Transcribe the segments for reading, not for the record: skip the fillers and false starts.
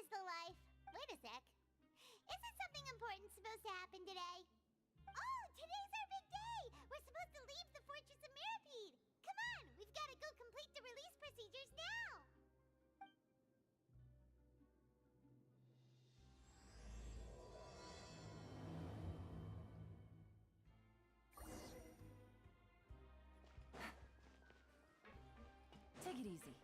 is the life. Wait a sec. Isn't something important supposed to happen today? Oh, today's our big day! We're supposed to leave the Fortress of Mirapede! Come on, we've got to go complete the release procedures now! Take it easy.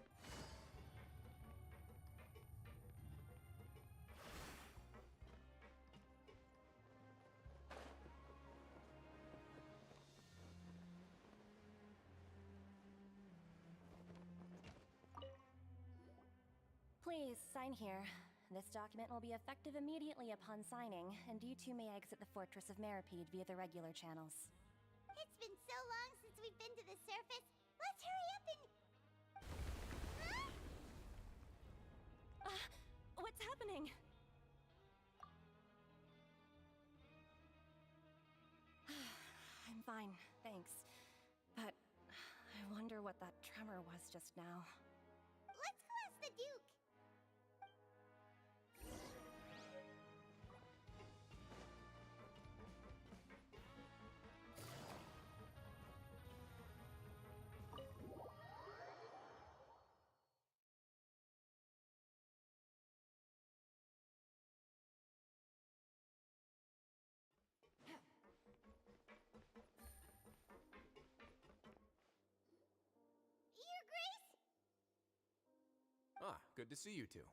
Please, sign here. This document will be effective immediately upon signing, and you two may exit the Fortress of Mirapede via the regular channels. It's been so long since we've been to the surface. Let's hurry up and... Huh? What's happening? I'm fine, thanks. But I wonder what that tremor was just now. Let's go ask the Duke. Your Grace? Ah, good to see you two.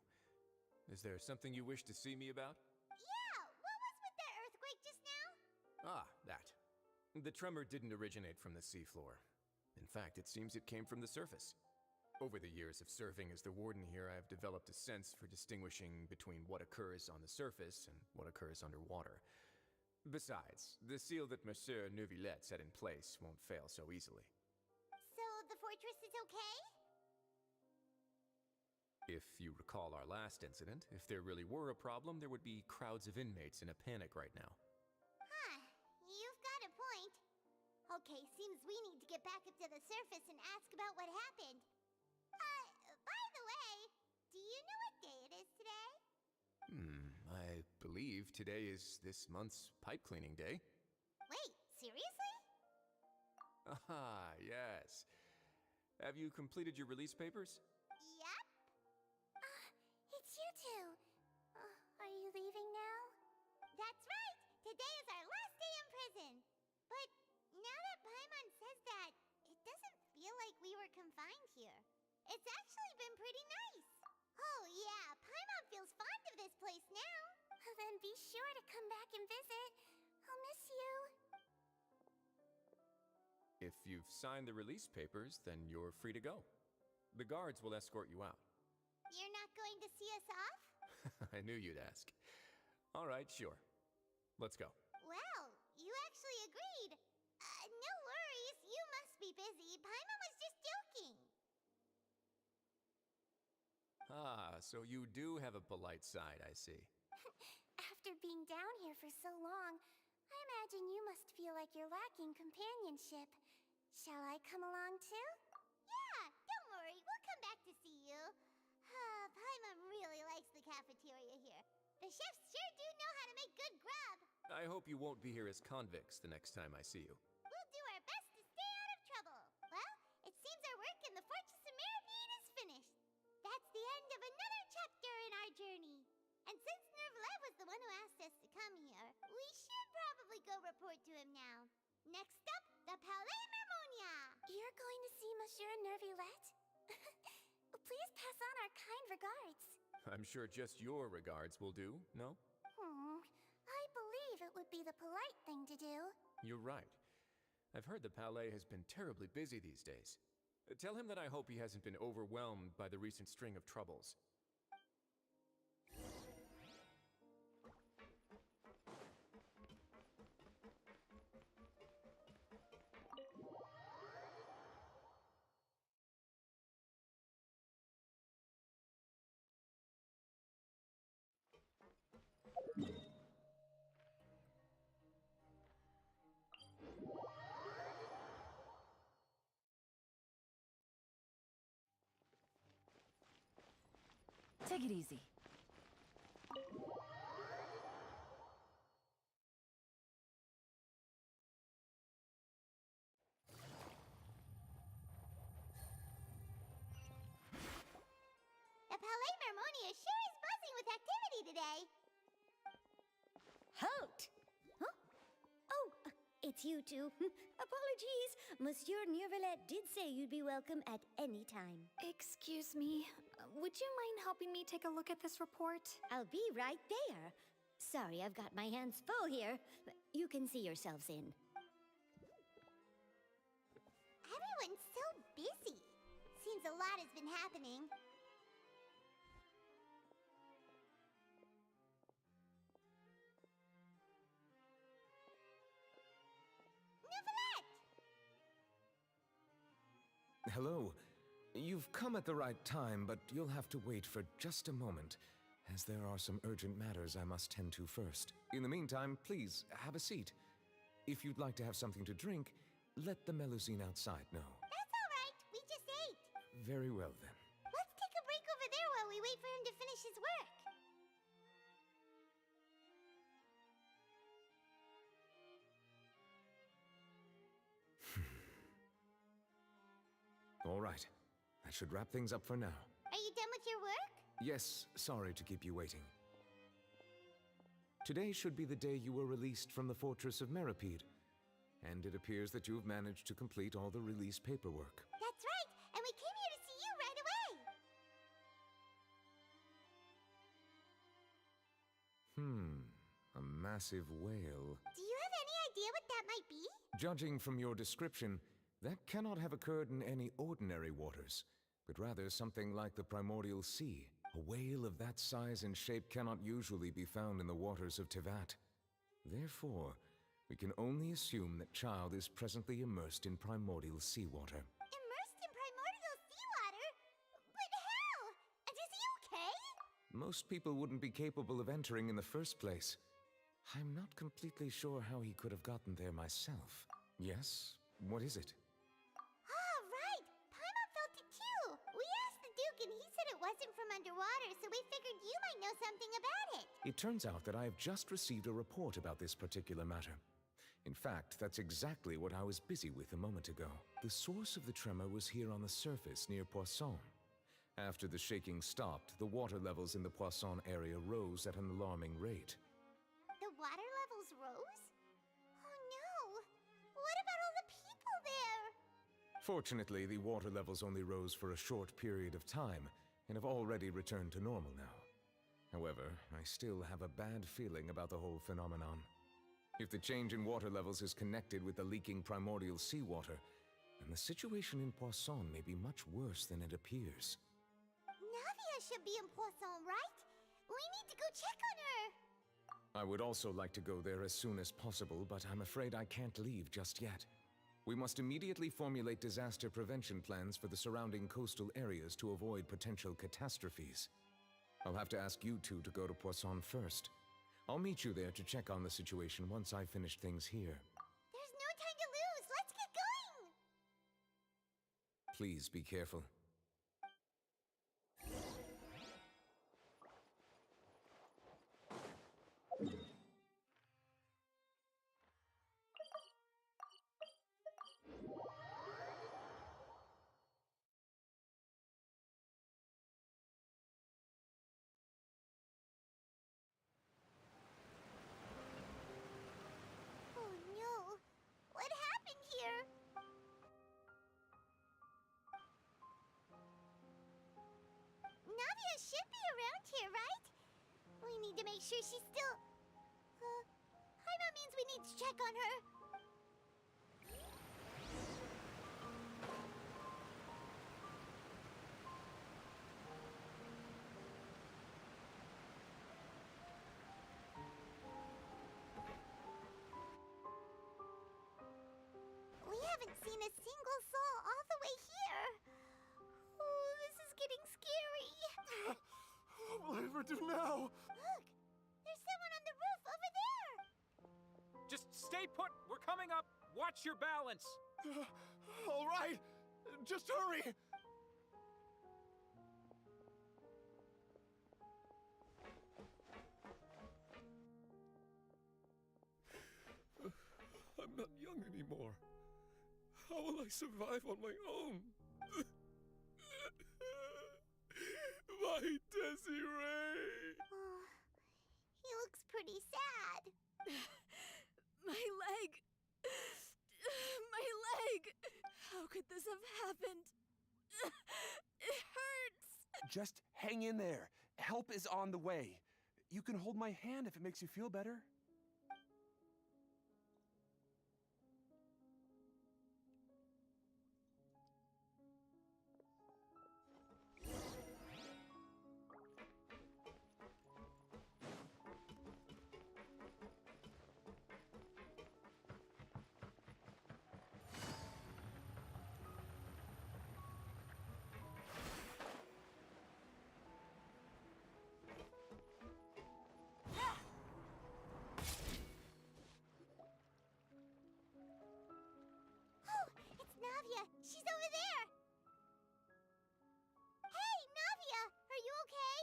Is there something you wish to see me about? Yeah, what was with that earthquake just now? Ah, that. The tremor didn't originate from the seafloor. In fact, it seems it came from the surface. Over the years of serving as the warden here, I have developed a sense for distinguishing between what occurs on the surface and what occurs underwater. Besides, the seal that Monsieur Neuvillette set in place won't fail so easily. So the fortress is okay? If you recall our last incident, if there really were a problem, there would be crowds of inmates in a panic right now. Huh, you've got a point. Okay, seems we need to get back up to the surface and ask about what happened. By the way, do you know what day it is today? I believe today is this month's pipe cleaning day. Wait, seriously? Aha, yes. Have you completed your release papers? Yep. It's you two. Are you leaving now? That's right! Today is our last day in prison! But now that Paimon says that, it doesn't feel like we were confined here. It's actually been pretty nice! Oh yeah, Paimon feels fond of this place now! Then be sure to come back and visit. I'll miss you. If you've signed the release papers, then you're free to go. The guards will escort you out. You're not going to see us off? I knew you'd ask. All right, sure. Let's go. Well, you actually agreed. No worries, you must be busy. Paimon was just joking. Ah, so you do have a polite side, I see. After being down here for so long, I imagine you must feel like you're lacking companionship. Shall I come along too? Yeah, don't worry, we'll come back to see you. Paimon really likes the cafeteria here. The chefs sure do know how to make good grub. I hope you won't be here as convicts the next time I see you. We'll do our best to stay out of trouble. Well, it seems our work in the Fortress of Mirapede is finished. That's the end of another chapter in our journey. And since Neuvillette was the one who asked us to come here, we should probably go report to him now. Next up, the Palais Mermonia. You're going to see Monsieur Neuvillette? Please pass on our kind regards. I'm sure just your regards will do, no? I believe it would be the polite thing to do. You're right. I've heard the Palais has been terribly busy these days. Tell him that I hope he hasn't been overwhelmed by the recent string of troubles. Take it easy. pretty today. Halt! Huh? Oh, it's you two. Apologies. Monsieur Neuvillette did say you'd be welcome at any time. Excuse me. Would you mind helping me take a look at this report? I'll be right there. Sorry, I've got my hands full here. You can see yourselves in. Everyone's so busy. Seems a lot has been happening. Neuvillette! Hello. You've come at the right time, but you'll have to wait for just a moment, as there are some urgent matters I must tend to first. In the meantime, please, have a seat. If you'd like to have something to drink, let the Melusine outside know. That's all right. We just ate. Very well, then. Let's take a break over there while we wait for him to finish his work. All right. That should wrap things up for now. Are you done with your work? Yes, sorry to keep you waiting. Today should be the day you were released from the Fortress of Meripede, and it appears that you've managed to complete all the release paperwork. That's right, and we came here to see you right away. A massive whale. Do you have any idea what that might be? Judging from your description, that cannot have occurred in any ordinary waters, but rather something like the primordial sea. A whale of that size and shape cannot usually be found in the waters of Tevat. Therefore, we can only assume that Child is presently immersed in primordial seawater. Immersed in primordial seawater? But how? And is he okay? Most people wouldn't be capable of entering in the first place. I'm not completely sure how he could have gotten there myself. Yes? What is it? Ah, right. Paimon felt it too. We asked the Duke and he said it wasn't from underwater, so we figured you might know something about it. It turns out that I have just received a report about this particular matter. In fact, that's exactly what I was busy with a moment ago. The source of the tremor was here on the surface near Poisson. After the shaking stopped, the water levels in the Poisson area rose at an alarming rate. The water levels rose? Oh no! What about all the people there? Fortunately, the water levels only rose for a short period of time and have already returned to normal now. However, I still have a bad feeling about the whole phenomenon. If the change in water levels is connected with the leaking primordial seawater, then the situation in Poisson may be much worse than it appears. Navia should be in Poisson, right? We need to go check on her! I would also like to go there as soon as possible, but I'm afraid I can't leave just yet. We must immediately formulate disaster prevention plans for the surrounding coastal areas to avoid potential catastrophes. I'll have to ask you two to go to Poisson first. I'll meet you there to check on the situation once I've finished things here. There's no time to lose! Let's get going! Please be careful. Oh no! What happened here? Navia should be around here, right? We need to make sure she's still... Paimon means we need to check on her. We haven't seen a single soul all the way here. Oh, this is getting scary. What will I ever do now? Look, there's someone on the roof over there. Just stay put. We're coming up. Watch your balance. All right, just hurry. I'm not young anymore. How will I survive on my own? My Desiree! He looks pretty sad. My leg! My leg! How could this have happened? It hurts! Just hang in there. Help is on the way. You can hold my hand if it makes you feel better. Oh, it's Navia. She's over there. Hey, Navia, are you okay?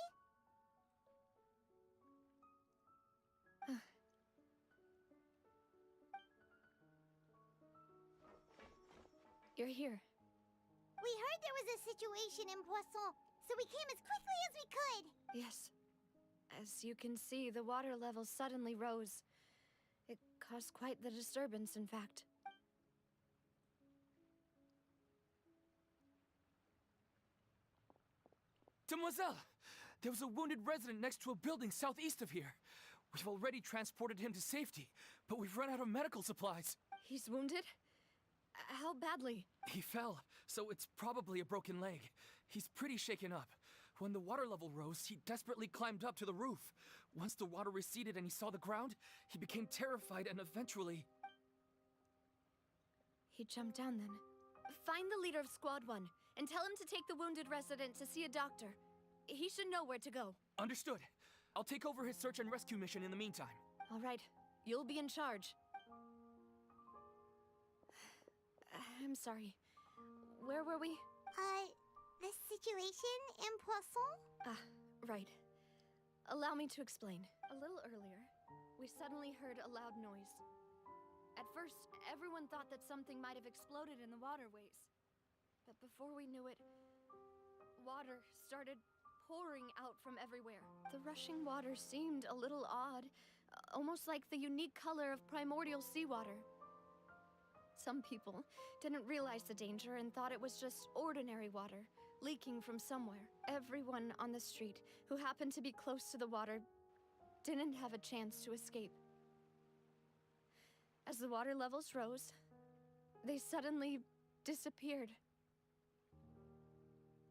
You're here. We heard there was a situation in Poisson, so we came as quickly as we could. Yes. As you can see, the water level suddenly rose. It caused quite the disturbance, in fact. Demoiselle! There was a wounded resident next to a building southeast of here. We've already transported him to safety, but we've run out of medical supplies. He's wounded? How badly? He fell, so it's probably a broken leg. He's pretty shaken up. When the water level rose, he desperately climbed up to the roof. Once the water receded and he saw the ground, he became terrified and eventually... He jumped down then. Find the leader of Squad 1 and tell him to take the wounded resident to see a doctor. He should know where to go. Understood. I'll take over his search and rescue mission in the meantime. All right. You'll be in charge. I'm sorry. Where were we? The situation in Poisson? Ah, right. Allow me to explain. A little earlier, we suddenly heard a loud noise. At first, everyone thought that something might have exploded in the waterways. But before we knew it, water started pouring out from everywhere. The rushing water seemed a little odd, almost like the unique color of primordial seawater. Some people didn't realize the danger and thought it was just ordinary water, leaking from somewhere. Everyone on the street who happened to be close to the water didn't have a chance to escape. As the water levels rose, they suddenly disappeared.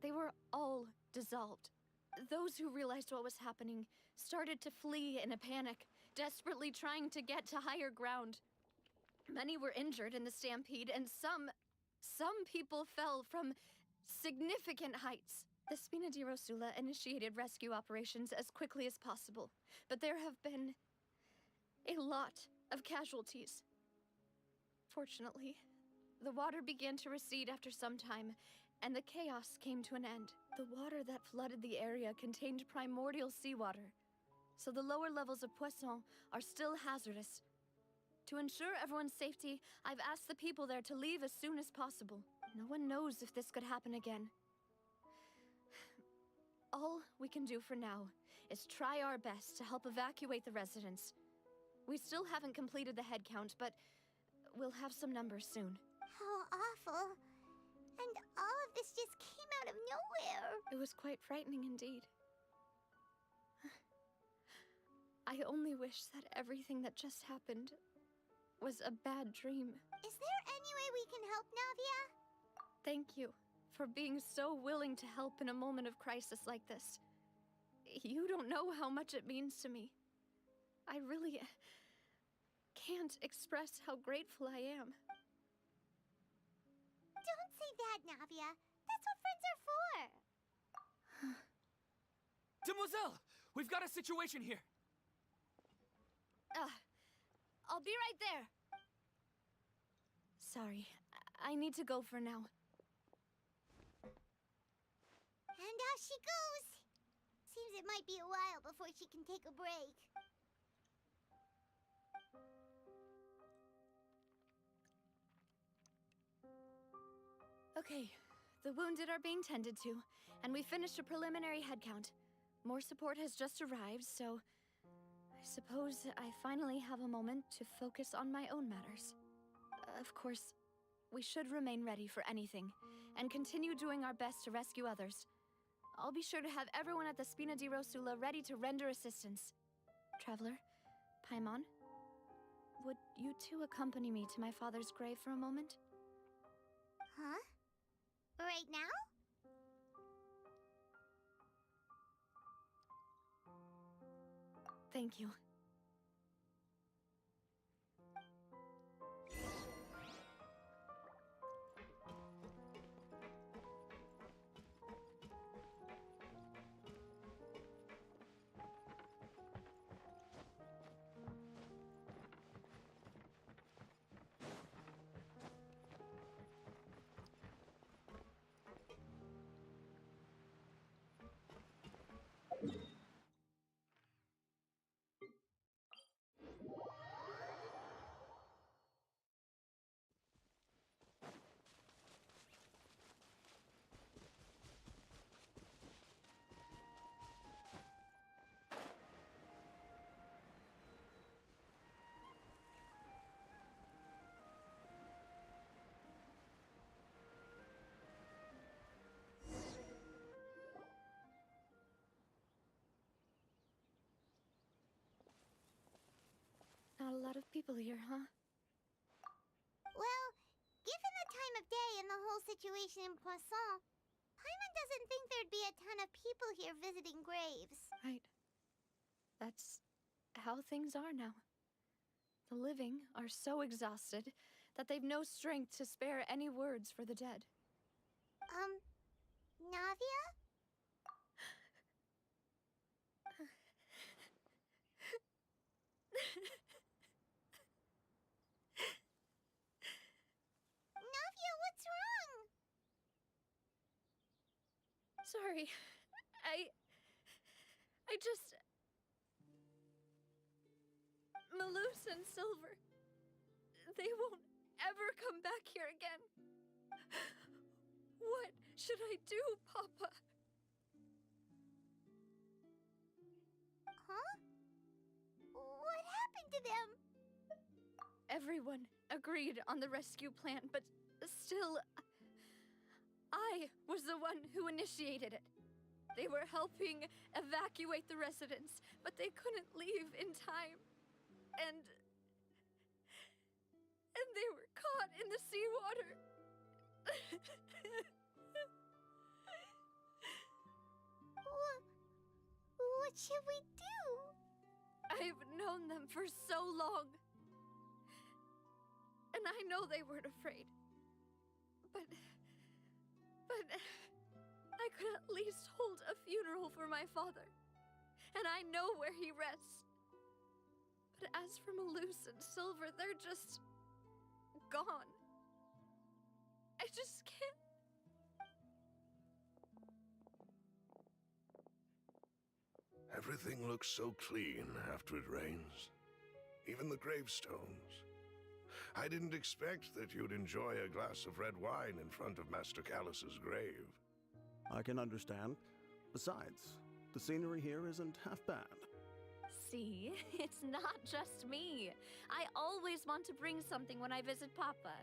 They were all dissolved. Those who realized what was happening started to flee in a panic, desperately trying to get to higher ground. Many were injured in the stampede, and some people fell from significant heights. The Spina di Rosula initiated rescue operations as quickly as possible, but there have been a lot of casualties. Fortunately, the water began to recede after some time, and the chaos came to an end. The water that flooded the area contained primordial seawater, so the lower levels of Poisson are still hazardous. To ensure everyone's safety, I've asked the people there to leave as soon as possible. No one knows if this could happen again. All we can do for now is try our best to help evacuate the residents. We still haven't completed the head count, but we'll have some numbers soon. How awful. And all of this just came out of nowhere. It was quite frightening indeed. I only wish that everything that just happened was a bad dream. Is there any way we can help, Navia? Thank you for being so willing to help in a moment of crisis like this. You don't know how much it means to me. I really can't express how grateful I am. Don't say that, Navia. That's what friends are for. Demoiselle! We've got a situation here! I'll be right there. Sorry, I need to go for now. And off she goes. Seems it might be a while before she can take a break. Okay, the wounded are being tended to, and we finished a preliminary head count. More support has just arrived, so suppose I finally have a moment to focus on my own matters. Of course, we should remain ready for anything, and continue doing our best to rescue others. I'll be sure to have everyone at the Spina di Rosula ready to render assistance. Traveler, Paimon, would you two accompany me to my father's grave for a moment? Huh? Right now? Thank you. Not a lot of people here, huh? Well, given the time of day and the whole situation in Poisson, Paimon doesn't think there'd be a ton of people here visiting graves. Right. That's how things are now. The living are so exhausted that they've no strength to spare any words for the dead. Navia? Navia, what's wrong? Sorry. I just... Malus and Silver. They won't ever come back here again. What should I do, Papa? Huh? What happened to them? Everyone agreed on the rescue plan, but still, I was the one who initiated it. They were helping evacuate the residents, but they couldn't leave in time. And they were caught in the seawater. What should we do? I've known them for so long. And I know they weren't afraid. But I could at least hold a funeral for my father. And I know where he rests. But as for Malus and Silver, they're just... gone. I just can't... Everything looks so clean after it rains. Even the gravestones. I didn't expect that you'd enjoy a glass of red wine in front of Master Callus's grave. I can understand. Besides, the scenery here isn't half bad. See, it's not just me. I always want to bring something when I visit Papa.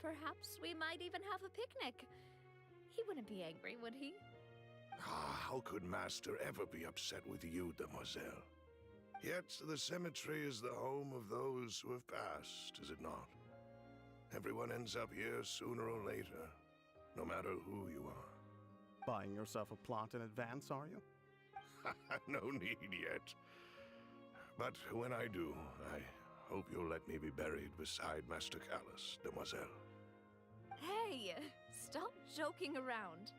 Perhaps we might even have a picnic. He wouldn't be angry, would he? How could Master ever be upset with you, Demoiselle? Yet the cemetery is the home of those who have passed, is it not? Everyone ends up here sooner or later, no matter who you are. Buying yourself a plot in advance, are you? No need yet. But when I do, I hope you'll let me be buried beside Master Callus, Demoiselle. Hey, stop joking around.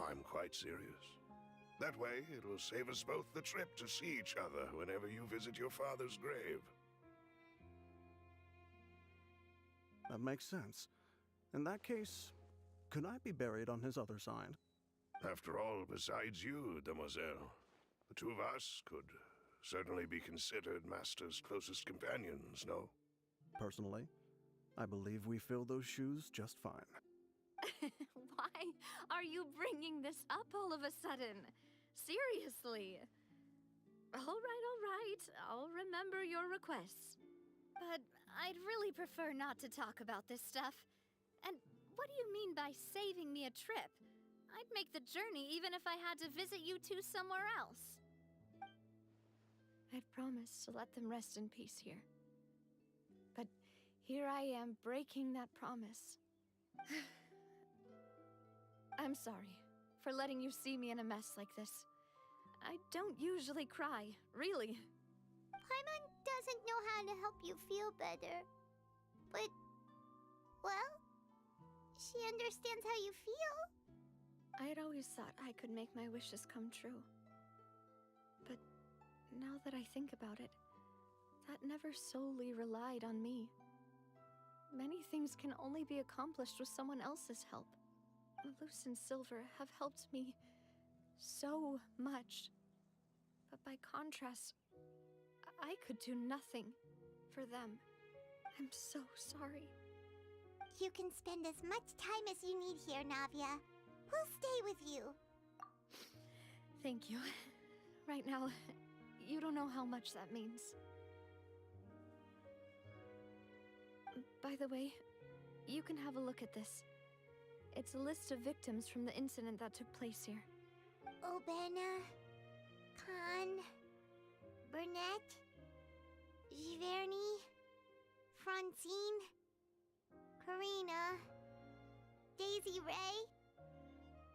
I'm quite serious. That way, it will save us both the trip to see each other whenever you visit your father's grave. That makes sense. In that case, could I be buried on his other side? After all, besides you, Demoiselle, the two of us could certainly be considered Master's closest companions, no? Personally, I believe we fill those shoes just fine. are you bringing this up all of a sudden? Seriously. All right. I'll remember your requests. But I'd really prefer not to talk about this stuff. And what do you mean by saving me a trip? I'd make the journey even if I had to visit you two somewhere else. I'd promised to let them rest in peace here. But here I am breaking that promise. I'm sorry for letting you see me in a mess like this. I don't usually cry, really. Paimon doesn't know how to help you feel better. But, well, she understands how you feel. I had always thought I could make my wishes come true. But now that I think about it, that never solely relied on me. Many things can only be accomplished with someone else's help. Malus and Silver have helped me so much. But by contrast, I could do nothing for them. I'm so sorry. You can spend as much time as you need here, Navia. We'll stay with you. Thank you. Right now, you don't know how much that means. By the way, you can have a look at this. It's a list of victims from the incident that took place here. Obena, Khan, Burnett, Giverny, Francine, Karina, Daisy Ray,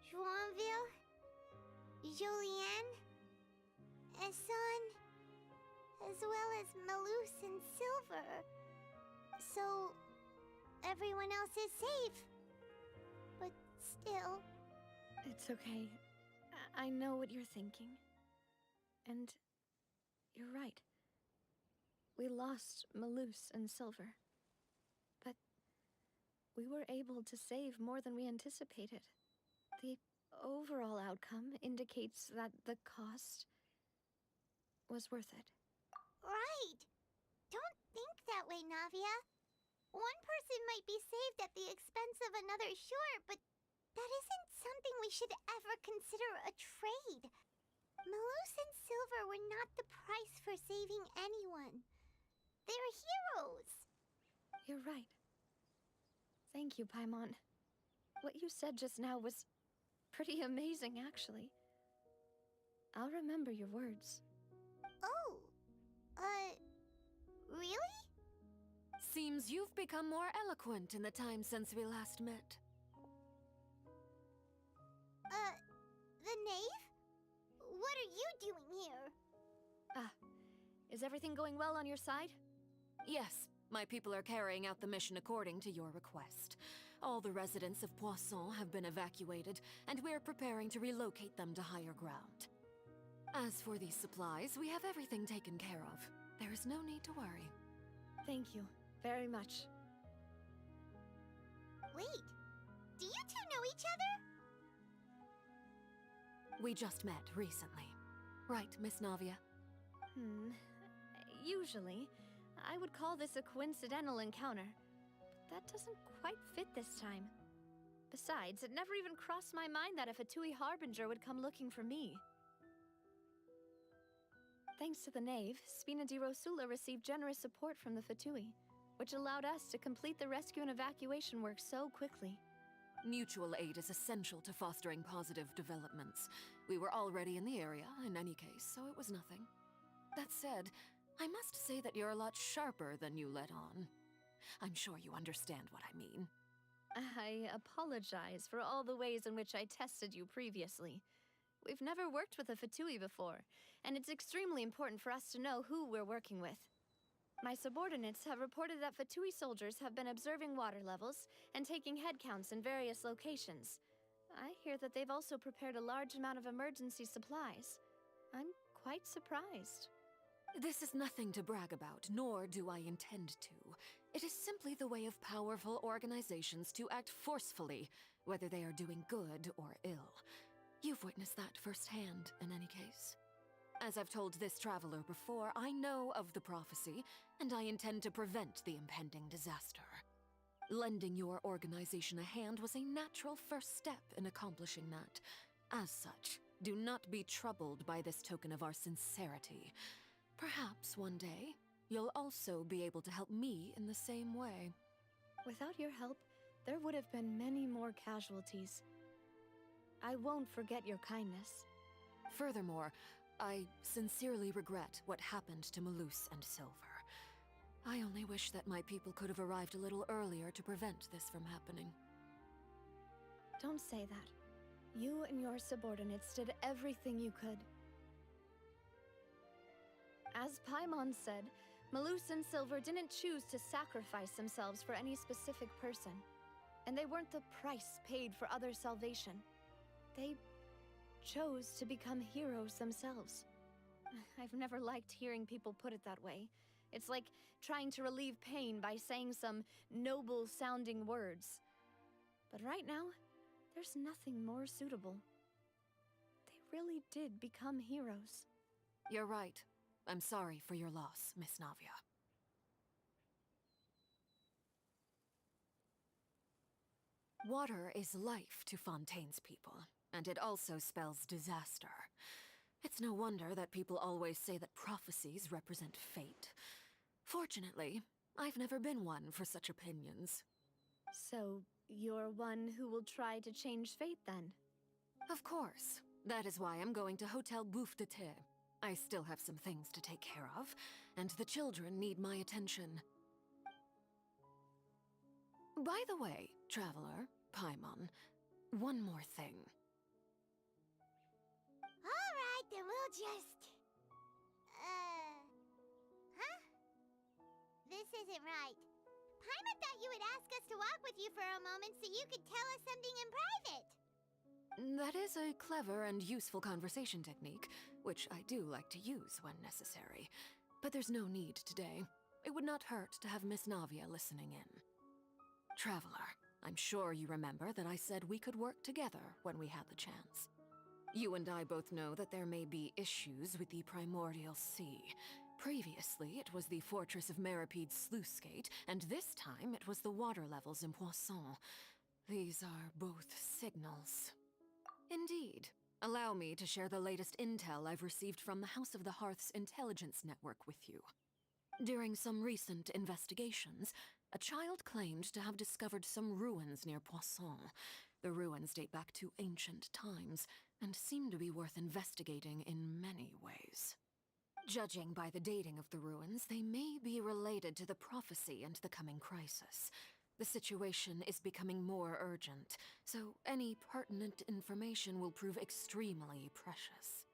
Joinville, Julianne, Esson, as well as Malus and Silver. So, everyone else is safe. But still... It's okay. I know what you're thinking. And you're right. We lost Malus and Silver. But we were able to save more than we anticipated. The overall outcome indicates that the cost was worth it. Right! Don't think that way, Navia. One person might be saved at the expense of another, sure, but that isn't something we should ever consider a trade. Malus and Silver were not the price for saving anyone. They're heroes. You're right. Thank you, Paimon. What you said just now was pretty amazing, actually. I'll remember your words. Oh, really? Seems you've become more eloquent in the time since we last met. The knave? What are you doing here? Is everything going well on your side? Yes, my people are carrying out the mission according to your request. All the residents of Poisson have been evacuated, and we're preparing to relocate them to higher ground. As for these supplies, we have everything taken care of. There is no need to worry. Thank you very much. Wait, do you two know each other? We just met recently. Right, Miss Navia? Usually, I would call this a coincidental encounter. But that doesn't quite fit this time. Besides, it never even crossed my mind that a Fatui Harbinger would come looking for me. Thanks to the Knave, Spina di Rosula received generous support from the Fatui, which allowed us to complete the rescue and evacuation work so quickly. Mutual aid is essential to fostering positive developments. We were already in the area, in any case, so it was nothing. That said, I must say that you're a lot sharper than you let on. I'm sure you understand what I mean. I apologize for all the ways in which I tested you previously. We've never worked with a Fatui before, and it's extremely important for us to know who we're working with. My subordinates have reported that Fatui soldiers have been observing water levels and taking head counts in various locations. I hear that they've also prepared a large amount of emergency supplies. I'm quite surprised. This is nothing to brag about, nor do I intend to. It is simply the way of powerful organizations to act forcefully, whether they are doing good or ill. You've witnessed that firsthand, in any case. As I've told this traveler before, I know of the prophecy, and I intend to prevent the impending disaster. Lending your organization a hand was a natural first step in accomplishing that. As such, do not be troubled by this token of our sincerity. Perhaps one day, you'll also be able to help me in the same way. Without your help, there would have been many more casualties. I won't forget your kindness. Furthermore, I sincerely regret what happened to Malus and Silver. I only wish that my people could have arrived a little earlier to prevent this from happening. Don't say that. You and your subordinates did everything you could. As Paimon said, Malus and Silver didn't choose to sacrifice themselves for any specific person. And they weren't the price paid for other salvation. They chose to become heroes themselves. I've never liked hearing people put it that way. It's like trying to relieve pain by saying some noble-sounding words. But right now, there's nothing more suitable. They really did become heroes. You're right. I'm sorry for your loss, Miss Navia. Water is life to Fontaine's people, and it also spells disaster. It's no wonder that people always say that prophecies represent fate. Fortunately, I've never been one for such opinions. So, you're one who will try to change fate then? Of course. That is why I'm going to Hotel Bouffe de Thé. I still have some things to take care of, and the children need my attention. By the way, Traveler, Paimon, one more thing. Alright, then we'll just... Huh? This isn't right. Paimon thought you would ask us to walk with you for a moment so you could tell us something in private. That is a clever and useful conversation technique, which I do like to use when necessary. But there's no need today. It would not hurt to have Miss Navia listening in. Traveler, I'm sure you remember that I said we could work together when we had the chance. You and I both know that there may be issues with the Primordial Sea. Previously, it was the Fortress of Meripede's sluice gate, and this time it was the water levels in Poisson. These are both signals. Indeed. Allow me to share the latest intel I've received from the House of the Hearth's intelligence network with you. During some recent investigations, a child claimed to have discovered some ruins near Poisson. The ruins date back to ancient times, and seem to be worth investigating in many ways. Judging by the dating of the ruins, they may be related to the prophecy and the coming crisis. The situation is becoming more urgent, so any pertinent information will prove extremely precious.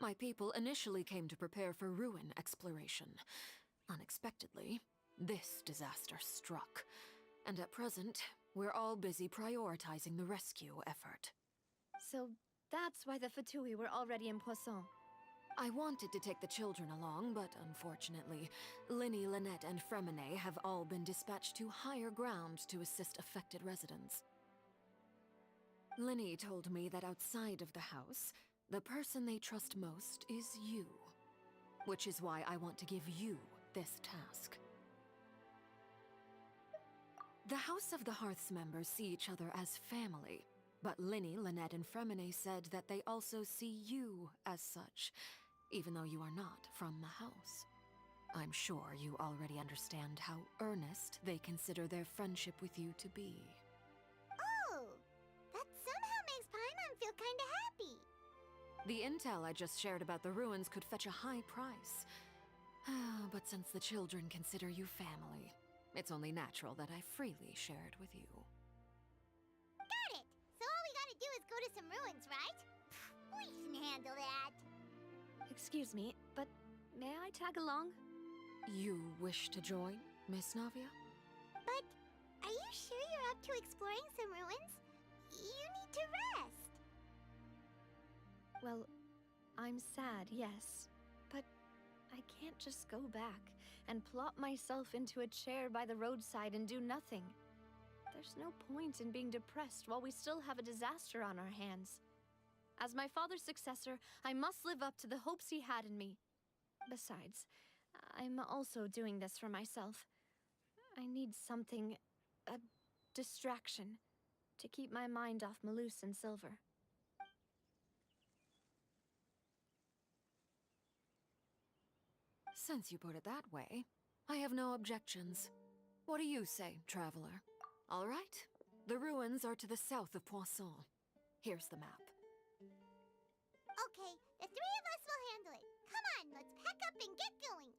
My people initially came to prepare for ruin exploration. Unexpectedly, this disaster struck, and at present, we're all busy prioritizing the rescue effort. So that's why the Fatui were already in Poisson. I wanted to take the children along, but unfortunately, Linny, Lynette, and Fremine have all been dispatched to higher ground to assist affected residents. Linny told me that outside of the house, the person they trust most is you. Which is why I want to give you this task. The House of the Hearth's members see each other as family, but Linny, Lynette, and Fremine said that they also see you as such, even though you are not from the house. I'm sure you already understand how earnest they consider their friendship with you to be. Oh, that somehow makes Paimon feel kinda happy. The intel I just shared about the ruins could fetch a high price. But since the children consider you family, it's only natural that I freely share it with you. Got it! So all we gotta do is go to some ruins, right? We can handle that. Excuse me, but may I tag along? You wish to join, Miss Navia? But are you sure you're up to exploring some ruins? You need to rest. Well, I'm sad, yes. But I can't just go back and plop myself into a chair by the roadside and do nothing. There's no point in being depressed while we still have a disaster on our hands. As my father's successor, I must live up to the hopes he had in me. Besides, I'm also doing this for myself. I need something a distraction to keep my mind off Malus and Silver. Since you put it that way, I have no objections. What do you say, traveler? All right. The ruins are to the south of Poisson. Here's the map. Okay, the three of us will handle it. Come on, let's pack up and get going.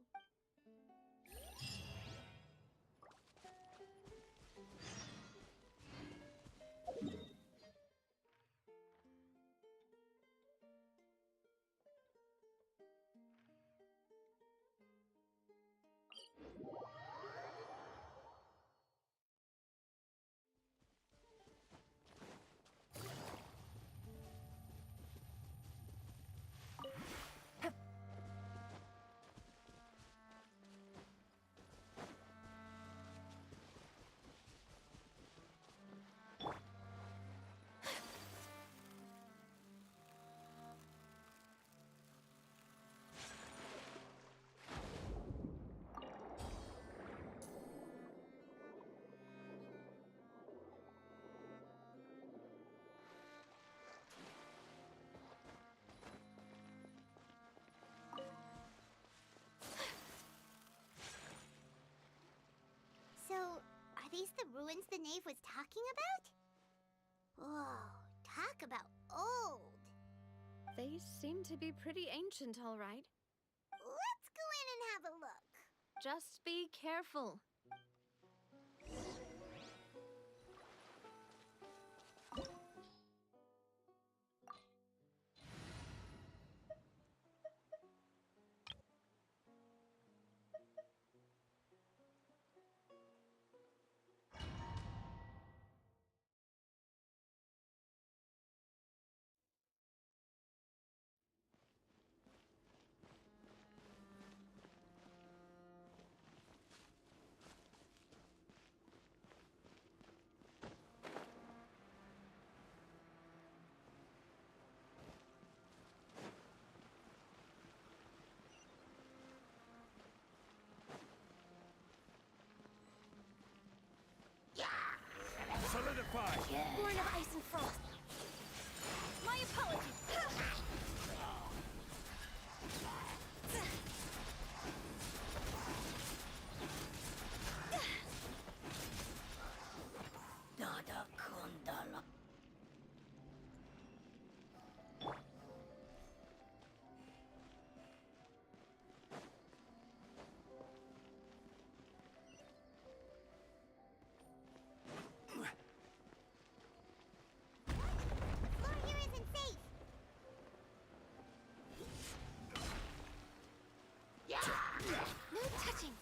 So, are these the ruins the knave was talking about? Whoa, talk about old. They seem to be pretty ancient, all right. Let's go in and have a look. Just be careful. Solidify! Born of ice and frost. My apologies. Dada Kundala. Floor here isn't safe. No touching.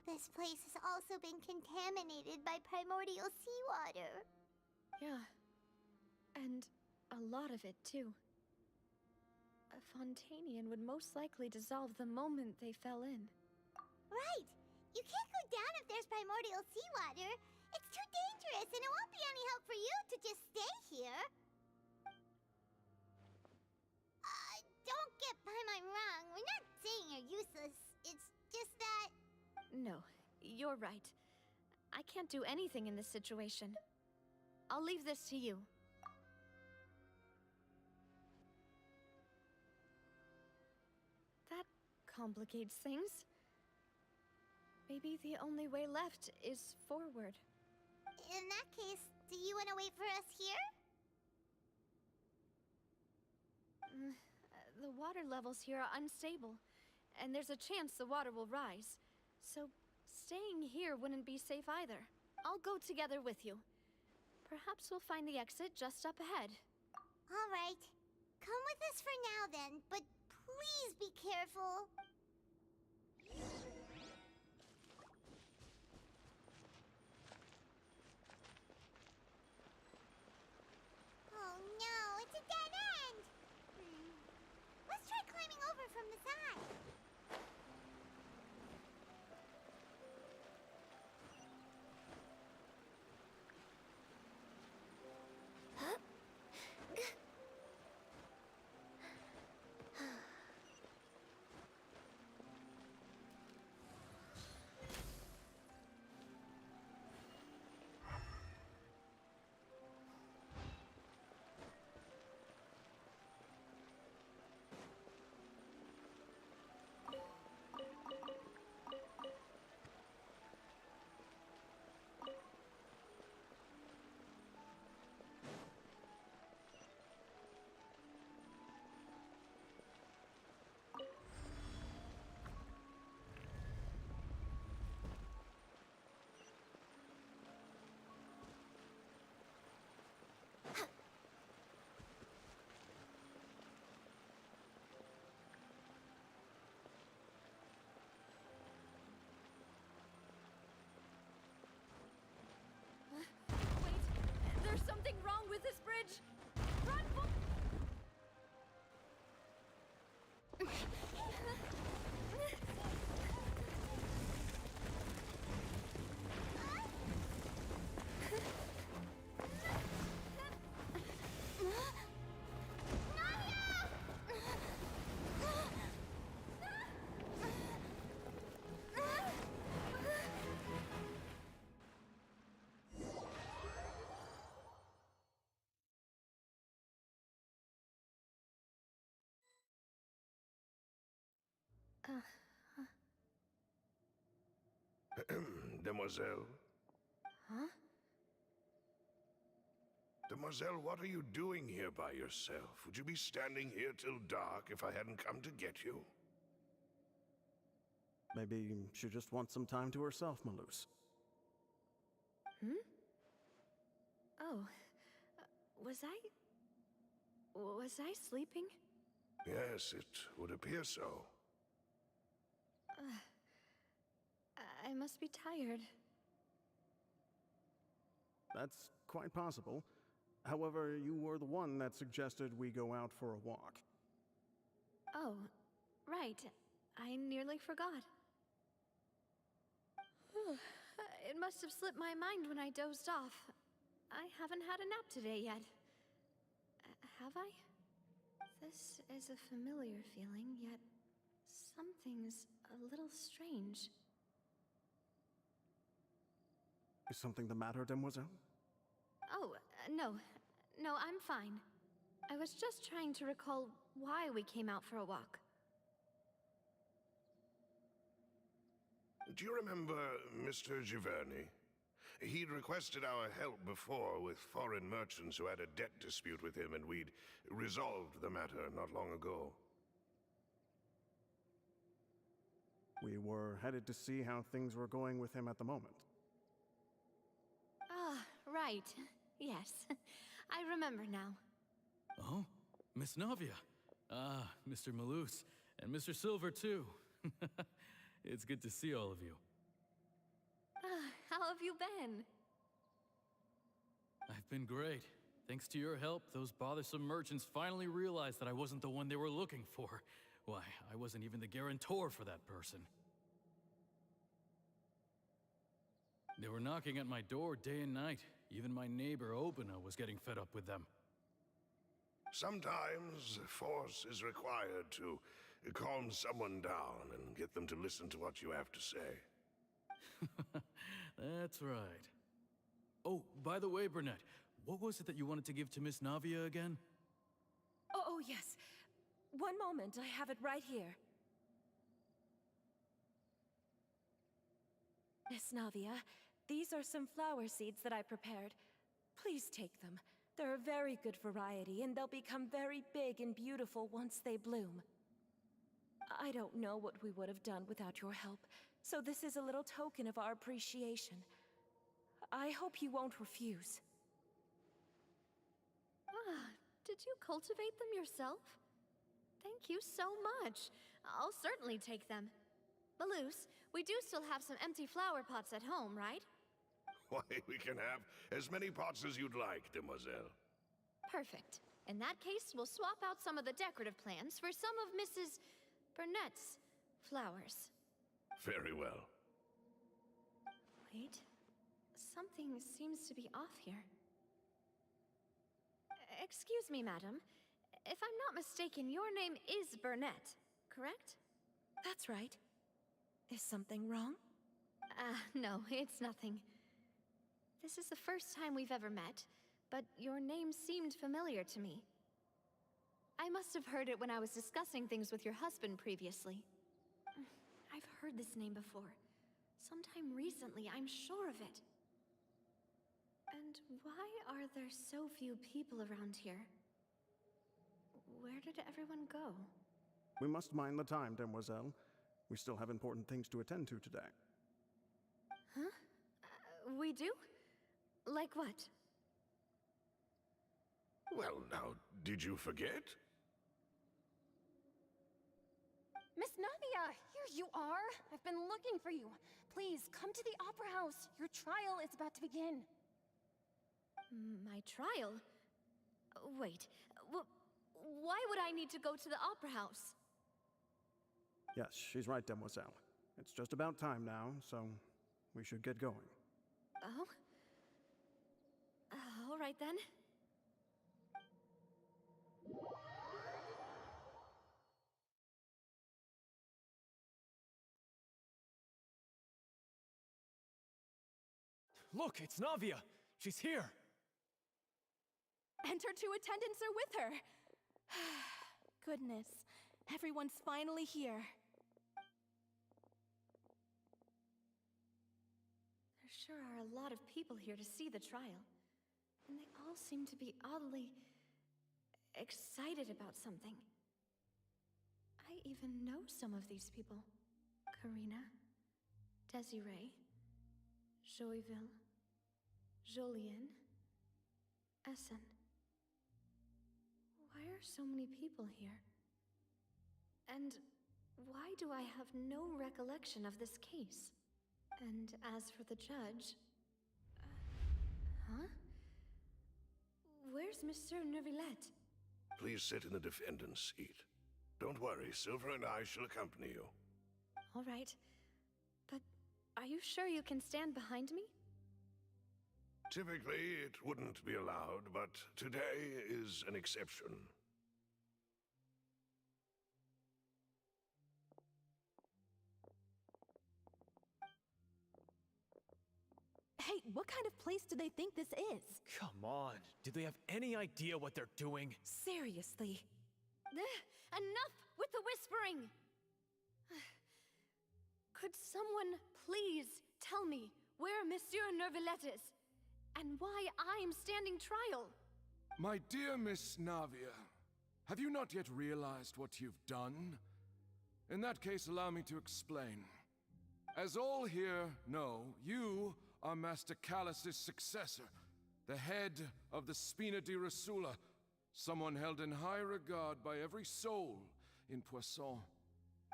This place has also been contaminated by primordial seawater. Yeah. And a lot of it, too. A Fontanian would most likely dissolve the moment they fell in. Right! You can't go down if there's primordial seawater. It's too dangerous, and it won't be any help for you to just stay here. Don't get Paimon wrong. We're not saying you're useless. It's just that... No, you're right. I can't do anything in this situation. I'll leave this to you. That complicates things. Maybe the only way left is forward. In that case, do you want to wait for us here? The water levels here are unstable, and there's a chance the water will rise. So, staying here wouldn't be safe either. I'll go together with you. Perhaps we'll find the exit just up ahead. All right. Come with us for now then, but please be careful. Oh no, it's a dead end! Demoiselle? Huh? Demoiselle, what are you doing here by yourself? Would you be standing here till dark if I hadn't come to get you? Maybe she just wants some time to herself, Malus. Hmm? Oh. Was I sleeping? Yes, it would appear so. I must be tired. That's quite possible. However, you were the one that suggested we go out for a walk. Oh, right. I nearly forgot. It must have slipped my mind when I dozed off. I haven't had a nap today yet. Have I? This is a familiar feeling, yet something's a little strange. Is something the matter, Demoiselle? Oh, no. No, I'm fine. I was just trying to recall why we came out for a walk. Do you remember Mr. Giverny? He'd requested our help before with foreign merchants who had a debt dispute with him, and we'd resolved the matter not long ago. We were headed to see how things were going with him at the moment. Ah, right. Yes. I remember now. Oh, Miss Navia. Ah, Mr. Malus, and Mr. Silver, too. It's good to see all of you. How have you been? I've been great. Thanks to your help, those bothersome merchants finally realized that I wasn't the one they were looking for. Why, I wasn't even the guarantor for that person. They were knocking at my door day and night. Even my neighbor, Obina, was getting fed up with them. Sometimes force is required to calm someone down and get them to listen to what you have to say. That's right. Oh, by the way, Burnett, what was it that you wanted to give to Miss Navia again? Oh, yes. One moment, I have it right here. Miss Navia, these are some flower seeds that I prepared. Please take them. They're a very good variety, and they'll become very big and beautiful once they bloom. I don't know what we would have done without your help, so this is a little token of our appreciation. I hope you won't refuse. Ah, did you cultivate them yourself? Thank you so much. I'll certainly take them. Malus, we do still have some empty flower pots at home, right? Why, we can have as many pots as you'd like, Demoiselle. Perfect. In that case, we'll swap out some of the decorative plants for some of Mrs. Burnett's flowers. Very well. Wait. Something seems to be off here. Excuse me, madam. If I'm not mistaken, your name is Burnett, correct? That's right. Is something wrong? No, it's nothing. This is the first time we've ever met, but your name seemed familiar to me. I must have heard it when I was discussing things with your husband previously. I've heard this name before. Sometime recently, I'm sure of it. And why are there so few people around here? Where did everyone go? We must mind the time, Demoiselle. We still have important things to attend to today. Huh? We do? Like what? Well, now, did you forget? Miss Navia, here you are. I've been looking for you. Please, come to the Opera House. Your trial is about to begin. My trial? Wait, why would I need to go to the Opera House? Yes, she's right, Demoiselle. It's just about time now, so we should get going. Oh? All right then. Look, it's Navia! She's here! And her two attendants are with her. Goodness, everyone's finally here. sure are a lot of people here to see the trial. And they all seem to be oddly excited about something. I even know some of these people. Karina, Desiree, Joyville, Jolien, Essen. Why are so many people here? And why do I have no recollection of this case? And as for the judge... huh? Where's Monsieur Neuvillette? Please sit in the defendant's seat. Don't worry, Silver and I shall accompany you. All right. But are you sure you can stand behind me? Typically, it wouldn't be allowed, but today is an exception. Hey, what kind of place do they think this is? Come on. Do they have any idea what they're doing? Seriously. Enough with the whispering! Could someone please tell me where Monsieur Neuvillette is? And why I'm standing trial? My dear Miss Navia, have you not yet realized what you've done? In that case, allow me to explain. As all here know, you are Master Callus's successor, the head of the Spina di Rosula, someone held in high regard by every soul in Poisson.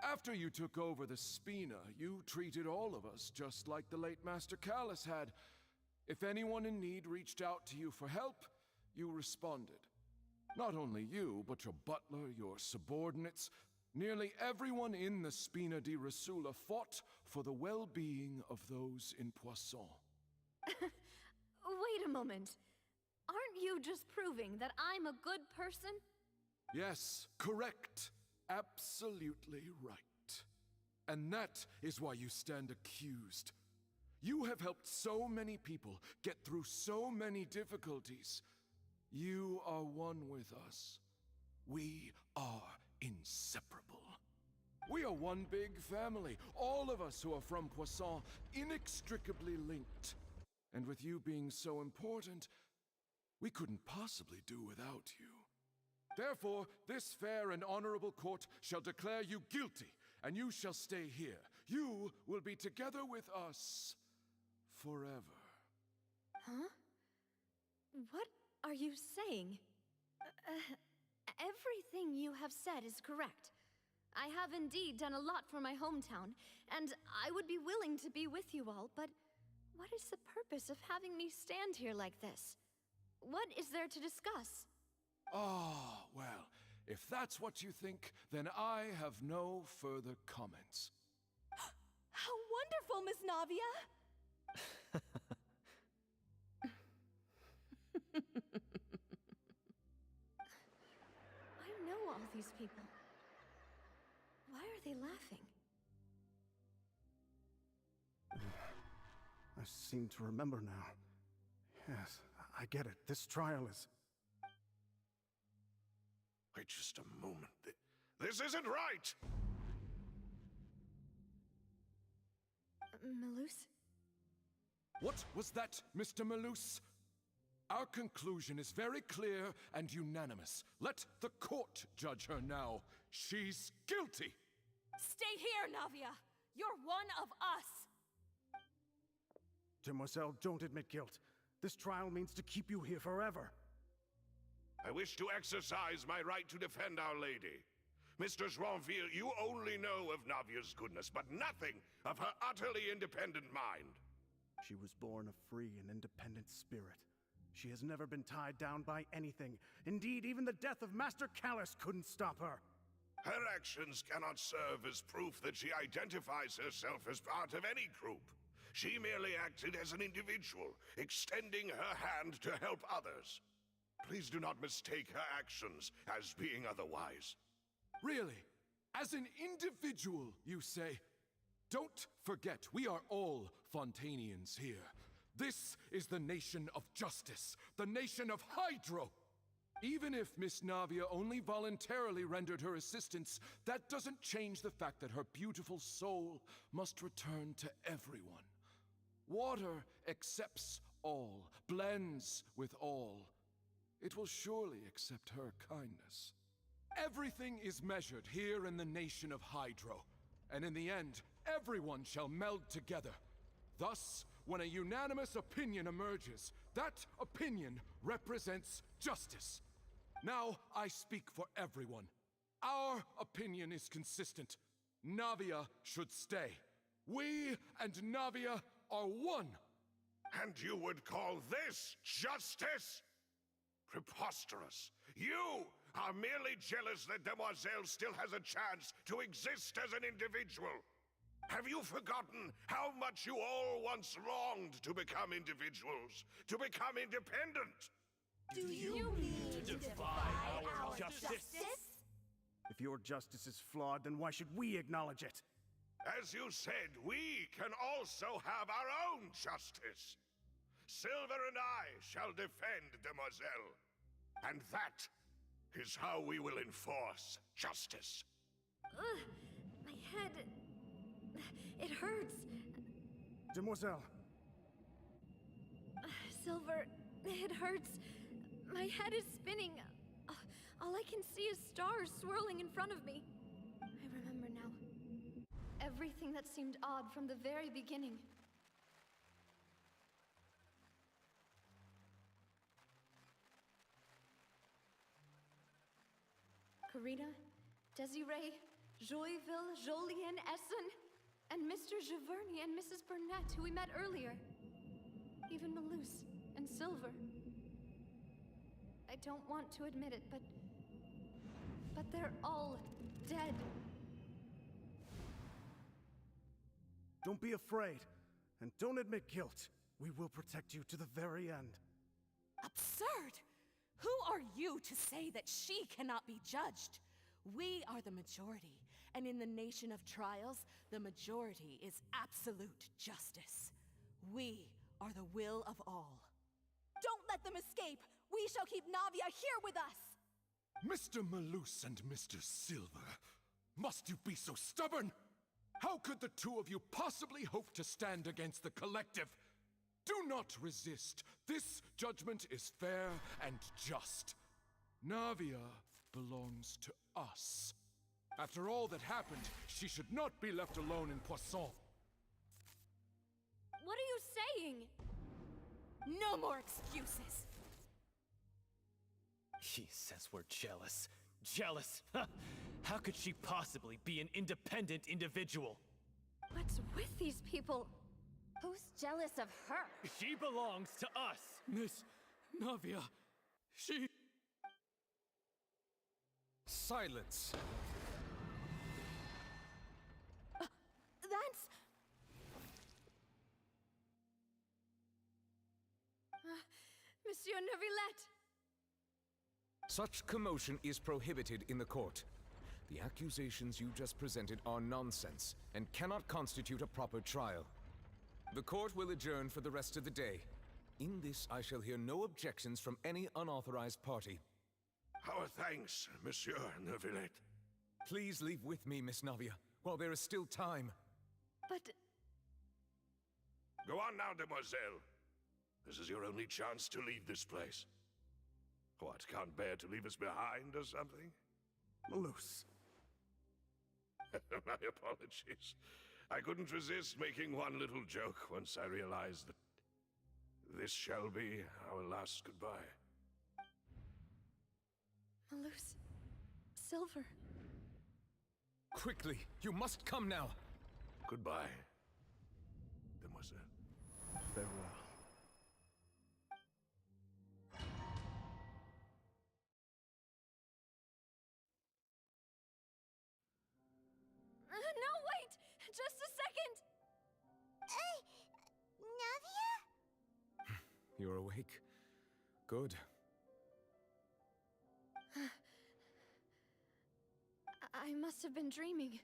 After you took over the Spina, you treated all of us just like the late Master Callus had. If anyone in need reached out to you for help, you responded. Not only you, but your butler, your subordinates, nearly everyone in the Spina di Rosula fought for the well-being of those in Poisson. Wait a moment. Aren't you just proving that I'm a good person? Yes, correct. Absolutely right. And that is why you stand accused. You have helped so many people get through so many difficulties. You are one with us. We are inseparable. We are one big family, all of us who are from Poisson, inextricably linked. And with you being so important, we couldn't possibly do without you. Therefore, this fair and honorable court shall declare you guilty, and you shall stay here. You will be together with us forever. Huh? What are you saying? Everything you have said is correct. I have indeed done a lot for my hometown, and I would be willing to be with you all, but what is the purpose of having me stand here like this? What is there to discuss? Ah, well, if that's what you think, then I have no further comments. How wonderful, Miss Navia! I know all these people. Why are they laughing? I seem to remember now. Yes, I get it. This trial is... Wait just a moment. This isn't right! Malus? What was that, Mr. Malus? Our conclusion is very clear and unanimous. Let the court judge her now. She's guilty! Stay here, Navia! You're one of us! Demoiselle, don't admit guilt. This trial means to keep you here forever. I wish to exercise my right to defend Our Lady. Mr. Joinville, you only know of Navia's goodness, but nothing of her utterly independent mind. She was born a free and independent spirit. She has never been tied down by anything. Indeed, even the death of Master Callus couldn't stop her. Her actions cannot serve as proof that she identifies herself as part of any group. She merely acted as an individual, extending her hand to help others. Please do not mistake her actions as being otherwise. Really? As an individual, you say? Don't forget, we are all Fontanians here. This is the nation of justice, the nation of Hydro. Even if Miss Navia only voluntarily rendered her assistance, that doesn't change the fact that her beautiful soul must return to everyone. Water accepts all, blends with all. It will surely accept her kindness. Everything is measured here in the nation of Hydro, and in the end, everyone shall meld together. Thus, when a unanimous opinion emerges, that opinion represents justice. Now I speak for everyone. Our opinion is consistent. Navia should stay. We and Navia are one. And you would call this justice? Preposterous. You are merely jealous that Demoiselle still has a chance to exist as an individual. Have you forgotten how much you all once longed to become individuals, to become independent? Do you mean to defy our justice? If your justice is flawed, then why should we acknowledge it? As you said, we can also have our own justice. Silver and I shall defend Demoiselle. And that is how we will enforce justice. Ugh, my head... it hurts. Demoiselle. Silver, it hurts. My head is spinning. All I can see is stars swirling in front of me. I remember now. Everything that seemed odd from the very beginning. Karina, Desiree, Joyville, Jolien, Essen, and Mr. Giverny and Mrs. Burnett, who we met earlier. Even Malus and Silver. I don't want to admit it, but they're all dead. Don't be afraid, and don't admit guilt. We will protect you to the very end. Absurd! Who are you to say that she cannot be judged? We are the majority, and in the nation of trials, the majority is absolute justice. We are the will of all. Don't let them escape! We shall keep Navia here with us! Mr. Malus and Mr. Silver, must you be so stubborn? How could the two of you possibly hope to stand against the collective? Do not resist. This judgment is fair and just. Navia belongs to us. After all that happened, she should not be left alone in Poisson. What are you saying? No more excuses! He says we're jealous. Jealous? How could she possibly be an independent individual? What's with these people? Who's jealous of her? She belongs to us! Miss Navia, she... Silence! That's... Monsieur Neuvillette! Such commotion is prohibited in the court. The accusations you just presented are nonsense and cannot constitute a proper trial. The court will adjourn for the rest of the day. In this, I shall hear no objections from any unauthorized party. Our thanks, Monsieur Neuvillette. Please leave with me, Miss Navia, while there is still time. But... Go on now, Demoiselle. This is your only chance to leave this place. What, can't bear to leave us behind or something? Malus. My apologies. I couldn't resist making one little joke once I realized that this shall be our last goodbye. Malus. Silver. Quickly, you must come now. Goodbye, Demoiselle. Farewell. No, wait! Just a second! Navia? You're awake. Good. I must have been dreaming.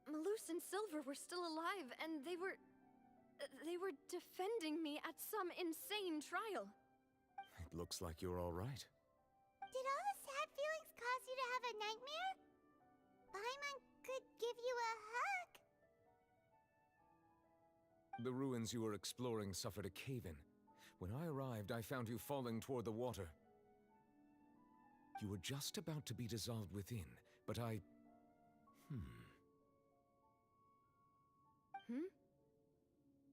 Malus and Silver were still alive, and they were defending me at some insane trial. It looks like you're all right. Did all the sad feelings cause you to have a nightmare? Paimon could give you a hug. The ruins you were exploring suffered a cave-in. When I arrived, I found you falling toward the water. You were just about to be dissolved within, but I...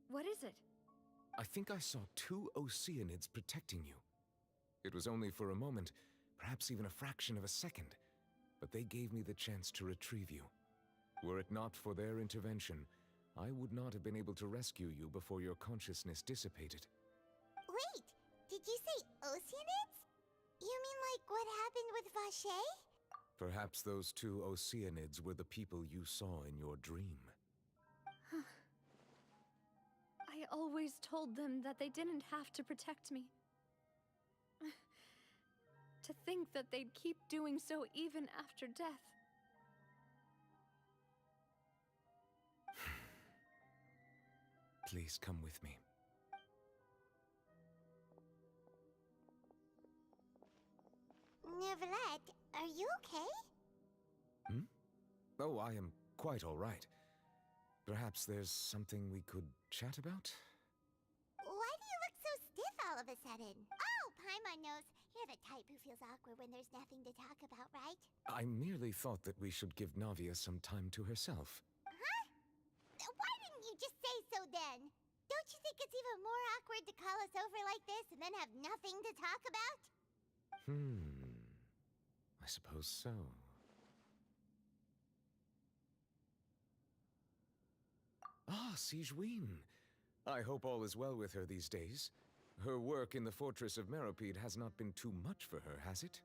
What is it? I think I saw 2 Oceanids protecting you. It was only for a moment, perhaps even a fraction of a second, but they gave me the chance to retrieve you. Were it not for their intervention, I would not have been able to rescue you before your consciousness dissipated. Wait, did you say Oceanids? You mean like what happened with Vache? Perhaps those 2 Oceanids were the people you saw in your dream. I always told them that they didn't have to protect me. To think that they'd keep doing so even after death. Please come with me. Neverlet, are you okay? Oh, I am quite all right. Perhaps there's something we could chat about? Why do you look so stiff all of a sudden? Oh, Paimon knows. You're the type who feels awkward when there's nothing to talk about, right? I merely thought that we should give Navia some time to herself. Huh? Why didn't you just say so then? Don't you think it's even more awkward to call us over like this and then have nothing to talk about? I suppose so. Ah, Sigewinne. I hope all is well with her these days. Her work in the Fortress of Meropide has not been too much for her, has it?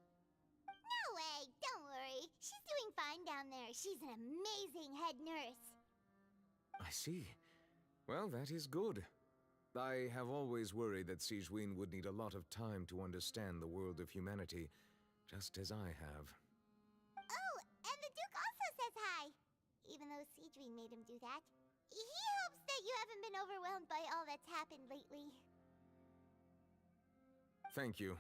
No way, don't worry. She's doing fine down there. She's an amazing head nurse. I see. Well, that is good. I have always worried that Sigewinne would need a lot of time to understand the world of humanity, just as I have. Oh, and the Duke also says hi. Even though Sigewinne made him do that. He hopes that you haven't been overwhelmed by all that's happened lately. Thank you.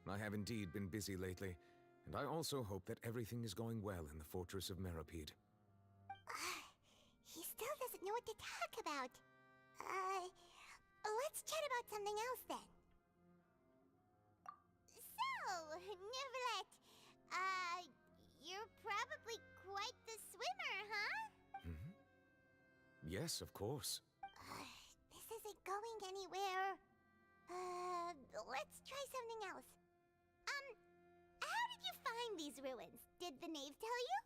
I have indeed been busy lately, and I also hope that everything is going well in the Fortress of Meropide. He still doesn't know what to talk about. Let's chat about something else then. So, Neverlet, you're probably quite the swimmer, huh? Yes, of course. This isn't going anywhere. Let's try something else. How did you find these ruins? Did the knave tell you?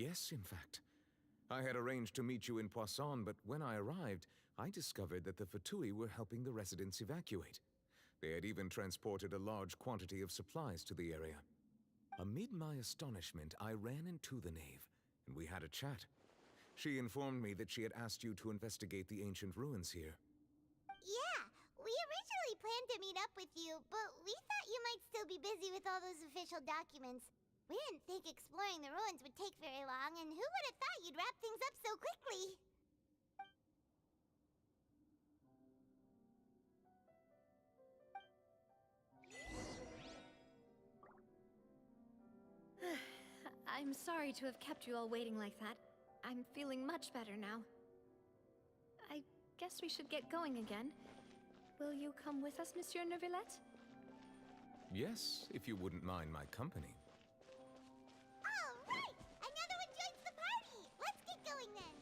Yes, in fact. I had arranged to meet you in Poisson, but when I arrived, I discovered that the Fatui were helping the residents evacuate. They had even transported a large quantity of supplies to the area. Amid my astonishment, I ran into the knave, and we had a chat. She informed me that she had asked you to investigate the ancient ruins here. Yeah, we originally planned to meet up with you, but we thought you might still be busy with all those official documents. We didn't think exploring the ruins would take very long, and who would have thought you'd wrap things up so quickly? I'm sorry to have kept you all waiting like that. I'm feeling much better now. I guess we should get going again. Will you come with us, Monsieur Neuvillette? Yes, if you wouldn't mind my company. All right! Another one joins the party! Let's get going then!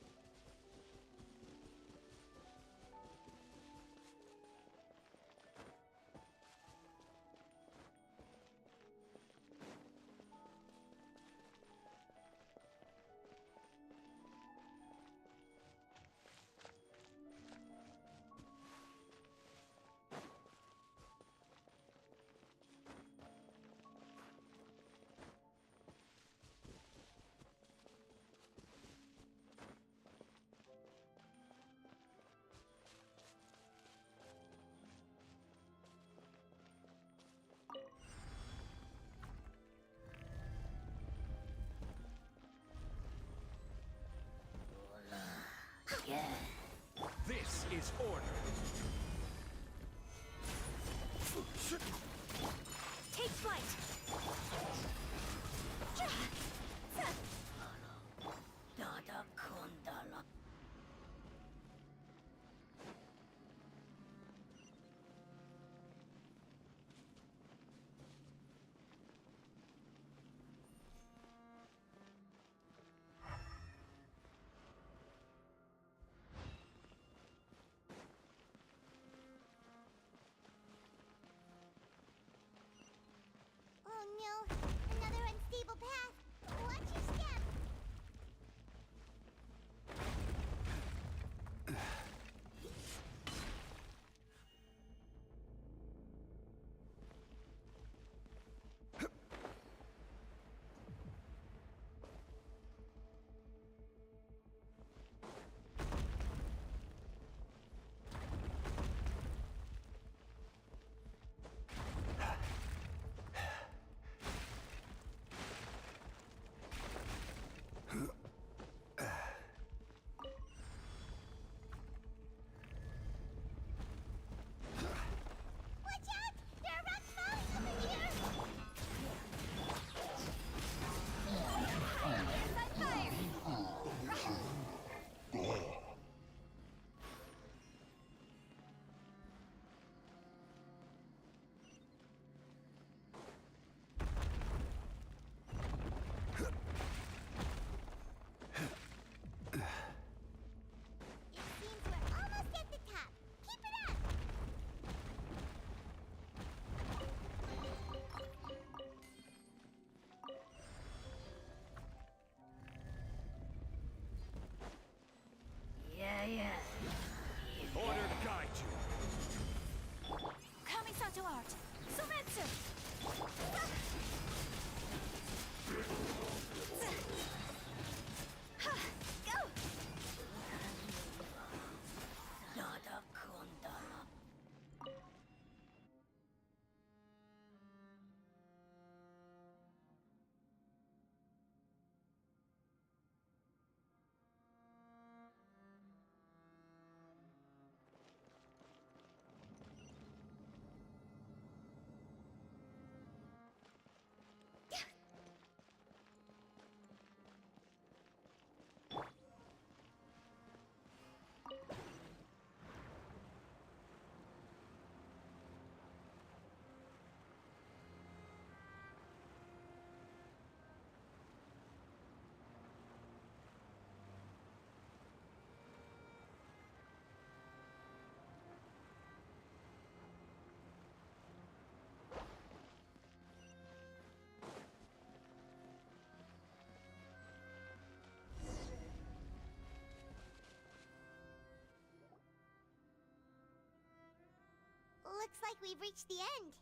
Looks like we've reached the end.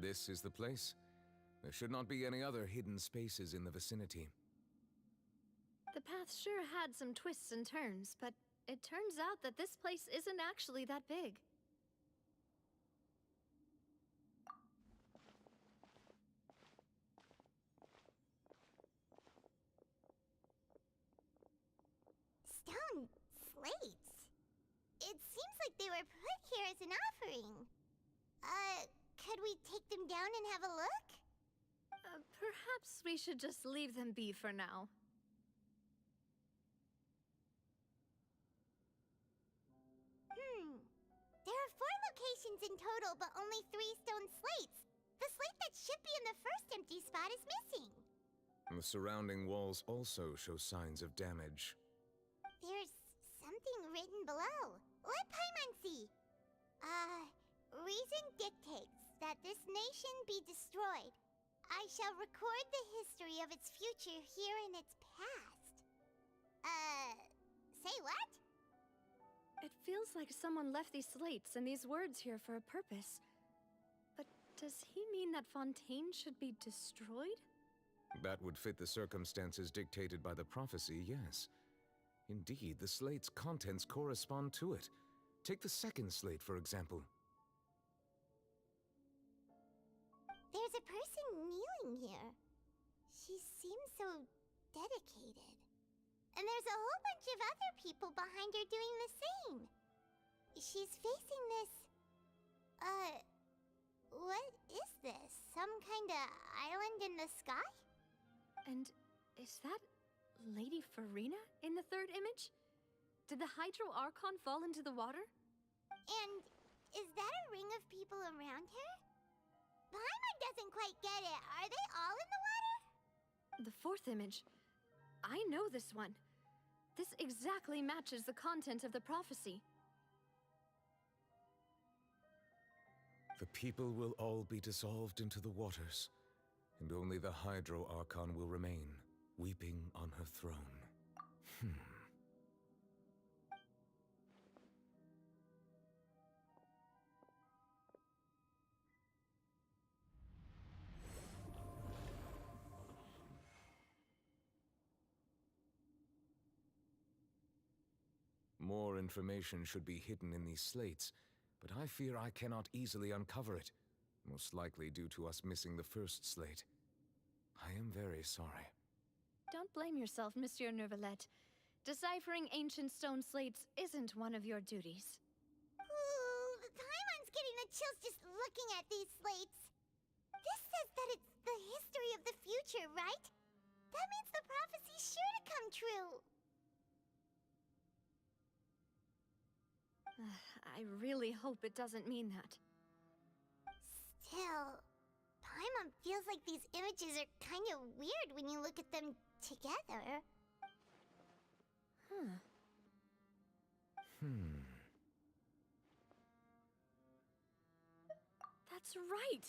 This is the place. There should not be any other hidden spaces in the vicinity. The path sure had some twists and turns, but it turns out that this place isn't actually that big. Stone slates? It seems like they were put here as an offering. Could we take them down and have a look? Perhaps we should just leave them be for now. There are 4 locations in total, but only 3 stone slates. The slate that should be in the first empty spot is missing. The surrounding walls also show signs of damage. There's something written below. Let Paimon see. Reason dictates that this nation be destroyed. I shall record the history of its future here in its past. Say what? It feels like someone left these slates and these words here for a purpose. But does he mean that Fontaine should be destroyed? That would fit the circumstances dictated by the prophecy, yes. Indeed, the slate's contents correspond to it. Take the second slate, for example. There's a person kneeling here. She seems so dedicated. And there's a whole bunch of other people behind her doing the same. She's facing this... what is this? Some kind of island in the sky? And is that Lady Farina in the third image? Did the Hydro Archon fall into the water? And is that a ring of people around her? Paimon doesn't quite get it. Are they all in the water? The fourth image. I know this one. This exactly matches the content of the prophecy. The people will all be dissolved into the waters, and only the Hydro Archon will remain, weeping on her throne. More information should be hidden in these slates, but I fear I cannot easily uncover it, most likely due to us missing the first slate. I am very sorry. Don't blame yourself, Monsieur Neuvillette. Deciphering ancient stone slates isn't one of your duties. Ooh, Paimon's getting the chills just looking at these slates. This says that it's the history of the future, right? That means the prophecy's sure to come true. I really hope it doesn't mean that. Still, Paimon feels like these images are kind of weird when you look at them together. That's right!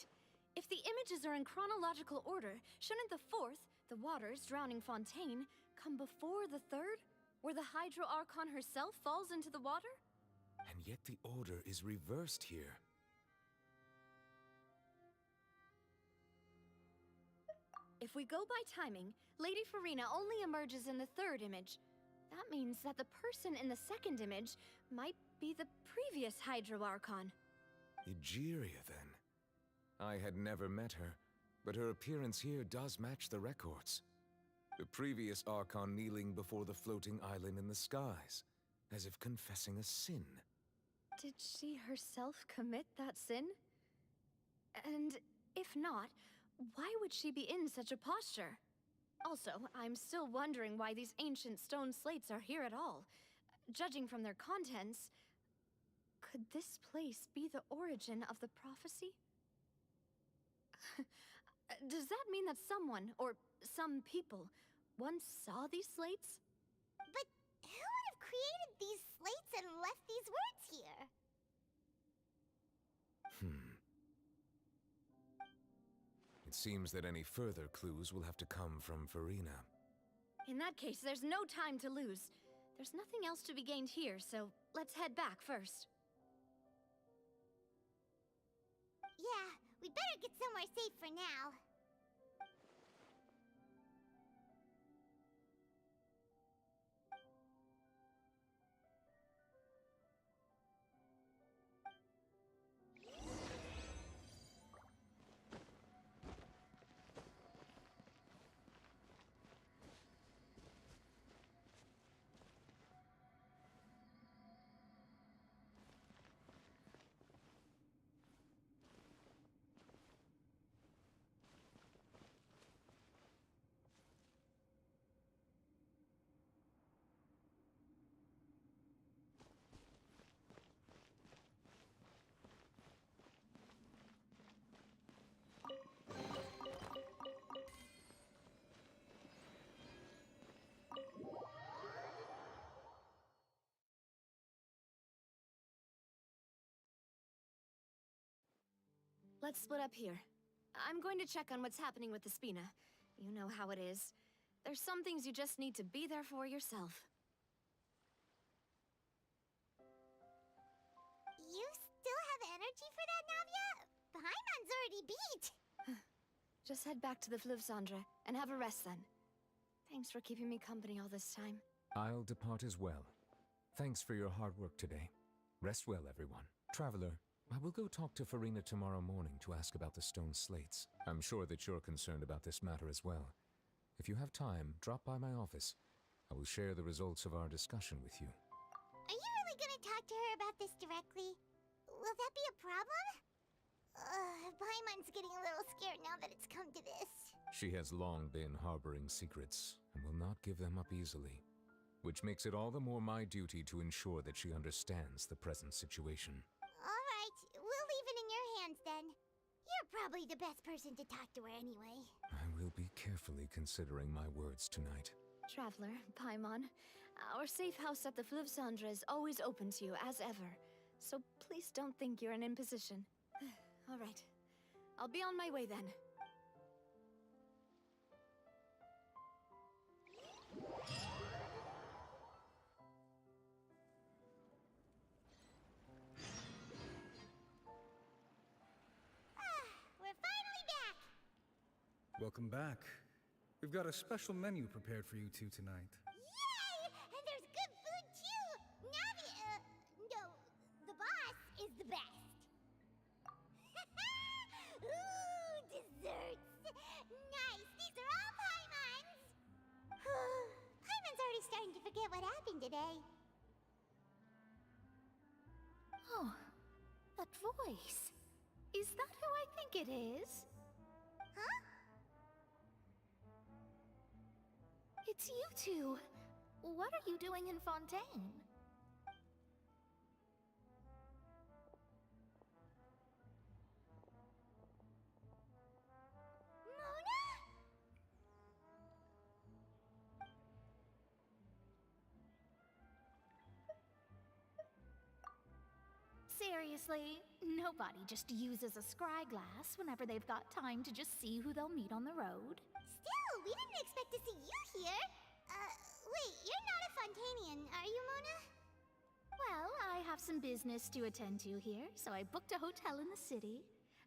If the images are in chronological order, shouldn't the fourth, the waters drowning Fontaine, come before the third, where the Hydro Archon herself falls into the water? And yet the order is reversed here. If we go by timing, Lady Farina only emerges in the third image. That means that the person in the second image might be the previous Hydro Archon. Egeria, then. I had never met her, but her appearance here does match the records. The previous Archon kneeling before the floating island in the skies, as if confessing a sin. Did she herself commit that sin? And if not, why would she be in such a posture? Also, I'm still wondering why these ancient stone slates are here at all. Judging from their contents, could this place be the origin of the prophecy? Does that mean that someone, or some people, once saw these slates? But who would have created these slates and left these words here? It seems that any further clues will have to come from Farina. In that case, there's no time to lose. There's nothing else to be gained here, so let's head back first. We better get somewhere safe for now. Let's split up here. I'm going to check on what's happening with the Spina. You know how it is. There's some things you just need to be there for yourself. You still have energy for that, Navia? Paimon's already beat. Just head back to the Fluvsandra and have a rest then. Thanks for keeping me company all this time. I'll depart as well. Thanks for your hard work today. Rest well, everyone. Traveler, I will go talk to Farina tomorrow morning to ask about the stone slates. I'm sure that you're concerned about this matter as well. If you have time, drop by my office. I will share the results of our discussion with you. Are you really gonna talk to her about this directly? Will that be a problem? Paimon's getting a little scared now that it's come to this. She has long been harboring secrets and will not give them up easily, which makes it all the more my duty to ensure that she understands the present situation. Alright, we'll leave it in your hands then. You're probably the best person to talk to her anyway. I will be carefully considering my words tonight. Traveler, Paimon, our safe house at the Fluvsandra is always open to you as ever, so please don't think you're an imposition. All right, I'll be on my way then. We're finally back! Welcome back. We've got a special menu prepared for you two tonight. Yay! And there's good food too! Navia, no, the boss is the best. Ooh, desserts! Nice! These are all Paimon's! Paimon's already starting to forget what happened today. Oh, that voice. Is that who I think it is? Huh? It's you two. What are you doing in Fontaine? Seriously, nobody just uses a scryglass whenever they've got time to just see who they'll meet on the road. Still, we didn't expect to see you here. Wait, you're not a Fontainian, are you, Mona? Well, I have some business to attend to here, so I booked a hotel in the city.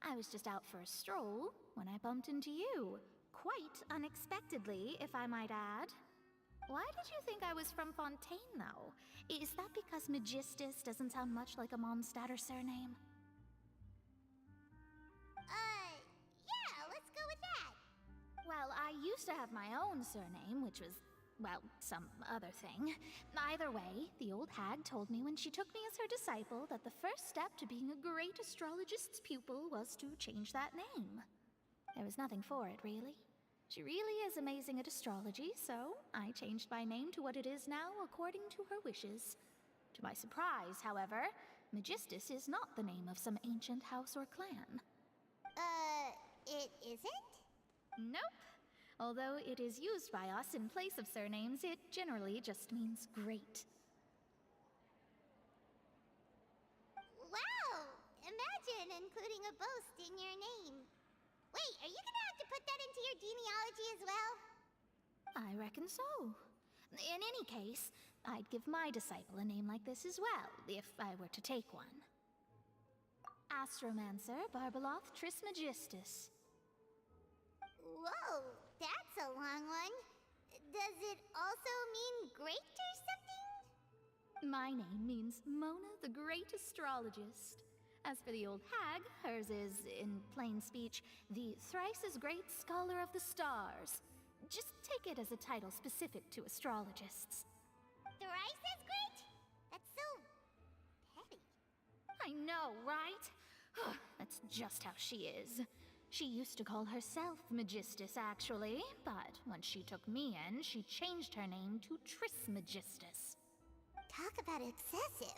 I was just out for a stroll when I bumped into you. Quite unexpectedly, if I might add. Why did you think I was from Fontaine, though? Is that because Magistus doesn't sound much like a Mondstadter surname? Yeah, let's go with that. Well, I used to have my own surname, which was, well, some other thing. Either way, the old hag told me when she took me as her disciple that the first step to being a great astrologist's pupil was to change that name. There was nothing for it, really. She really is amazing at astrology, so I changed my name to what it is now according to her wishes. To my surprise, however, Magistus is not the name of some ancient house or clan. It isn't? Nope. Although it is used by us in place of surnames, it generally just means great. Wow! Imagine including a boast in your name. Wait, are you gonna have to put that into your genealogy as well? I reckon so. In any case, I'd give my disciple a name like this as well, if I were to take one. Astromancer Barbeloth Trismegistus. Whoa, that's a long one. Does it also mean great or something? My name means Mona the Great Astrologist. As for the old hag, hers is, in plain speech, the thrice as great scholar of the stars. Just take it as a title specific to astrologists. Thrice as great? That's so petty. I know, right? That's just how she is. She used to call herself Magistus, actually, but when she took me in, she changed her name to Trismegistus. Talk about excessive.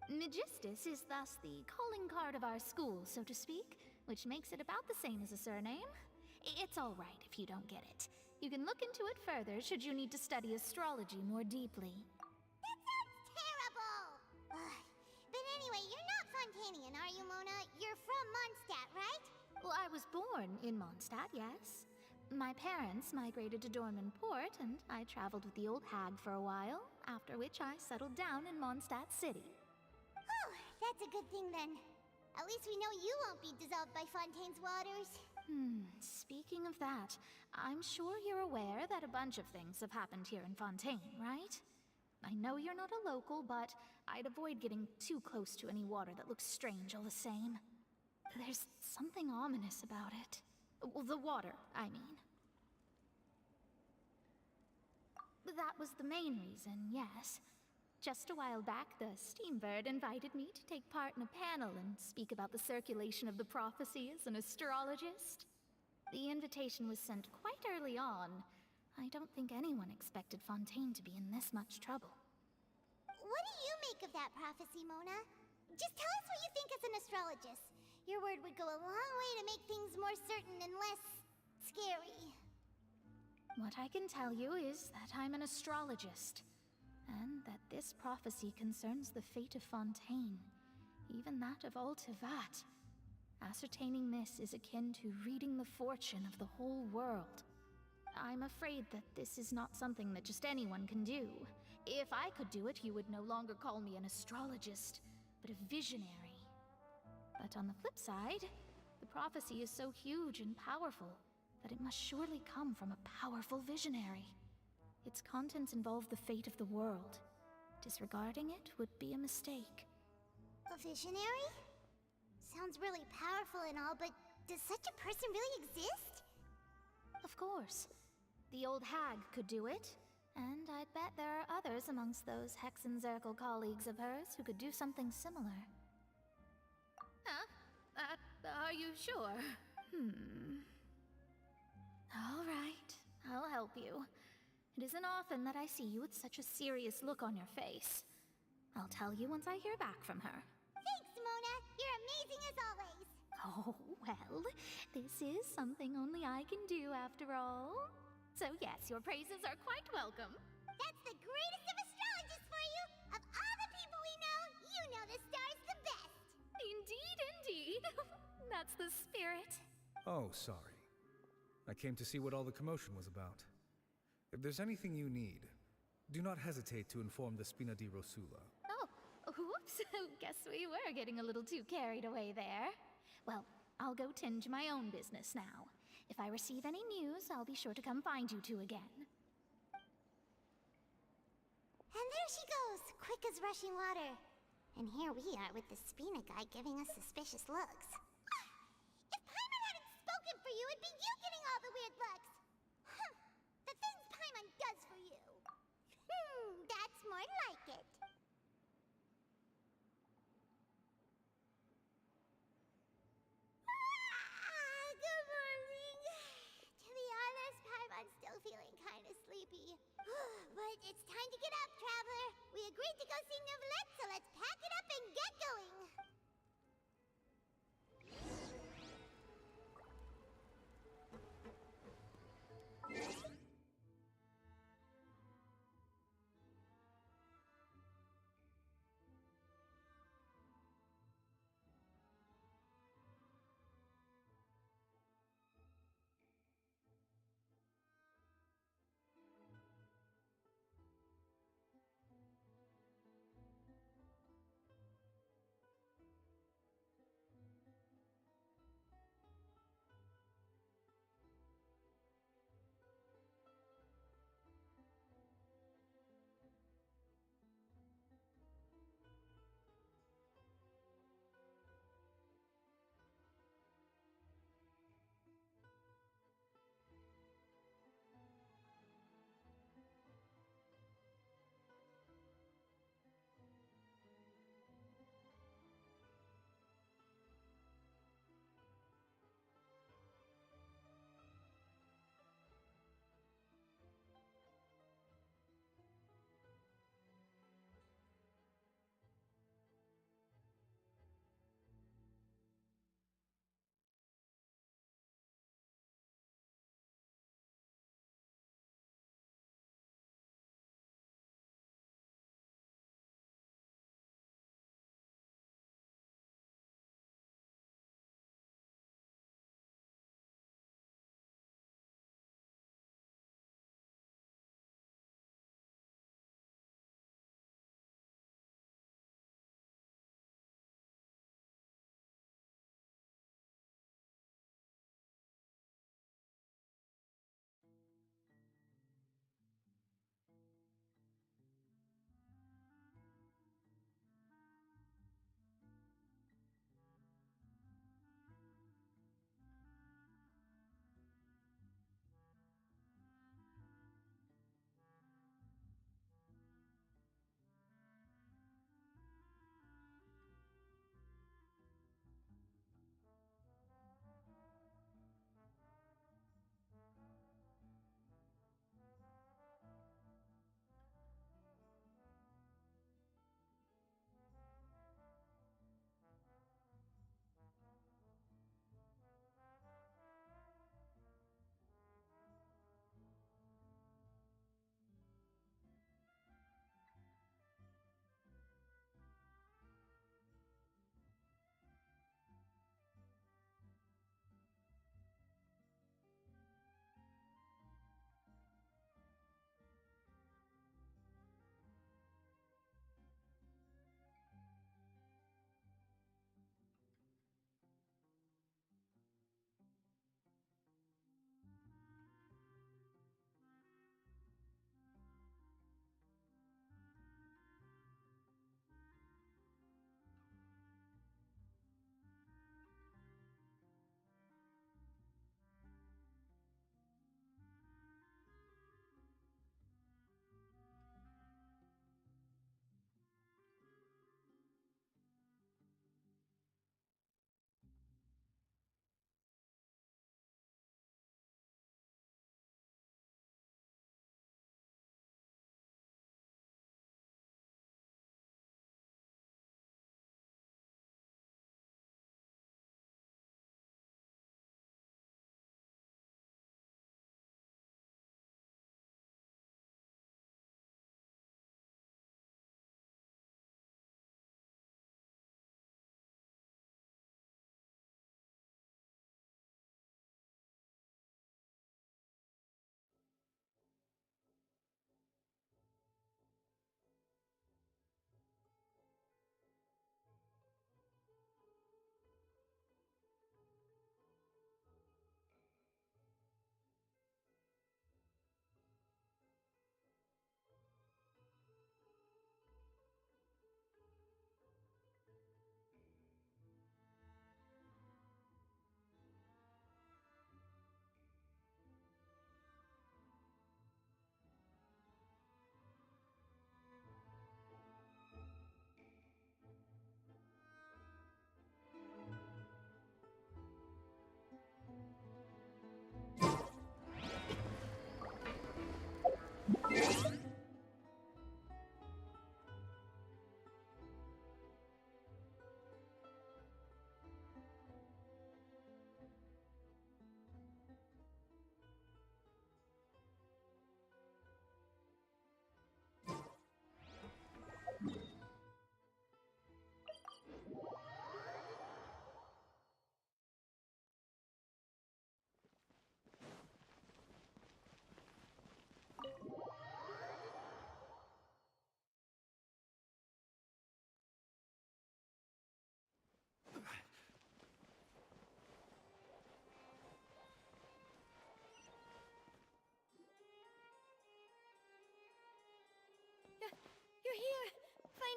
Magistus is thus the calling card of our school, so to speak, which makes it about the same as a surname. It's all right if you don't get it. You can look into it further should you need to study astrology more deeply. That sounds terrible! Ugh. But anyway, you're not Fontanian, are you, Mona? You're from Mondstadt, right? Well, I was born in Mondstadt, yes. My parents migrated to Dornman Port, and I traveled with the old hag for a while, after which I settled down in Mondstadt City. Oh, that's a good thing then. At least we know you won't be dissolved by Fontaine's waters. Speaking of that, I'm sure you're aware that a bunch of things have happened here in Fontaine, right? I know you're not a local, but I'd avoid getting too close to any water that looks strange all the same. There's something ominous about it. Well, the water, I mean. That was the main reason, yes. Just a while back, the Steambird invited me to take part in a panel and speak about the circulation of the prophecy as an astrologist. The invitation was sent quite early on. I don't think anyone expected Fontaine to be in this much trouble. What do you make of that prophecy, Mona? Just tell us what you think as an astrologist. Your word would go a long way to make things more certain and less scary. What I can tell you is that I'm an astrologist, and that this prophecy concerns the fate of Fontaine, even that of Altivat. Ascertaining this is akin to reading the fortune of the whole world. I'm afraid that this is not something that just anyone can do. If I could do it, you would no longer call me an astrologist, but a visionary. But on the flip side, the prophecy is so huge and powerful that it must surely come from a powerful visionary. Its contents involve the fate of the world. Disregarding it would be a mistake. A visionary? Sounds really powerful and all, but does such a person really exist? Of course. The old hag could do it, and I'd bet there are others amongst those Hexenzirkel colleagues of hers who could do something similar. Huh? Are you sure? All right, I'll help you. It isn't often that I see you with such a serious look on your face. I'll tell you once I hear back from her. Thanks, Mona! You're amazing as always! Oh, well, this is something only I can do after all. So yes, your praises are quite welcome. That's the greatest of astrologists for you! Of all the people we know, you know the stars the best! Indeed, indeed. That's the spirit. Oh, sorry. I came to see what all the commotion was about. If there's anything you need, do not hesitate to inform the Spina di Rosula. Oh, whoops. Guess we were getting a little too carried away there. Well, I'll go tend to my own business now. If I receive any news, I'll be sure to come find you two again. And there she goes, quick as rushing water. And here we are with the Spina guy giving us suspicious looks. If Paimon hadn't spoken for you, it'd be you getting all the weird looks. The things Paimon does for you. That's more like it. Good morning. To be honest, Paimon's still feeling kind of sleepy. But it's time to get up, traveler. We agreed to go see Neuvillette, so let's pack it up and get going.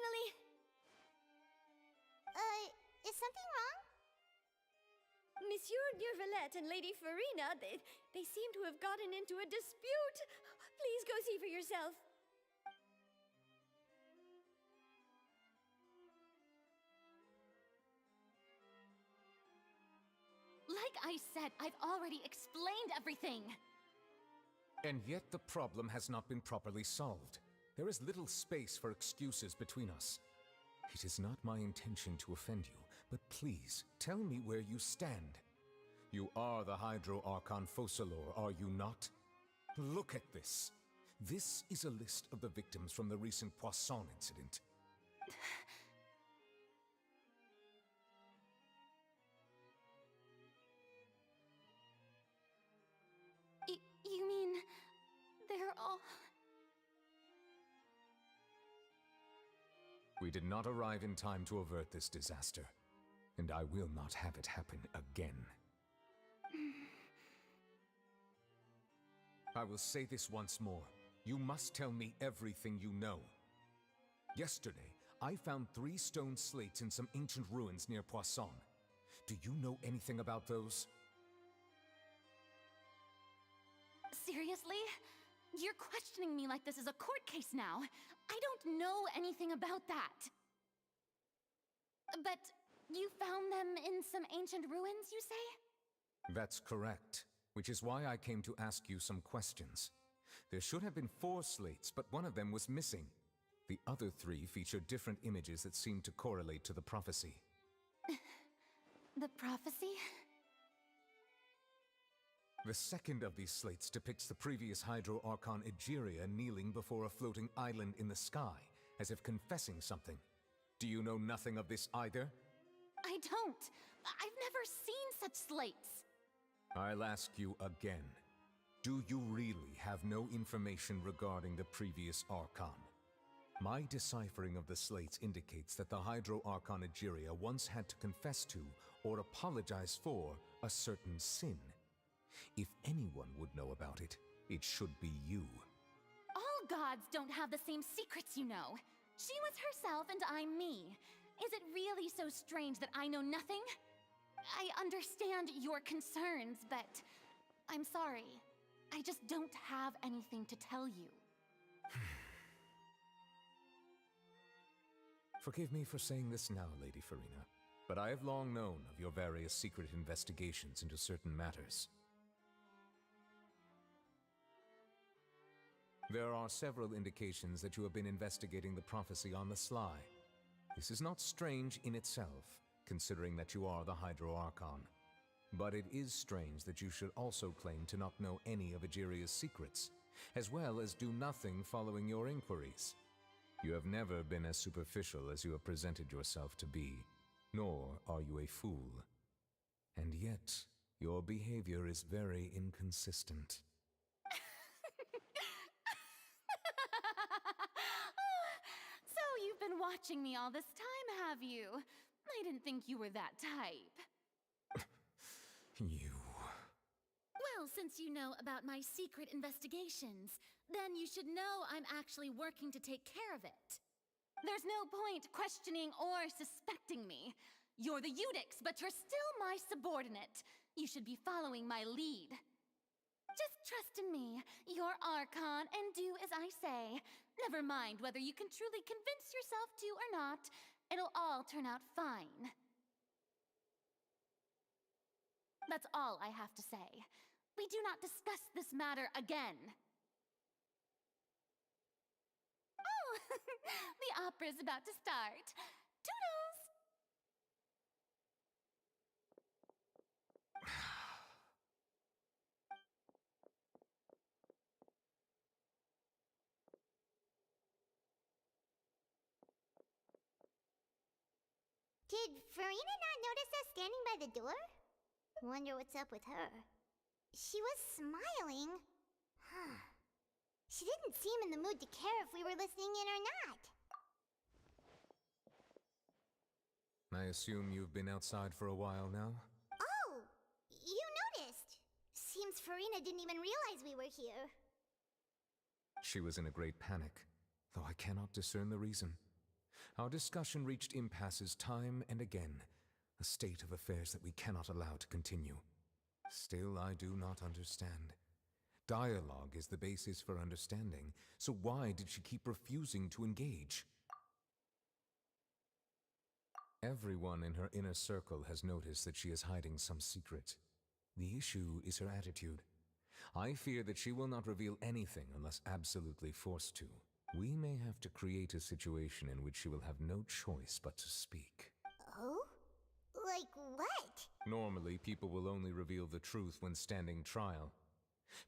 finally! Is something wrong? Monsieur Neuvillette and Lady Farina, they seem to have gotten into a dispute. Please go see for yourself. Like I said, I've already explained everything. And yet the problem has not been properly solved. There is little space for excuses between us. It is not my intention to offend you, but please, tell me where you stand. You are the Hydro Archon Focalor, are you not? Look at this. This is a list of the victims from the recent Poisson incident. You mean they're all... We did not arrive in time to avert this disaster, and I will not have it happen again. I will say this once more. You must tell me everything you know. Yesterday, I found 3 stone slates in some ancient ruins near Poisson. Do you know anything about those? Seriously? You're questioning me like this is a court case now. I don't know anything about that. But you found them in some ancient ruins, you say? That's correct, which is why I came to ask you some questions. There should have been 4 slates, but one of them was missing. The other 3 featured different images that seemed to correlate to the prophecy. The prophecy? The second of these slates depicts the previous Hydro Archon Egeria kneeling before a floating island in the sky, as if confessing something. Do you know nothing of this either? I don't. I've never seen such slates. I'll ask you again. Do you really have no information regarding the previous Archon? My deciphering of the slates indicates that the Hydro Archon Egeria once had to confess to, or apologize for, a certain sin. If anyone would know about it, it should be you. All gods don't have the same secrets, you know. She was herself and I'm me. Is it really so strange that I know nothing? I understand your concerns, but I'm sorry. I just don't have anything to tell you. Forgive me for saying this now, Lady Farina, but I have long known of your various secret investigations into certain matters. There are several indications that you have been investigating the prophecy on the sly. This is not strange in itself, considering that you are the Hydro Archon. But it is strange that you should also claim to not know any of Egeria's secrets, as well as do nothing following your inquiries. You have never been as superficial as you have presented yourself to be, nor are you a fool. And yet, your behavior is very inconsistent. So you've been watching me all this time, have you? I didn't think you were that type. You... Well, since you know about my secret investigations, then you should know I'm actually working to take care of it. There's no point questioning or suspecting me. You're the Eudix, but you're still my subordinate. You should be following my lead. Just trust in me, your Archon, and do as I say. Never mind whether you can truly convince yourself to or not. It'll all turn out fine. That's all I have to say. We do not discuss this matter again. Oh, the opera's about to start. Toodles! Did Farina not notice us standing by the door? Wonder what's up with her. She was smiling. Huh. She didn't seem in the mood to care if we were listening in or not. I assume you've been outside for a while now? Oh! You noticed! Seems Farina didn't even realize we were here. She was in a great panic, though I cannot discern the reason. Our discussion reached impasses time and again, a state of affairs that we cannot allow to continue. Still, I do not understand. Dialogue is the basis for understanding, so why did she keep refusing to engage? Everyone in her inner circle has noticed that she is hiding some secret. The issue is her attitude. I fear that she will not reveal anything unless absolutely forced to. We may have to create a situation in which she will have no choice but to speak. Oh? Like what? Normally, people will only reveal the truth when standing trial.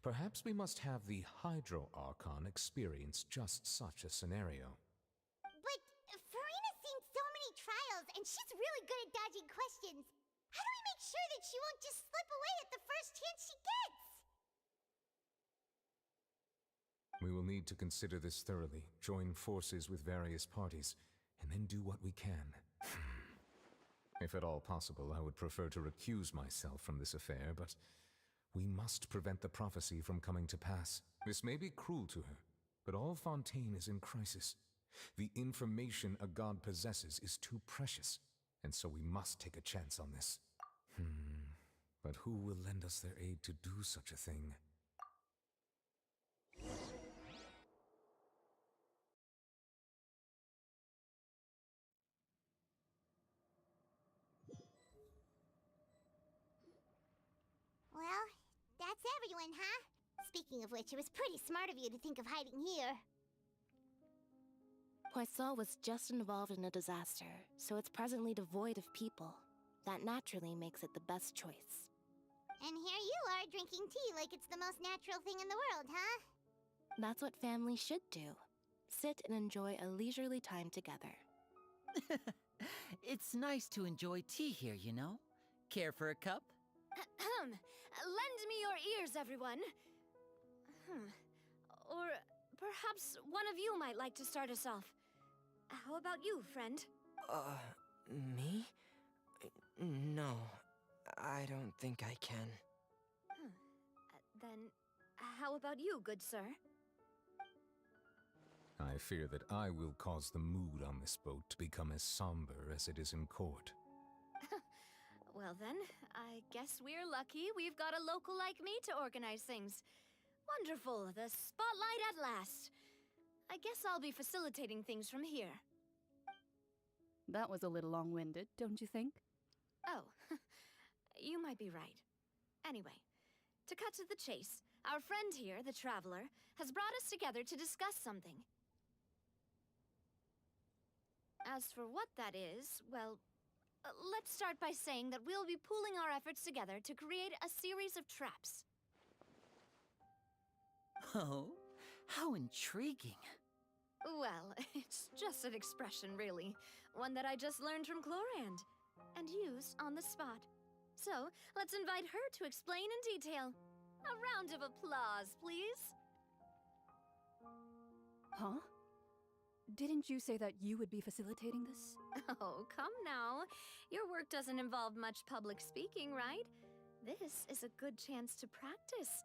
Perhaps we must have the Hydro Archon experience just such a scenario. But Farina's seen so many trials, and she's really good at dodging questions. How do we make sure that she won't just slip away at the first chance she gets? We will need to consider this thoroughly, join forces with various parties, and then do what we can. If at all possible, I would prefer to recuse myself from this affair, but we must prevent the prophecy from coming to pass. This may be cruel to her, but all Fontaine is in crisis. The information a god possesses is too precious, and so we must take a chance on this. But who will lend us their aid to do such a thing? Well, that's everyone, huh? Speaking of which, it was pretty smart of you to think of hiding here. Poisson was just involved in a disaster, so it's presently devoid of people. That naturally makes it the best choice. And here you are drinking tea like it's the most natural thing in the world, huh? That's what families should do. Sit and enjoy a leisurely time together. It's nice to enjoy tea here, you know? Care for a cup? Lend me your ears, everyone. Or perhaps one of you might like to start us off. How about you, friend? Me? No, I don't think I can. Then, how about you, good sir? I fear that I will cause the mood on this boat to become as somber as it is in court. Well then, I guess we're lucky we've got a local like me to organize things. Wonderful, the spotlight at last. I guess I'll be facilitating things from here. That was a little long-winded, don't you think? Oh, you might be right. Anyway, to cut to the chase, our friend here, the Traveler, has brought us together to discuss something. As for what that is, well, let's start by saying that we'll be pooling our efforts together to create a series of traps. Oh, how intriguing. Well, it's just an expression, really. One that I just learned from Chlorand, and used on the spot. So, let's invite her to explain in detail. A round of applause, please. Huh? Didn't you say that you would be facilitating this? Oh, come now. Your work doesn't involve much public speaking, right? This is a good chance to practice.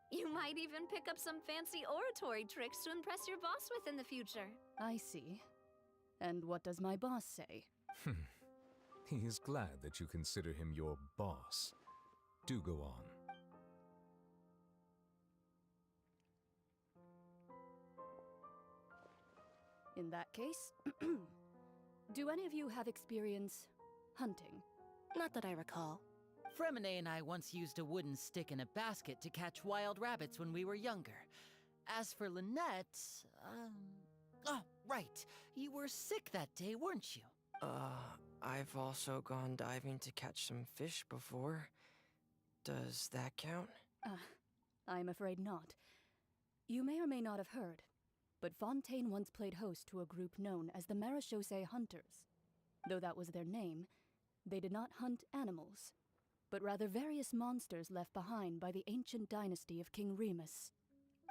You might even pick up some fancy oratory tricks to impress your boss with in the future. I see. And what does my boss say? He is glad that you consider him your boss. Do go on. In that case, do any of you have experience hunting? Not that I recall. Fremine and I once used a wooden stick in a basket to catch wild rabbits when we were younger. As for Lynette, oh, right. You were sick that day, weren't you? I've also gone diving to catch some fish before. Does that count? I'm afraid not. You may or may not have heard, but Fontaine once played host to a group known as the Marechaussee Hunters. Though that was their name, they did not hunt animals, but rather various monsters left behind by the ancient dynasty of King Remus.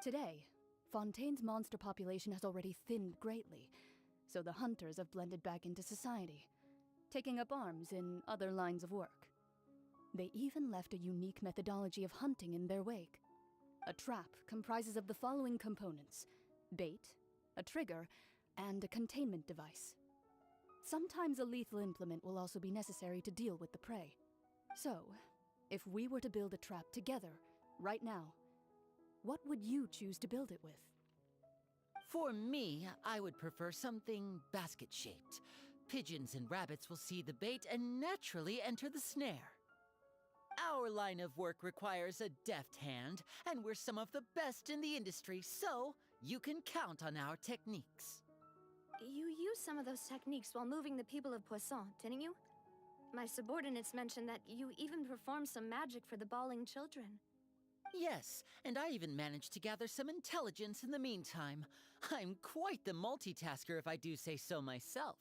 Today, Fontaine's monster population has already thinned greatly, so the hunters have blended back into society, taking up arms in other lines of work. They even left a unique methodology of hunting in their wake. A trap comprises of the following components: bait, a trigger, and a containment device. Sometimes a lethal implement will also be necessary to deal with the prey. So, if we were to build a trap together, right now, what would you choose to build it with? For me, I would prefer something basket-shaped. Pigeons and rabbits will see the bait and naturally enter the snare. Our line of work requires a deft hand, and we're some of the best in the industry, so you can count on our techniques. You used some of those techniques while moving the people of Poisson, didn't you? My subordinates mentioned that you even performed some magic for the bawling children. Yes, and I even managed to gather some intelligence in the meantime. I'm quite the multitasker if I do say so myself.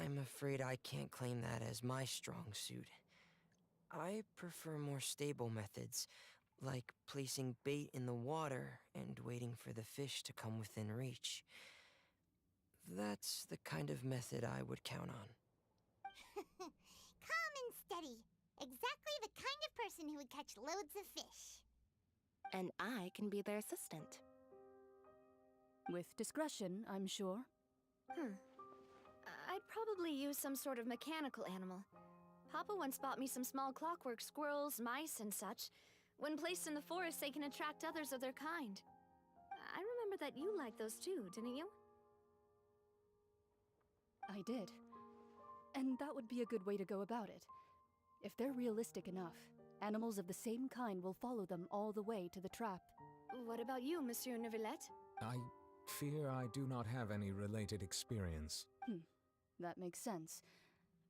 I'm afraid I can't claim that as my strong suit. I prefer more stable methods, like placing bait in the water and waiting for the fish to come within reach. That's the kind of method I would count on. Calm and steady. Exactly the kind of person who would catch loads of fish. And I can be their assistant. With discretion, I'm sure. I'd probably use some sort of mechanical animal. Papa once bought me some small clockwork squirrels, mice, and such. When placed in the forest, they can attract others of their kind. I remember that you liked those too, didn't you? I did. And that would be a good way to go about it. If they're realistic enough, animals of the same kind will follow them all the way to the trap. What about you, Monsieur Neuvillette? I fear I do not have any related experience. That makes sense.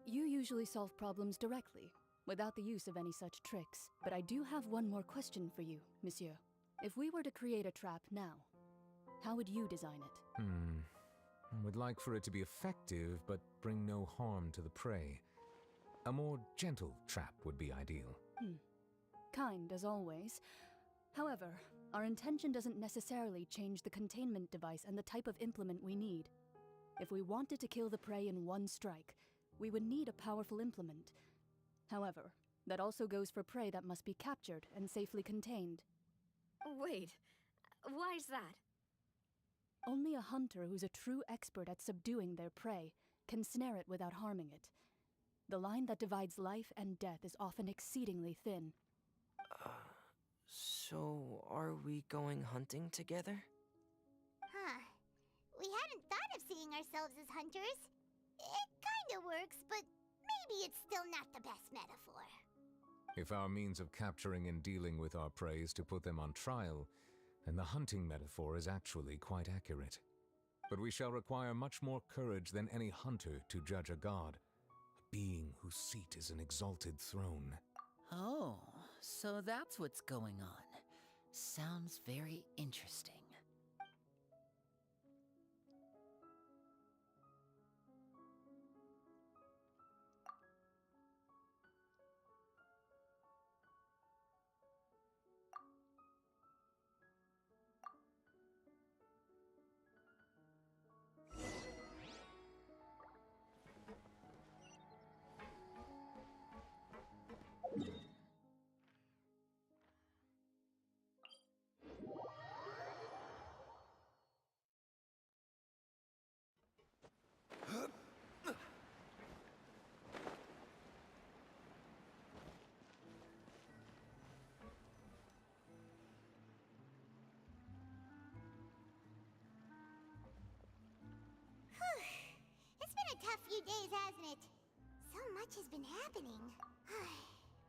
You usually solve problems directly, without the use of any such tricks. But I do have one more question for you, monsieur. If we were to create a trap now, how would you design it? I would like for it to be effective, but bring no harm to the prey. A more gentle trap would be ideal. Kind, as always. However, our intention doesn't necessarily change the containment device and the type of implement we need. If we wanted to kill the prey in one strike, we would need a powerful implement. However, that also goes for prey that must be captured and safely contained. Wait, why is that? Only a hunter who's a true expert at subduing their prey can snare it without harming it. The line that divides life and death is often exceedingly thin. So are we going hunting together? Huh. We hadn't thought of seeing ourselves as hunters. It kinda works, but maybe it's still not the best metaphor. If our means of capturing and dealing with our prey is to put them on trial, then the hunting metaphor is actually quite accurate. But we shall require much more courage than any hunter to judge a god, a being whose seat is an exalted throne. Oh, so that's what's going on. Sounds very interesting. It's been a tough few days, hasn't it? So much has been happening.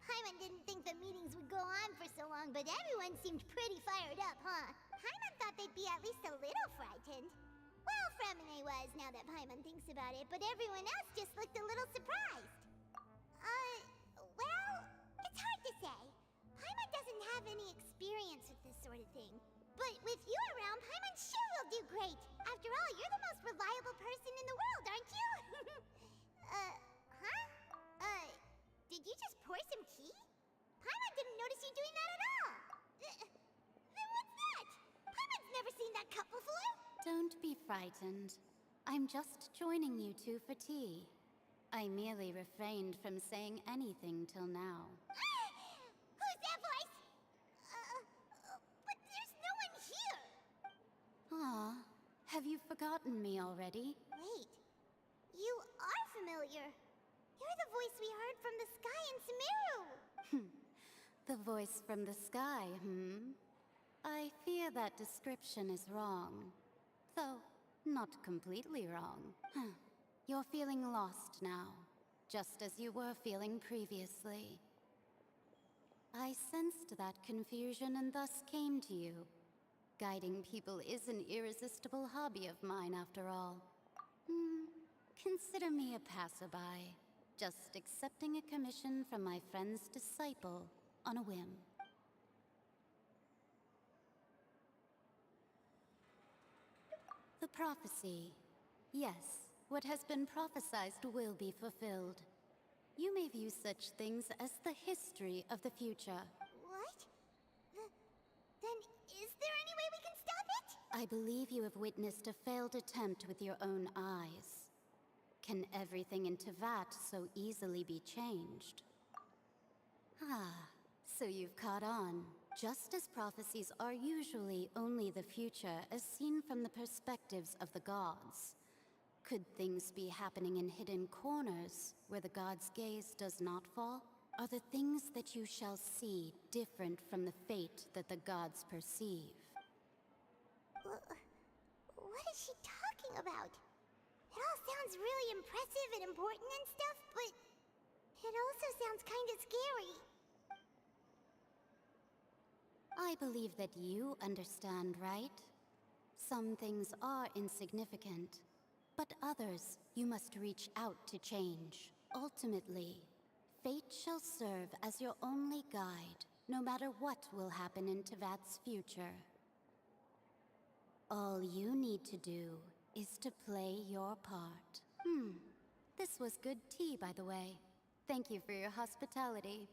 Paimon didn't think the meetings would go on for so long, but everyone seemed pretty fired up, huh? Paimon thought they'd be at least a little frightened. Well, Fremine was, now that Paimon thinks about it, but everyone else just looked a little surprised. Well, it's hard to say. Paimon doesn't have any experience with this sort of thing. But with you around, Paimon sure will do great. After all, you're the most reliable person in the world, aren't you? Did you just pour some tea? Paimon didn't notice you doing that at all. Then what's that? Paimon's never seen that cup before. Don't be frightened. I'm just joining you two for tea. I merely refrained from saying anything till now. Who's that voice? But there's no one here. Aw, have you forgotten me already? Wait, You are familiar. You're the voice we heard from the sky in Sumeru. The voice from the sky, I fear that description is wrong. Though, not completely wrong. You're feeling lost now, just as you were feeling previously. I sensed that confusion and thus came to you. Guiding people is an irresistible hobby of mine, after all. Consider me a passerby, just accepting a commission from my friend's disciple on a whim. The prophecy. Yes, what has been prophesized will be fulfilled. You may view such things as the history of the future. What? Then is there any way we can stop it? I believe you have witnessed a failed attempt with your own eyes. Can everything in Tevat so easily be changed? So you've caught on. Just as prophecies are usually only the future as seen from the perspectives of the gods, could things be happening in hidden corners where the gods' gaze does not fall? Are the things that you shall see different from the fate that the gods perceive? What is she talking about? It all sounds really impressive and important and stuff, but it also sounds kind of scary. I believe that you understand, right? Some things are insignificant, but others you must reach out to change. Ultimately, fate shall serve as your only guide, no matter what will happen in Tevat's future. All you need to do is to play your part. This was good tea, by the way. Thank you for your hospitality.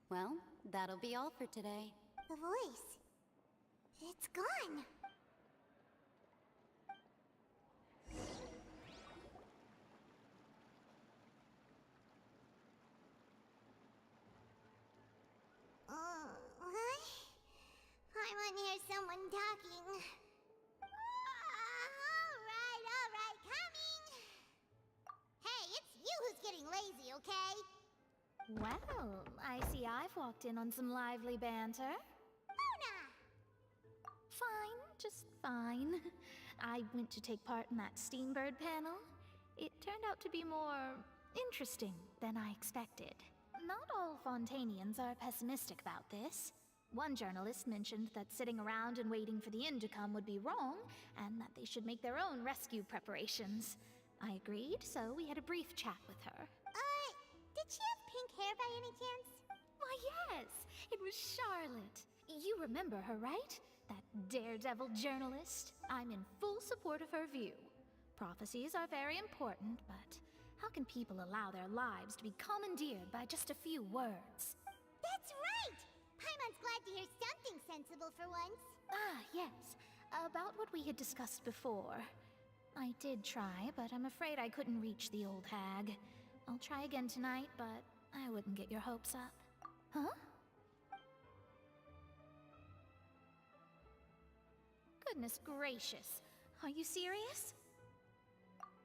Well, that'll be all for today. The voice. It's gone. What? I hear someone talking. All right, coming. Hey, it's you who's getting lazy, okay? Well, I see I've walked in on some lively banter. Fine, just fine. I went to take part in that Steambird panel. It turned out to be more interesting than I expected. Not all Fontanians are pessimistic about this. One journalist mentioned that sitting around and waiting for the end to come would be wrong, and that they should make their own rescue preparations. I agreed, so we had a brief chat with her. Did she have pink hair by any chance? Why, yes! It was Charlotte. You remember her, right? That daredevil journalist. I'm in full support of her view. Prophecies are very important, but how can people allow their lives to be commandeered by just a few words? That's right! Paimon's glad to hear something sensible for once. Yes. About what we had discussed before. I did try, but I'm afraid I couldn't reach the old hag. I'll try again tonight, but I wouldn't get your hopes up. Huh? Goodness gracious. Are you serious?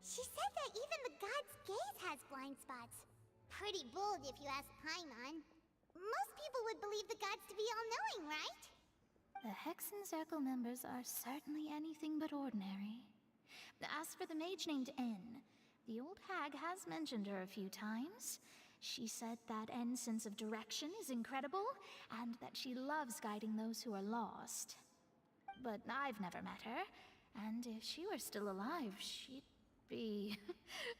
She said that even the god's gaze has blind spots. Pretty bold if you ask Paimon. Most people would believe the gods to be all-knowing, right? The Hexen Circle members are certainly anything but ordinary. As for the mage named N, the old hag has mentioned her a few times. She said that N's sense of direction is incredible, and that she loves guiding those who are lost. But I've never met her, and if she were still alive, she'd be...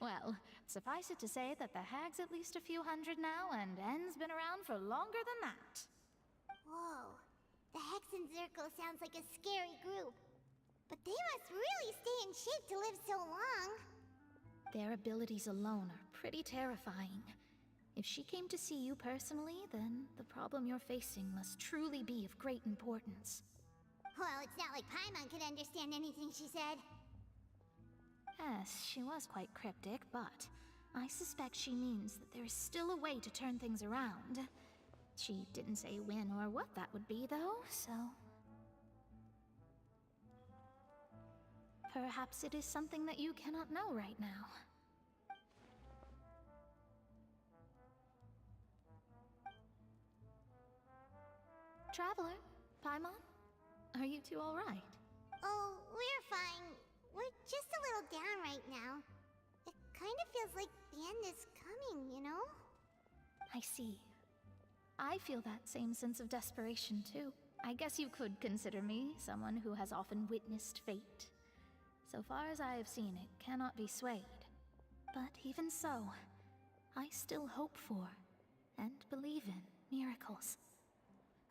well, suffice it to say that the hag's at least a few hundred now, and N's been around for longer than that. Whoa. The Hexen Circle sounds like a scary group. But they must really stay in shape to live so long. Their abilities alone are pretty terrifying. If she came to see you personally, then the problem you're facing must truly be of great importance. Well, it's not like Paimon could understand anything she said. Yes, she was quite cryptic, but I suspect she means that there is still a way to turn things around. She didn't say when or what that would be, though, so... perhaps it is something that you cannot know right now. Traveler, Paimon, are you two alright? Oh, we're fine. We're just a little down right now. It kind of feels like the end is coming, you know? I see. I feel that same sense of desperation, too. I guess you could consider me someone who has often witnessed fate. So far as I have seen, it cannot be swayed. But even so, I still hope for, and believe in, miracles.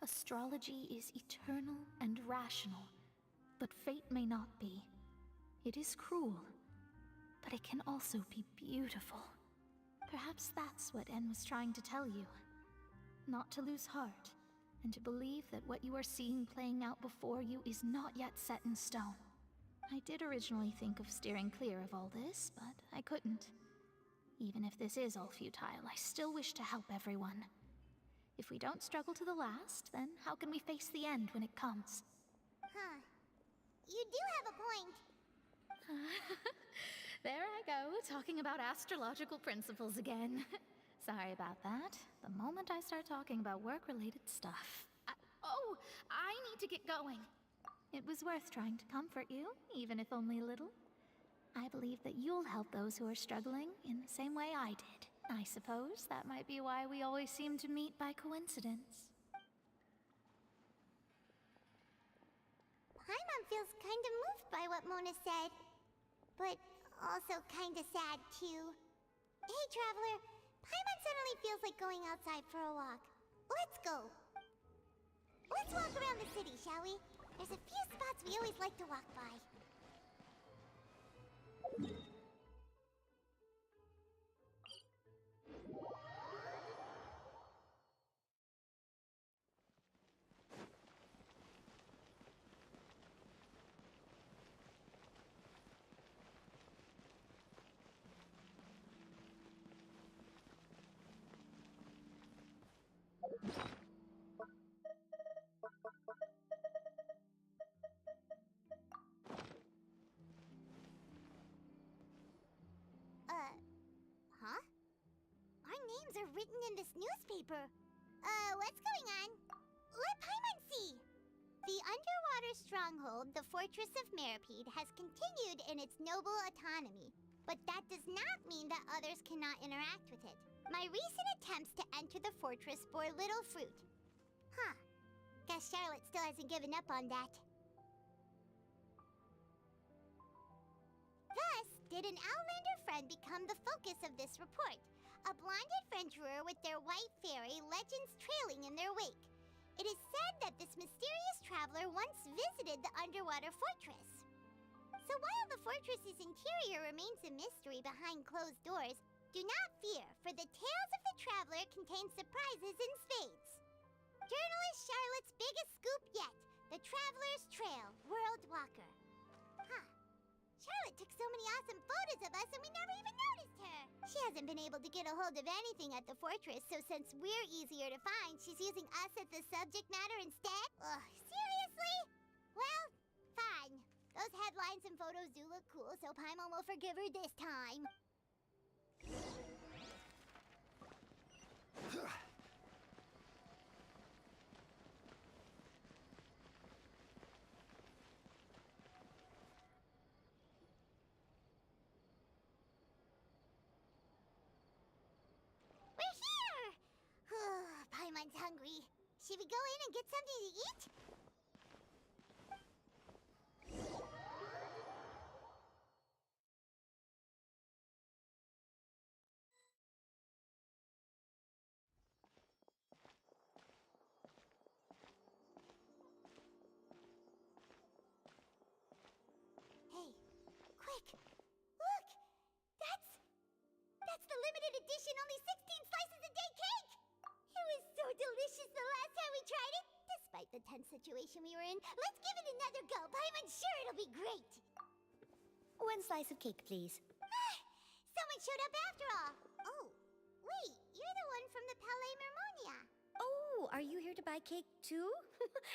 Astrology is eternal and rational, but fate may not be. It is cruel, but it can also be beautiful. Perhaps that's what En was trying to tell you. Not to lose heart, and to believe that what you are seeing playing out before you is not yet set in stone. I did originally think of steering clear of all this, but I couldn't. Even if this is all futile, I still wish to help everyone. If we don't struggle to the last, then how can we face the end when it comes? Huh. You do have a point. There I go, talking about astrological principles again. Sorry about that. The moment I start talking about work-related stuff... I need to get going. It was worth trying to comfort you, even if only a little. I believe that you'll help those who are struggling in the same way I did. I suppose that might be why we always seem to meet by coincidence. Paimon feels kind of moved by what Mona said. But also kind of sad, too. Hey, Traveler. Paimon suddenly feels like going outside for a walk. Let's go. Let's walk around the city, shall we? There's a few spots we always like to walk by. Huh? Our names are written in this newspaper. What's going on? Let Paimon see! The underwater stronghold, the Fortress of Meripede, has continued in its noble autonomy. But that does not mean that others cannot interact with it. My recent attempts to enter the fortress bore little fruit. Huh. Guess Charlotte still hasn't given up on that. Thus, did an Outlander friend become the focus of this report? A blonde adventurer with their white fairy, legends trailing in their wake. It is said that this mysterious traveler once visited the underwater fortress. So while the fortress's interior remains a mystery behind closed doors, do not fear, for the tales of the traveler contain surprises in spades. Journalist Charlotte's biggest scoop yet, the Traveler's Trail, World Walker. Huh. Charlotte took so many awesome photos of us and we never even noticed her. She hasn't been able to get a hold of anything at the fortress, so since we're easier to find, she's using us as the subject matter instead? Ugh, seriously? Well, fine. Those headlines and photos do look cool, so Paimon will forgive her this time. We're here! Paimon's hungry. Should we go in and get something to eat? Hey, quick! Look! That's the limited edition only 16 slices a day cake! It was so delicious the last time we tried it! Despite the tense situation we were in, let's give it another go! Paimon's sure it'll be great! One slice of cake, please. Someone showed up after all! Oh, wait, you're the one from the Palais Mermonia. Oh, are you here to buy cake too?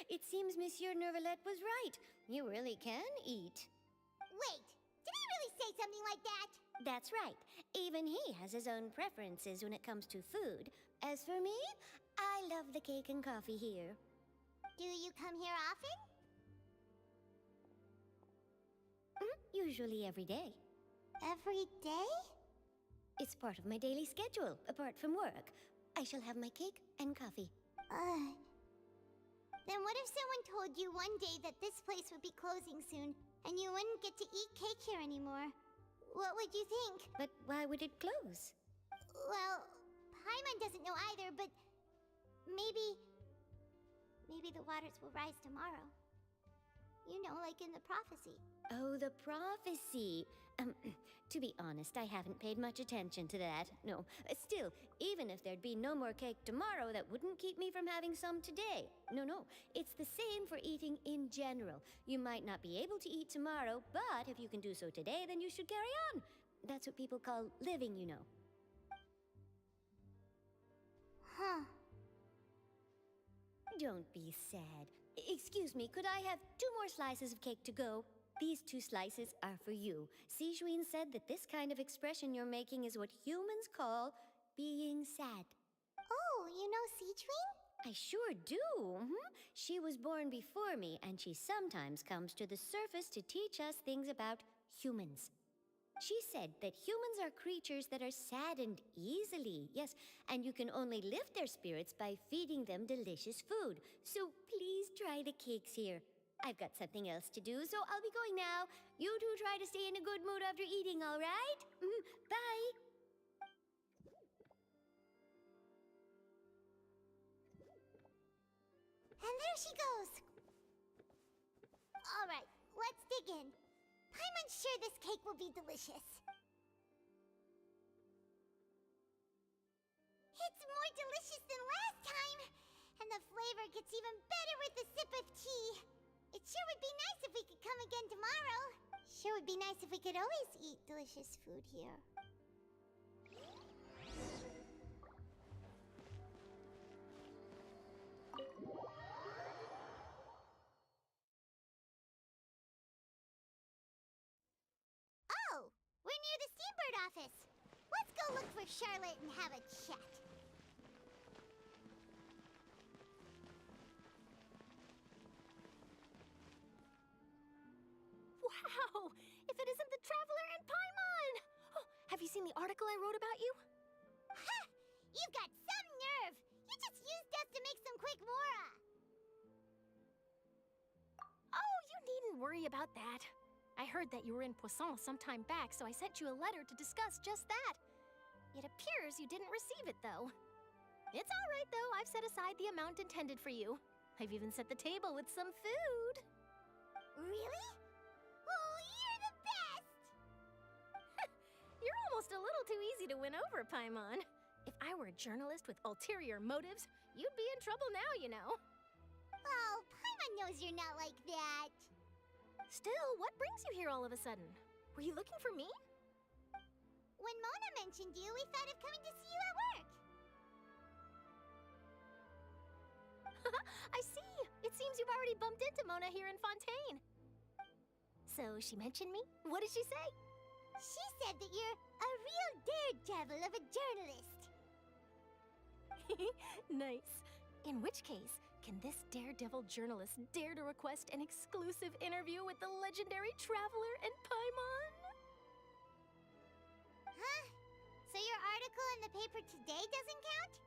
It seems Monsieur Nervalette was right. You really can eat. Wait, did he really say something like that? That's right. Even he has his own preferences when it comes to food. As for me, I love the cake and coffee here. Do you come here often? Usually every day. Every day? It's part of my daily schedule, apart from work. I shall have my cake and coffee. Then what if someone told you one day that this place would be closing soon, and you wouldn't get to eat cake here anymore? What would you think? But why would it close? Well, Paimon doesn't know either, but maybe the waters will rise tomorrow. You know, like in the prophecy. Oh, the prophecy. To be honest, I haven't paid much attention to that. No, still, even if there'd be no more cake tomorrow, that wouldn't keep me from having some today. No, it's the same for eating in general. You might not be able to eat tomorrow, but if you can do so today, then you should carry on. That's what people call living, you know. Huh. Don't be sad. Excuse me, could I have 2 more slices of cake to go? These 2 slices are for you. Sijuin said that this kind of expression you're making is what humans call being sad. Oh, you know Sijuin? I sure do. She was born before me, and she sometimes comes to the surface to teach us things about humans. She said that humans are creatures that are saddened easily, yes, and you can only lift their spirits by feeding them delicious food. So please try the cakes here. I've got something else to do, so I'll be going now. You two try to stay in a good mood after eating, all right? Bye. And there she goes. All right, let's dig in. Paimon's sure this cake will be delicious. It's more delicious than last time, and the flavor gets even better with a sip of tea. It sure would be nice if we could come again tomorrow. Sure would be nice if we could always eat delicious food here. Oh, we're near the Steambird office. Let's go look for Charlotte and have a chat. Wow! If it isn't the Traveler and Paimon! Oh, have you seen the article I wrote about you? Ha! You've got some nerve! You just used us to make some quick mora! Oh, you needn't worry about that. I heard that you were in Poisson some time back, so I sent you a letter to discuss just that. It appears you didn't receive it, though. It's all right, though. I've set aside the amount intended for you. I've even set the table with some food. Really? Oh, you're the best! You're almost a little too easy to win over, Paimon. If I were a journalist with ulterior motives, you'd be in trouble now, you know. Oh, Paimon knows you're not like that. Still, what brings you here all of a sudden? Were you looking for me? When Mona mentioned you, we thought of coming to see you at work. I see. It seems you've already bumped into Mona here in Fontaine. So she mentioned me? What did she say? She said that you're a real daredevil of a journalist. Nice. In which case, can this daredevil journalist dare to request an exclusive interview with the legendary Traveler and Paimon? Huh? So your article in the paper today doesn't count?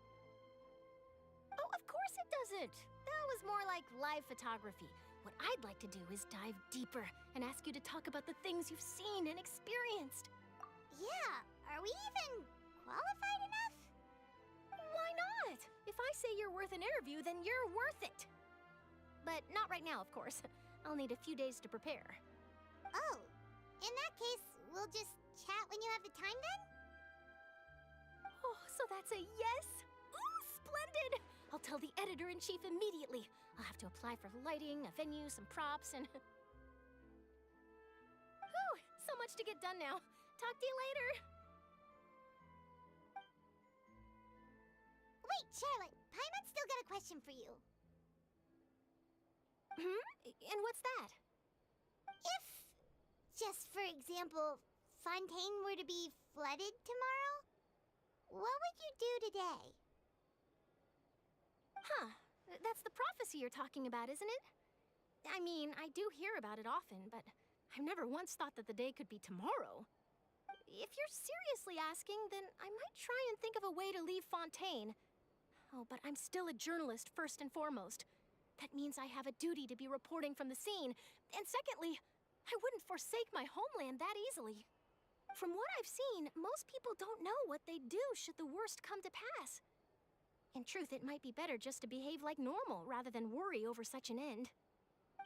Oh, of course it doesn't. That was more like live photography. What I'd like to do is dive deeper and ask you to talk about the things you've seen and experienced. Yeah, are we even qualified enough? Why not? If I say you're worth an interview, then you're worth it. But not right now, of course. I'll need a few days to prepare. Oh, in that case, we'll just chat when you have the time then? Oh, so that's a yes? Ooh, splendid! I'll tell the editor-in-chief immediately. I'll have to apply for lighting, a venue, some props, and... Whew, so much to get done now. Talk to you later. Wait, Charlotte, Paimon's still got a question for you. And what's that? If, just for example, Fontaine were to be flooded tomorrow, what would you do today? Huh. That's the prophecy you're talking about, isn't it? I mean, I do hear about it often, but I've never once thought that the day could be tomorrow. If you're seriously asking, then I might try and think of a way to leave Fontaine. Oh, but I'm still a journalist first and foremost. That means I have a duty to be reporting from the scene. And secondly, I wouldn't forsake my homeland that easily. From what I've seen, most people don't know what they'd do should the worst come to pass. In truth, it might be better just to behave like normal rather than worry over such an end.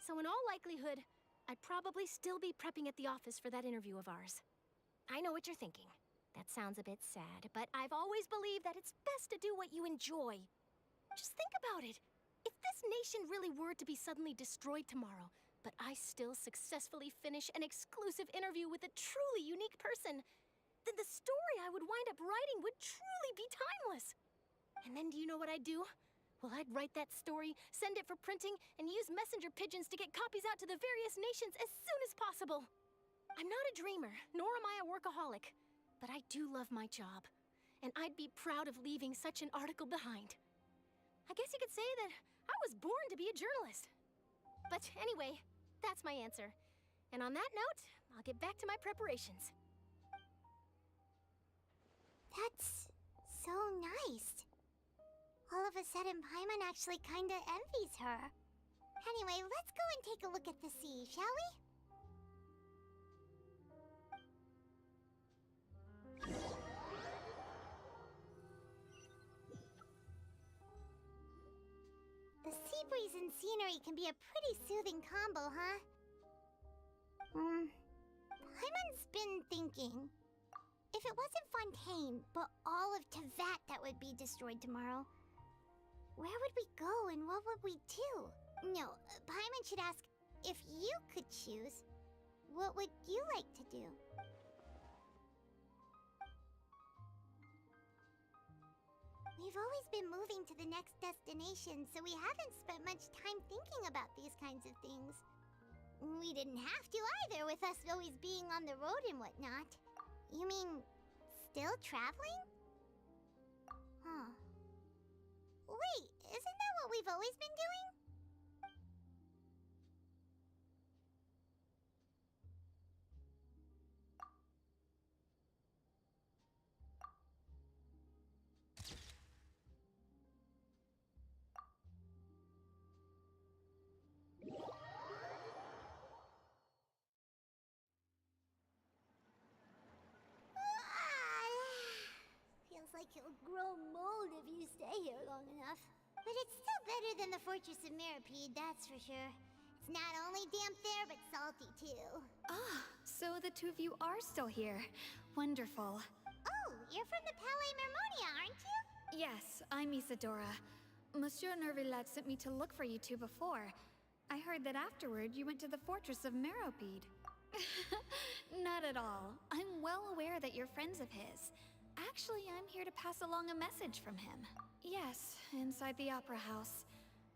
So in all likelihood, I'd probably still be prepping at the office for that interview of ours. I know what you're thinking. That sounds a bit sad, but I've always believed that it's best to do what you enjoy. Just think about it. If this nation really were to be suddenly destroyed tomorrow, but I still successfully finish an exclusive interview with a truly unique person, then the story I would wind up writing would truly be timeless. And then do you know what I'd do? Well, I'd write that story, send it for printing, and use messenger pigeons to get copies out to the various nations as soon as possible. I'm not a dreamer, nor am I a workaholic, but I do love my job, and I'd be proud of leaving such an article behind. I guess you could say that I was born to be a journalist. But anyway, that's my answer. And on that note, I'll get back to my preparations. That's so nice. All of a sudden, Paimon actually kinda envies her. Anyway, let's go and take a look at the sea, shall we? The sea breeze and scenery can be a pretty soothing combo, huh? Paimon's been thinking. If it wasn't Fontaine, but all of Tevat that would be destroyed tomorrow, where would we go and what would we do? No, Paimon should ask, if you could choose, what would you like to do? We've always been moving to the next destination, so we haven't spent much time thinking about these kinds of things. We didn't have to either, with us always being on the road and whatnot. You mean, still traveling? Huh. Wait, isn't that what we've always been doing? Feels like you'll grow mold if you stay here long enough. But it's still better than the Fortress of Meripede, that's for sure. It's not only damp there, but salty too. Ah, so the two of you are still here. Wonderful. Oh, you're from the Palais Mermonia, aren't you? Yes, I'm Isadora. Monsieur Nervillet sent me to look for you two before. I heard that afterward you went to the Fortress of Meripede. Not at all. I'm well aware that you're friends of his. Actually, I'm here to pass along a message from him. Yes, inside the Opera House.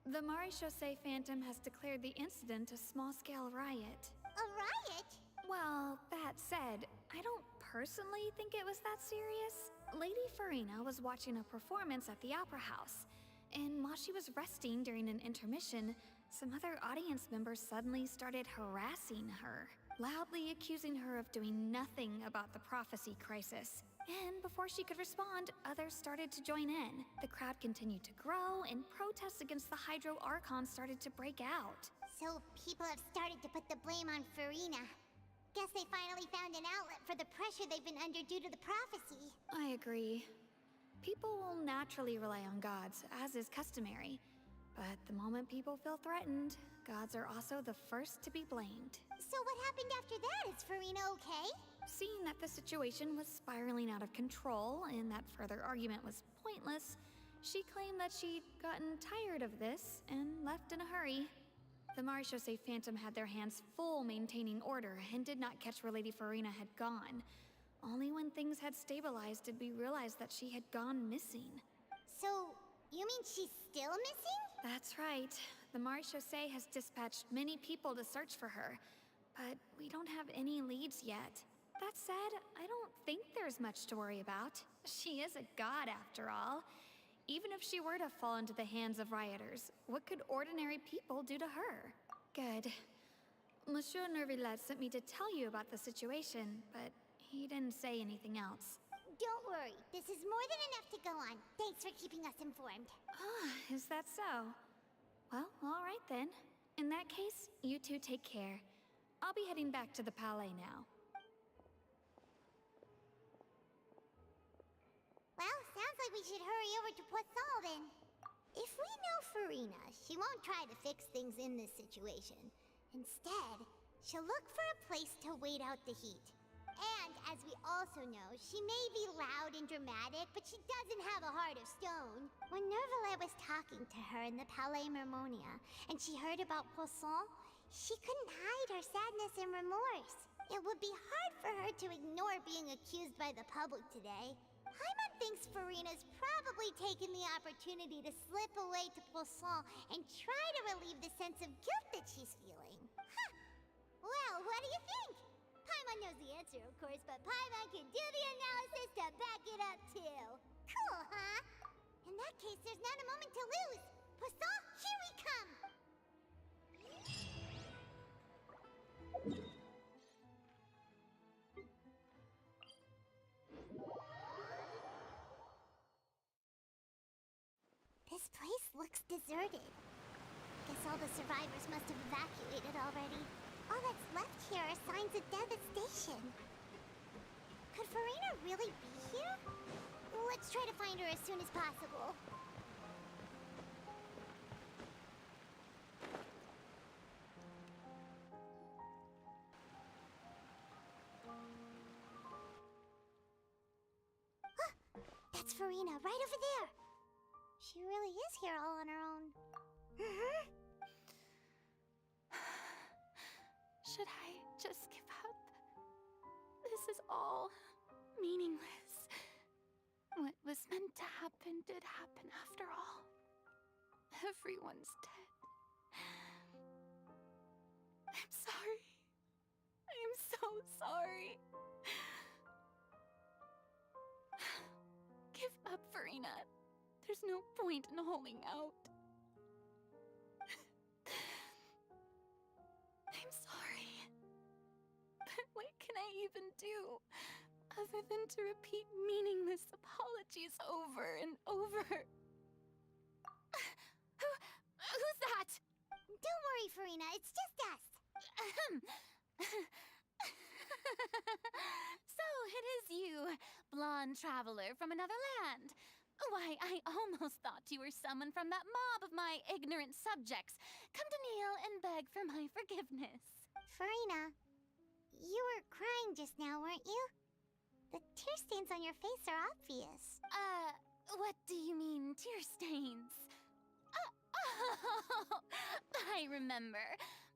The Maréchaussée Phantom has declared the incident a small-scale riot. A riot? Well, that said, I don't personally think it was that serious. Lady Farina was watching a performance at the Opera House, and while she was resting during an intermission, some other audience members suddenly started harassing her, loudly accusing her of doing nothing about the prophecy crisis. And before she could respond, others started to join in. The crowd continued to grow, and protests against the Hydro Archon started to break out. So people have started to put the blame on Farina. Guess they finally found an outlet for the pressure they've been under due to the prophecy. I agree. People will naturally rely on gods, as is customary. But the moment people feel threatened, gods are also the first to be blamed. So what happened after that? Is Farina okay? Seeing that the situation was spiraling out of control and that further argument was pointless, she claimed that she'd gotten tired of this and left in a hurry. The Maréchaussée Phantom had their hands full maintaining order and did not catch where Lady Farina had gone. Only when things had stabilized did we realize that she had gone missing. So, you mean she's still missing? That's right. The Maréchaussée has dispatched many people to search for her, but we don't have any leads yet. That said, I don't think there's much to worry about. She is a god after all. Even if she were to fall into the hands of rioters, what could ordinary people do to her? Good. Monsieur Nervillet sent me to tell you about the situation, but he didn't say anything else. Don't worry, this is more than enough to go on. Thanks for keeping us informed. Ah, is that so? Well, all right then. In that case, you two take care. I'll be heading back to the Palais now. Well, sounds like we should hurry over to Poisson then. If we know Farina, she won't try to fix things in this situation. Instead, she'll look for a place to wait out the heat. And, as we also know, she may be loud and dramatic, but she doesn't have a heart of stone. When Nervalet was talking to her in the Palais Mermonia, and she heard about Poisson, she couldn't hide her sadness and remorse. It would be hard for her to ignore being accused by the public today. Paimon thinks Farina's probably taken the opportunity to slip away to Poisson and try to relieve the sense of guilt that she's feeling. Huh. Well, what do you think? Paimon knows the answer, of course, but Paimon can do the analysis to back it up, too. Cool, huh? In that case, there's not a moment to lose. Poisson, here we come! This place looks deserted. Guess all the survivors must have evacuated already. All that's left here are signs of devastation. Could Farina really be here? Let's try to find her as soon as possible. That's Farina, right over there. She really is here all on her own. Should I just give up? This is all meaningless. What was meant to happen did happen after all. Everyone's dead. I'm sorry. I am so sorry. Give up, Farina. There's no point in holding out. I'm sorry. But what can I even do other than to repeat meaningless apologies over and over? Who's that? Don't worry, Farina. It's just us. So it is you, blonde traveler from another land. Why, I almost thought you were someone from that mob of my ignorant subjects, come to kneel and beg for my forgiveness. Farina, you were crying just now, weren't you? The tear stains on your face are obvious. What do you mean, tear stains? Oh, I remember.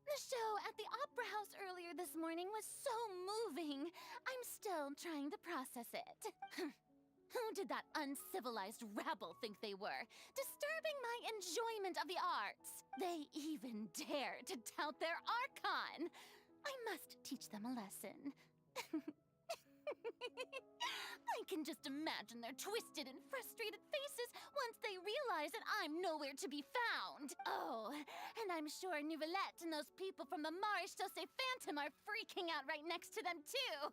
The show at the Opera House earlier this morning was so moving. I'm still trying to process it. Who did that uncivilized rabble think they were? Disturbing my enjoyment of the arts. They even dare to tout their archon. I must teach them a lesson. I can just imagine their twisted and frustrated faces once they realize that I'm nowhere to be found. Oh, and I'm sure Nouvellette and those people from the Marish Chaussee Phantom are freaking out right next to them, too.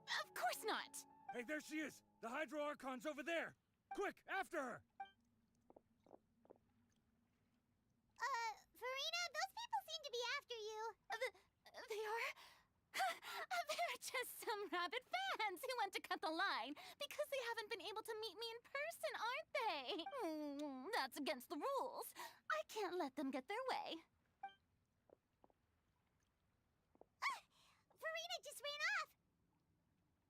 Of course not! Hey, there she is! The Hydro Archon's over there! Quick, after her! Farina, those people seem to be after you. They are? They're just some rabid fans who want to cut the line because they haven't been able to meet me in person, aren't they? That's against the rules. I can't let them get their way. Farina just ran off!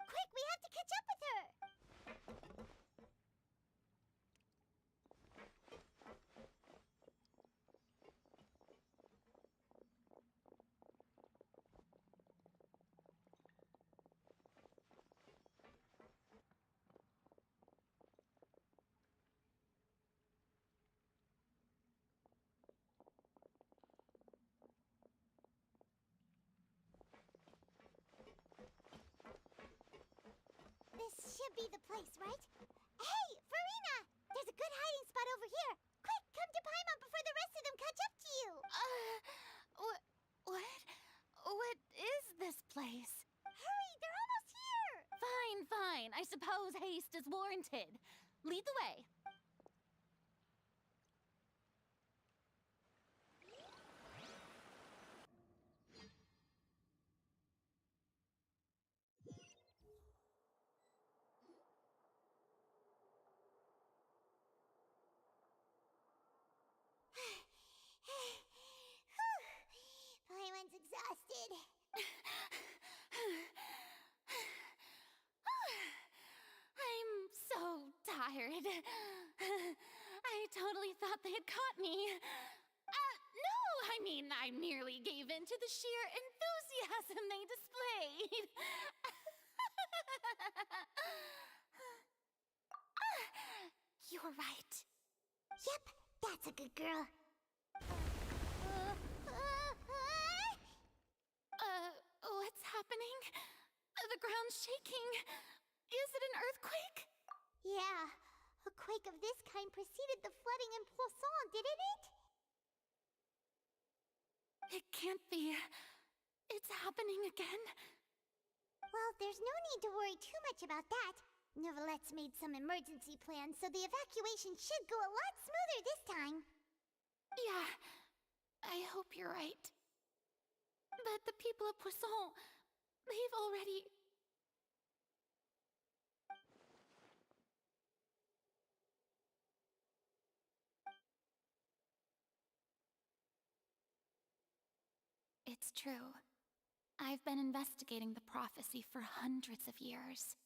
Quick, we have to catch up with her! be the place, right? Hey, Farina! There's a good hiding spot over here. Quick, come to Paimon before the rest of them catch up to you. What? What is this place? Hurry, they're almost here. Fine. I suppose haste is warranted. Lead the way. Paimon's exhausted. I'm so tired. I totally thought they had caught me. No, I merely gave in to the sheer enthusiasm they displayed. You're right. Yep, that's a good girl. What's happening? The ground's shaking. Is it an earthquake? Yeah, a quake of this kind preceded the flooding in Poisson, didn't it? It can't be. It's happening again. Well, there's no need to worry too much about that. Neverlette's made some emergency plans, so the evacuation should go a lot smoother this time. Yeah, I hope you're right. But the people of Poisson, they've already... It's true. I've been investigating the prophecy for hundreds of years.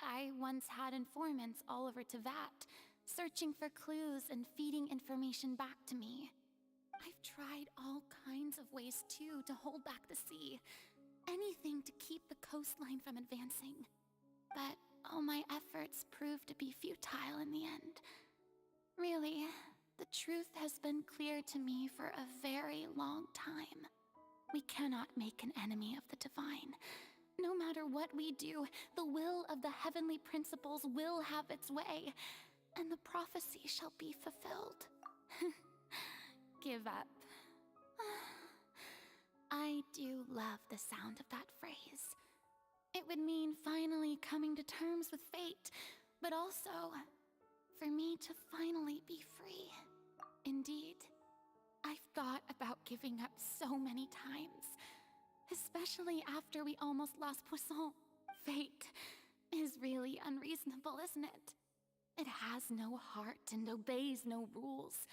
I once had informants all over Tevat, searching for clues and feeding information back to me. I've tried all kinds of ways, too, to hold back the sea. Anything to keep the coastline from advancing. But all my efforts proved to be futile in the end. Really, the truth has been clear to me for a very long time. We cannot make an enemy of the divine. No matter what we do, the will of the heavenly principles will have its way, and the prophecy shall be fulfilled. Give up. I do love the sound of that phrase. It would mean finally coming to terms with fate, but also for me to finally be free. Indeed, I've thought about giving up so many times, especially after we almost lost Poisson. Fate is really unreasonable, isn't it? It has no heart and obeys no rules.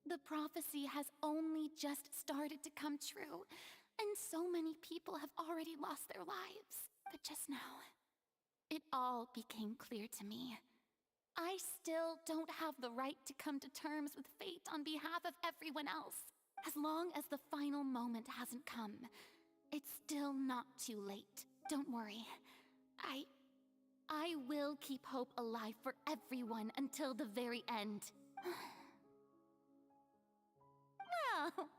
The prophecy has only just started to come true, and so many people have already lost their lives. But just now, it all became clear to me. I still don't have the right to come to terms with fate on behalf of everyone else. As long as the final moment hasn't come, it's still not too late. Don't worry. I will keep hope alive for everyone until the very end. Well,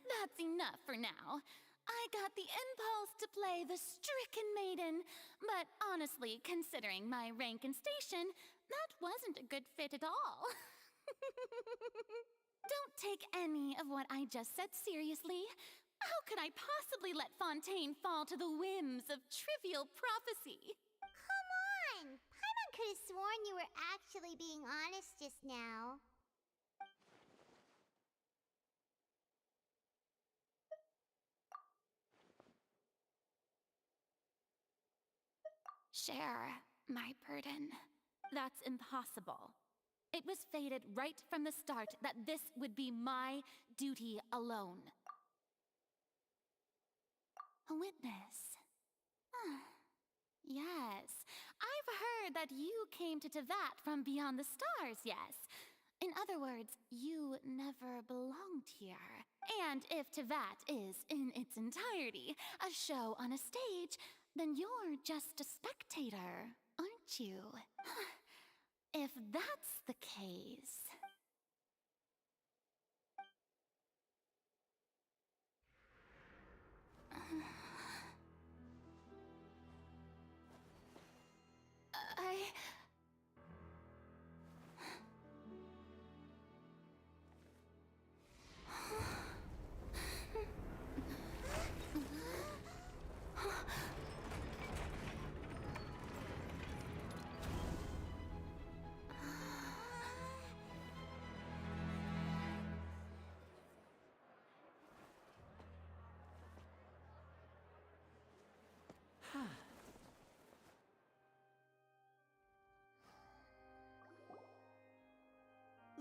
that's enough for now. I got the impulse to play the stricken maiden, but honestly, considering my rank and station, that wasn't a good fit at all. Don't take any of what I just said seriously. How could I possibly let Fontaine fall to the whims of trivial prophecy? Come on! Paimon could have sworn you were actually being honest just now. Share my burden. That's impossible. It was fated right from the start that this would be my duty alone. A witness. Yes, I've heard that you came to Tevat from beyond the stars, yes. In other words, you never belonged here. And if Tevat is, in its entirety, a show on a stage, then you're just a spectator, aren't you? If that's the case...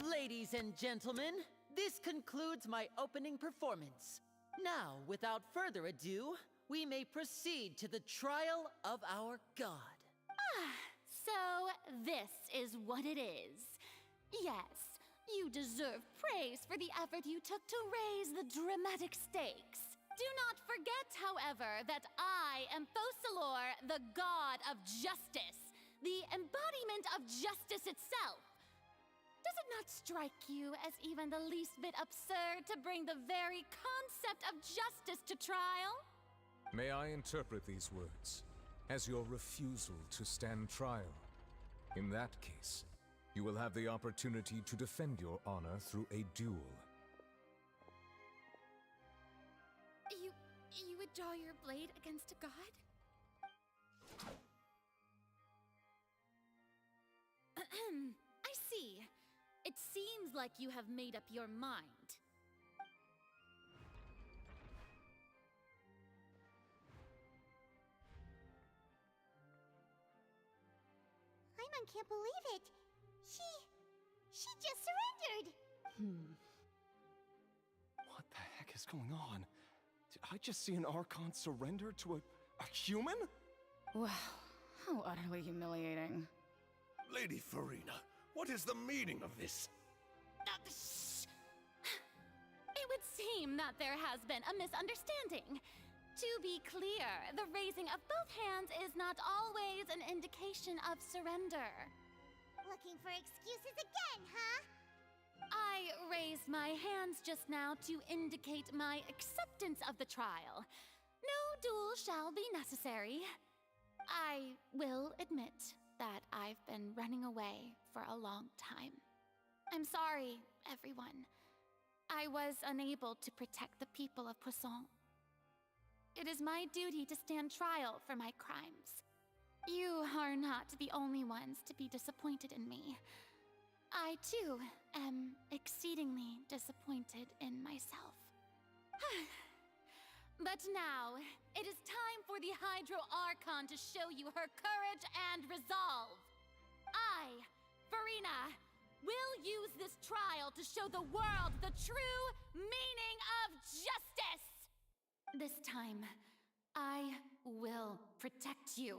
Ladies and gentlemen, this concludes my opening performance. Now, without further ado, we may proceed to the trial of our god. So this is what it is. Yes, you deserve praise for the effort you took to raise the dramatic stakes. Do not forget, however, that I am Focalor, the god of justice, the embodiment of justice itself. Does it not strike you as even the least bit absurd to bring the very concept of justice to trial? May I interpret these words as your refusal to stand trial? In that case, you will have the opportunity to defend your honor through a duel. You would draw your blade against a god? I see. It seems like you have made up your mind. Paimon can't believe it. She just surrendered. What the heck is going on? Did I just see an Archon surrender to a human? Wow, how utterly humiliating. Lady Farina, what is the meaning of this? Shh! It would seem that there has been a misunderstanding. To be clear, the raising of both hands is not always an indication of surrender. Looking for excuses again, huh? I raised my hands just now to indicate my acceptance of the trial. No duel shall be necessary. I will admit that I've been running away for a long time. I'm sorry, everyone. I was unable to protect the people of Poisson. It is my duty to stand trial for my crimes. You are not the only ones to be disappointed in me. I, too, am exceedingly disappointed in myself. But now, it is time for the Hydro Archon to show you her courage and resolve. I, Farina, will use this trial to show the world the true meaning of justice! This time, I will protect you.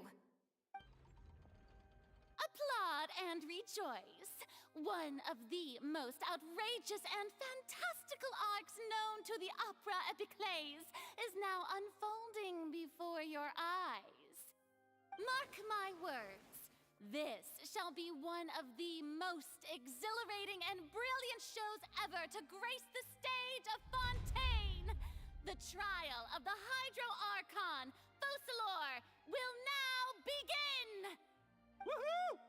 Applaud and rejoice! One of the most outrageous and fantastical arcs known to the opera epiclese is now unfolding before your eyes. Mark my words, this shall be one of the most exhilarating and brilliant shows ever to grace the stage of Fontaine! The trial of the Hydro Archon, Focalor, will now begin! Woohoo!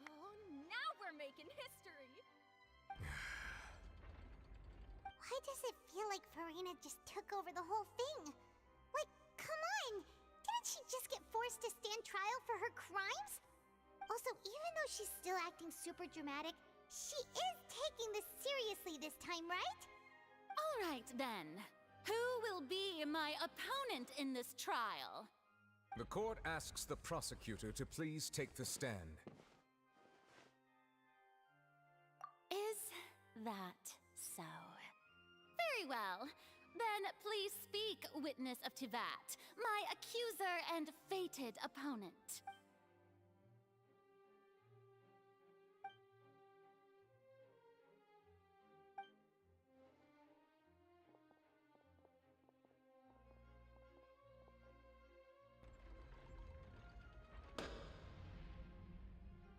Oh, now we're making history! Why does it feel like Farina just took over the whole thing? Like, come on! Didn't she just get forced to stand trial for her crimes? Also, even though she's still acting super dramatic, she is taking this seriously this time, right? All right, then. Who will be my opponent in this trial? The court asks the prosecutor to please take the stand. Is that so? Very well. Then please speak, witness of Tivat, my accuser and fated opponent.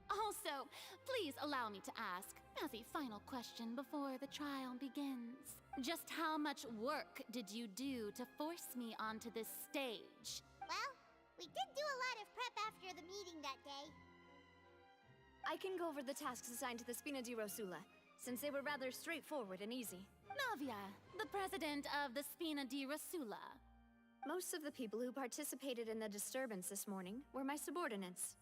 Also, please allow me to ask, as a final question before the trial begins, just how much work did you do to force me onto this stage? Well, We did do a lot of prep after the meeting that day. I can go over the tasks assigned to the Spina di Rosula, since they were rather straightforward and easy. Navia, the president of the Spina di Rosula. Most of the people who participated in the disturbance this morning were my subordinates.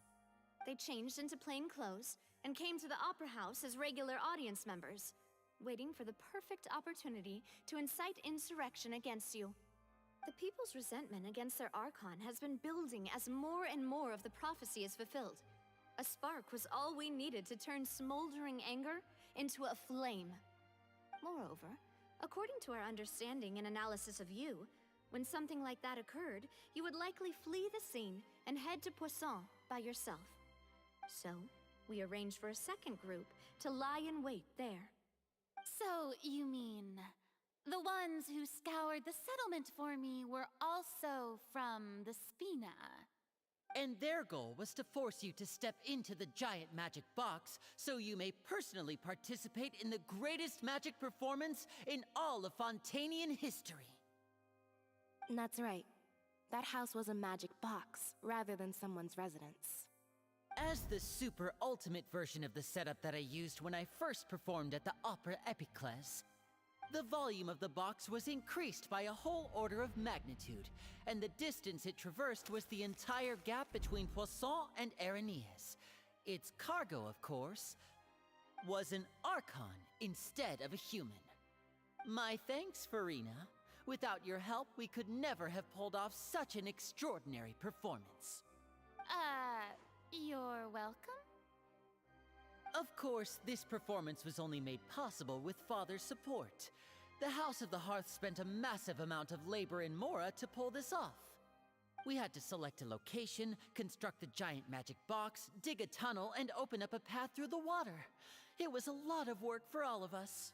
They changed into plain clothes and came to the Opera House as regular audience members, waiting for the perfect opportunity to incite insurrection against you. The people's resentment against their Archon has been building as more and more of the prophecy is fulfilled. A spark was all we needed to turn smoldering anger into a flame. Moreover, according to our understanding and analysis of you, when something like that occurred, you would likely flee the scene and head to Poisson by yourself. So, we arranged for a second group to lie in wait there. So, you mean the ones who scoured the settlement for me were also from the Spina? And their goal was to force you to step into the giant magic box so you may personally participate in the greatest magic performance in all of Fontanian history. That's right. That house was a magic box, rather than someone's residence. As the super ultimate version of the setup that I used when I first performed at the Opera Epiclese, the volume of the box was increased by a whole order of magnitude, and the distance it traversed was the entire gap between Poisson and Araneas. Its cargo, of course, was an Archon instead of a human. My thanks, Farina. Without your help, we could never have pulled off such an extraordinary performance. You're welcome? Of course, this performance was only made possible with Father's support. The House of the Hearth spent a massive amount of labor in Mora to pull this off. We had to select a location, construct the giant magic box, dig a tunnel, and open up a path through the water. It was a lot of work for all of us.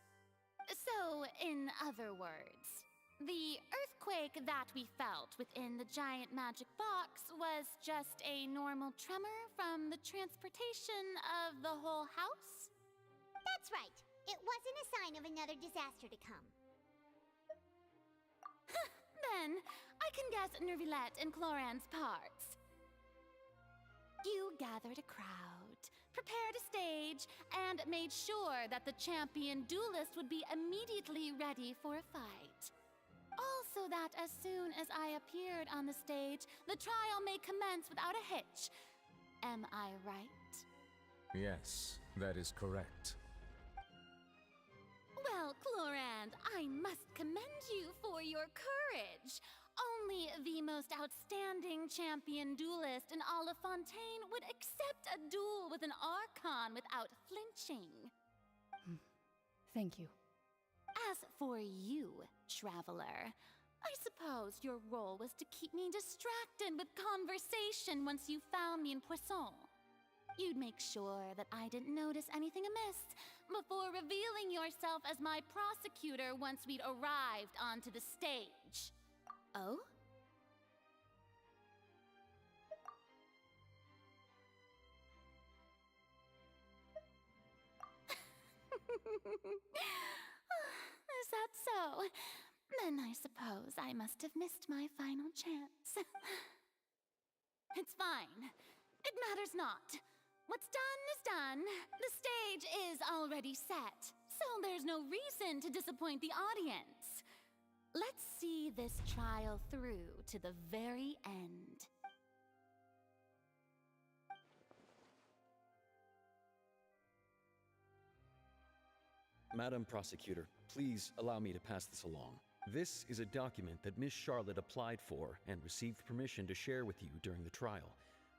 So, in other words, the earthquake that we felt within the giant magic box was just a normal tremor from the transportation of the whole house? That's right. It wasn't a sign of another disaster to come. Then, I can guess Nervilette and Cloran's parts. You gathered a crowd, prepared a stage, and made sure that the champion duelist would be immediately ready for a fight. Also that as soon as I appeared on the stage, the trial may commence without a hitch. Am I right? Yes, that is correct. Well, Clorand, I must commend you for your courage. Only the most outstanding champion duelist in all of Fontaine would accept a duel with an Archon without flinching. Thank you. As for you, Traveler, I suppose your role was to keep me distracted with conversation once you found me in Poisson. You'd make sure that I didn't notice anything amiss before revealing yourself as my prosecutor once we'd arrived onto the stage. Oh? Is that so? Then I suppose I must have missed my final chance. It's fine. It matters not. What's done is done. The stage is already set, so there's no reason to disappoint the audience. Let's see this trial through to the very end. Madam Prosecutor, please allow me to pass this along. This is a document that Miss Charlotte applied for and received permission to share with you during the trial.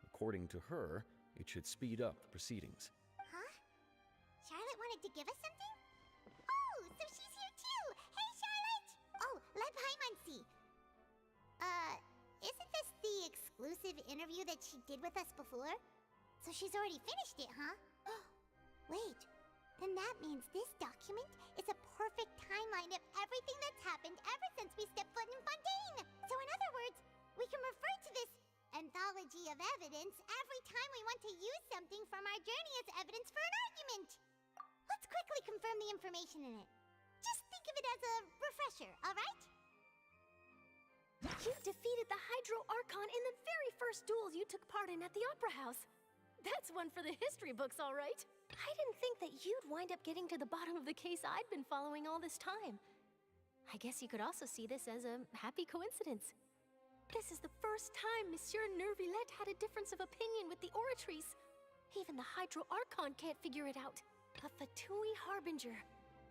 According to her, it should speed up the proceedings. Huh? Charlotte wanted to give us something? Oh, so she's here too! Hey, Charlotte! Oh, let Paimon see. Isn't this the exclusive interview that she did with us before? So she's already finished it, huh? Wait, then that means this document is a perfect timeline of everything that's happened ever since we stepped foot in Fontaine! So in other words, we can refer to this anthology of evidence every time we want to use something from our journey as evidence for an argument. Let's quickly confirm the information in it. Just think of it as a refresher, alright? You defeated the Hydro Archon in the very first duels you took part in at the Opera House. That's one for the history books, all right. I didn't think that you'd wind up getting to the bottom of the case I'd been following all this time. I guess you could also see this as a happy coincidence. This is the first time Monsieur Neuvillette had a difference of opinion with the Oratrice. Even the Hydro Archon can't figure it out. A Fatui Harbinger.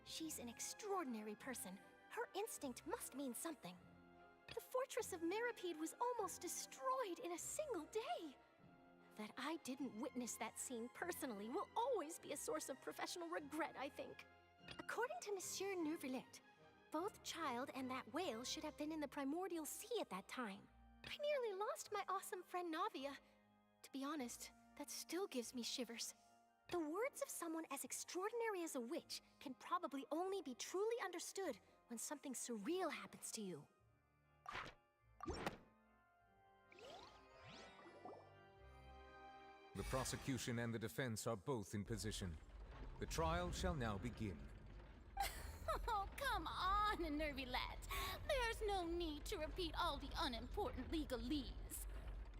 She's an extraordinary person. Her instinct must mean something. The fortress of Meripede was almost destroyed in a single day. That I didn't witness that scene personally will always be a source of professional regret, I think. According to Monsieur Neuvillette, both Child and that whale should have been in the primordial sea at that time. I nearly lost my awesome friend Navia. To be honest, that still gives me shivers. The words of someone as extraordinary as a witch can probably only be truly understood when something surreal happens to you. The prosecution and the defense are both in position. The trial shall now begin. Oh, come on, Neuvillette. There's no need to repeat all the unimportant legalese.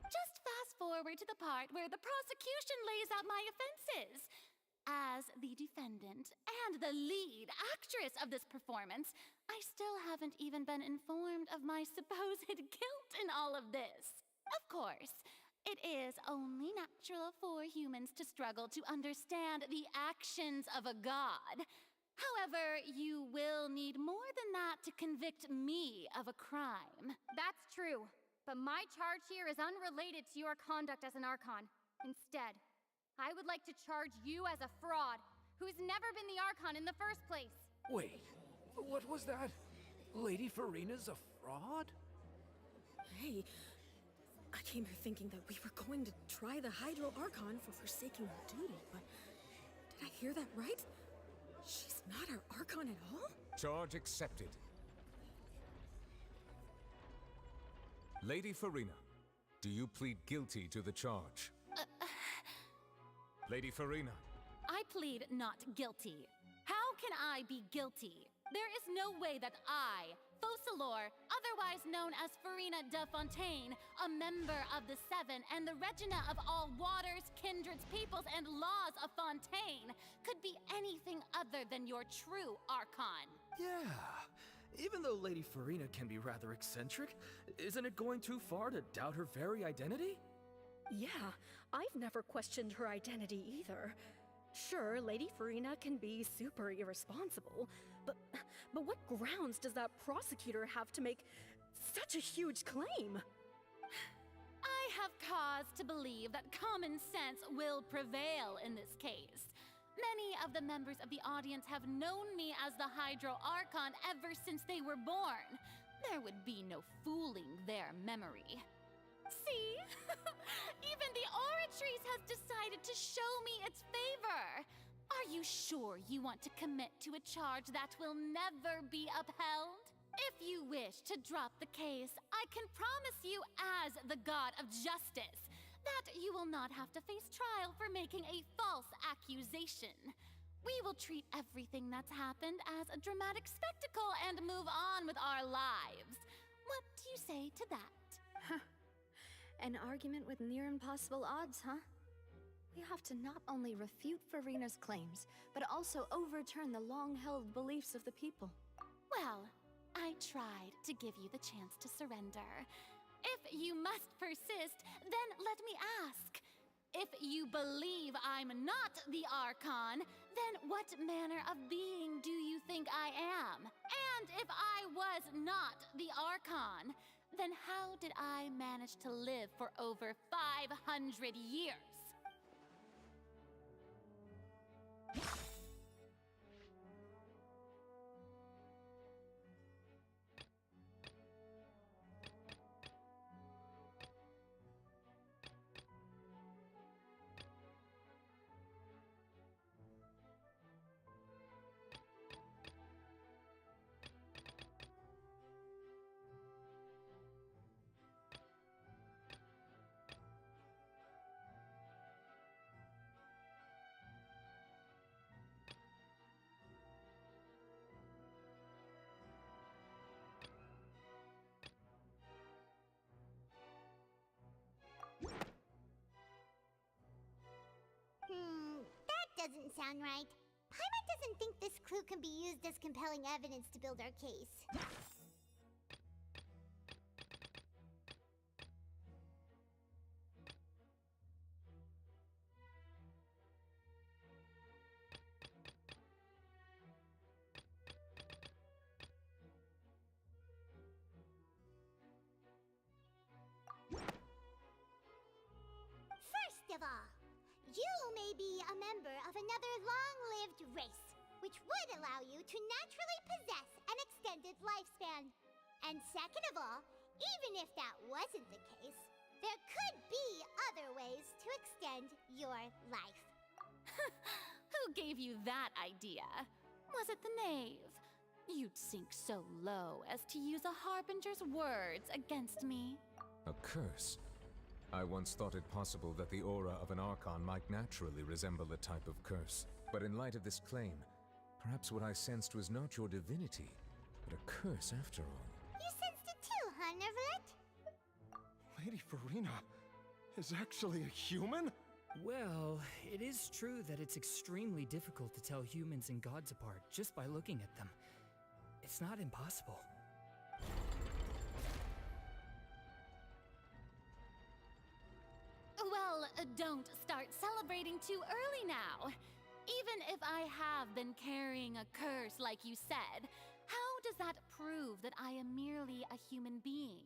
Just fast forward to the part where the prosecution lays out my offenses. As the defendant and the lead actress of this performance, I still haven't even been informed of my supposed guilt in all of this. Of course, it is only natural for humans to struggle to understand the actions of a god. However, you will need more than that to convict me of a crime. That's true, but my charge here is unrelated to your conduct as an Archon. Instead, I would like to charge you as a fraud, who's never been the Archon in the first place. Wait, what was that? Lady Farina's a fraud? Hey, I came here thinking that we were going to try the Hydro Archon for forsaking her duty, but did I hear that right? She's not our Archon at all? Charge accepted. Lady Farina, do you plead guilty to the charge? Lady Farina. I plead not guilty. How can I be guilty? There is no way that I, Focalor, otherwise known as Farina de Fontaine, a member of the Seven and the Regina of all waters, kindreds, peoples, and laws of Fontaine, could be anything other than your true Archon. Yeah. Even though Lady Farina can be rather eccentric, isn't it going too far to doubt her very identity? Yeah, I've never questioned her identity either. Sure, Lady Farina can be super irresponsible, but what grounds does that prosecutor have to make such a huge claim? I have cause to believe that common sense will prevail in this case. Many of the members of the audience have known me as the Hydro Archon ever since they were born. There would be no fooling their memory. See? Even the Oratrice has decided to show me its favor. Are you sure you want to commit to a charge that will never be upheld? If you wish to drop the case, I can promise you as the God of Justice that you will not have to face trial for making a false accusation. We will treat everything that's happened as a dramatic spectacle and move on with our lives. What do you say to that? An argument with near impossible odds, huh? We have to not only refute Farina's claims, but also overturn the long-held beliefs of the people. Well, I tried to give you the chance to surrender. If you must persist, then let me ask. If you believe I'm not the Archon, then what manner of being do you think I am? And if I was not the Archon, then how did I manage to live for over 500 years? sound right. Paimon doesn't think this clue can be used as compelling evidence to build our case. First of all, you may be a member of another long-lived race, which would allow you to naturally possess an extended lifespan. And second of all, even if that wasn't the case, there could be other ways to extend your life. Who gave you that idea? Was it the knave? You'd sink so low as to use a harbinger's words against me. A curse? I once thought it possible that the aura of an Archon might naturally resemble a type of curse. But in light of this claim, perhaps what I sensed was not your divinity, but a curse after all. You sensed it too, huh, Nervalet? Lady Farina is actually a human? Well, it is true that it's extremely difficult to tell humans and gods apart just by looking at them. It's not impossible. Well, don't start celebrating too early now. Even if I have been carrying a curse like you said, how does that prove that I am merely a human being?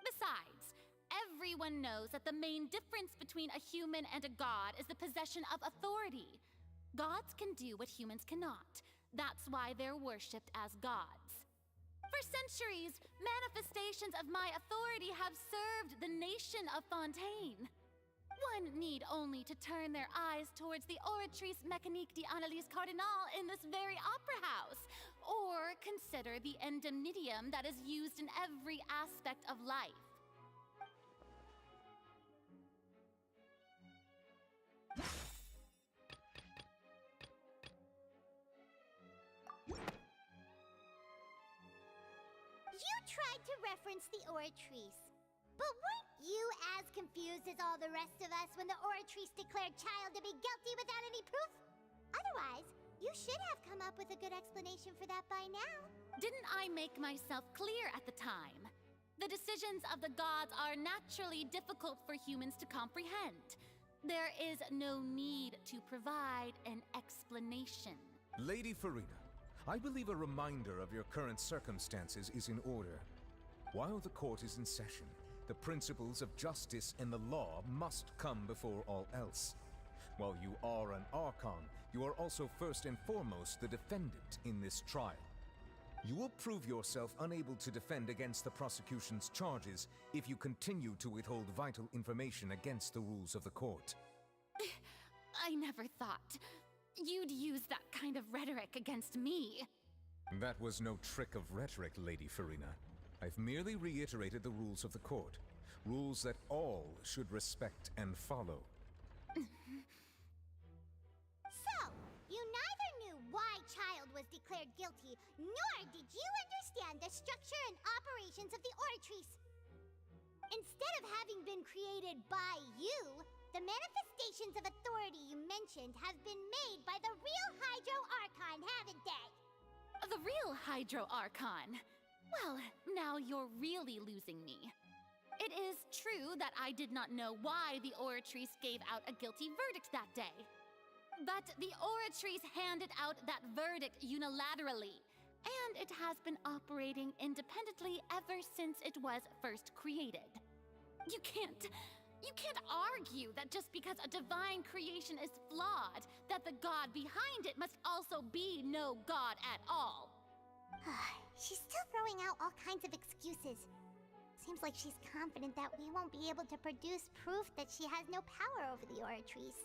Besides, everyone knows that the main difference between a human and a god is the possession of authority. Gods can do what humans cannot. That's why they're worshipped as gods. For centuries, manifestations of my authority have served the nation of Fontaine. One need only to turn their eyes towards the Oratrice Mécanique d'Analyse Cardinal in this very opera house, or consider the endemnitium that is used in every aspect of life. You tried to reference the Oratrice, but weren't you as confused as all the rest of us when the Oratrice declared Child to be guilty without any proof? Otherwise, you should have come up with a good explanation for that by now. Didn't I make myself clear at the time? The decisions of the gods are naturally difficult for humans to comprehend. There is no need to provide an explanation. Lady Farina, I believe a reminder of your current circumstances is in order. While the court is in session, the principles of justice and the law must come before all else. While you are an Archon, you are also first and foremost the defendant in this trial. You will prove yourself unable to defend against the prosecution's charges if you continue to withhold vital information against the rules of the court. I never thought you'd use that kind of rhetoric against me. That was no trick of rhetoric, Lady Farina. I've merely reiterated the rules of the court. Rules that all should respect and follow. So, you neither knew why Child was declared guilty, nor did you understand the structure and operations of the Oratrice. Instead of having been created by you, the manifestations of authority you mentioned have been made by the real Hydro Archon, haven't they? The real Hydro Archon? Well, now you're really losing me. It is true that I did not know why the Oratrice gave out a guilty verdict that day. But the Oratrice handed out that verdict unilaterally, and it has been operating independently ever since it was first created. You can't argue that just because a divine creation is flawed, that the god behind it must also be no god at all. She's still throwing out all kinds of excuses. Seems like she's confident that we won't be able to produce proof that she has no power over the Oratrice.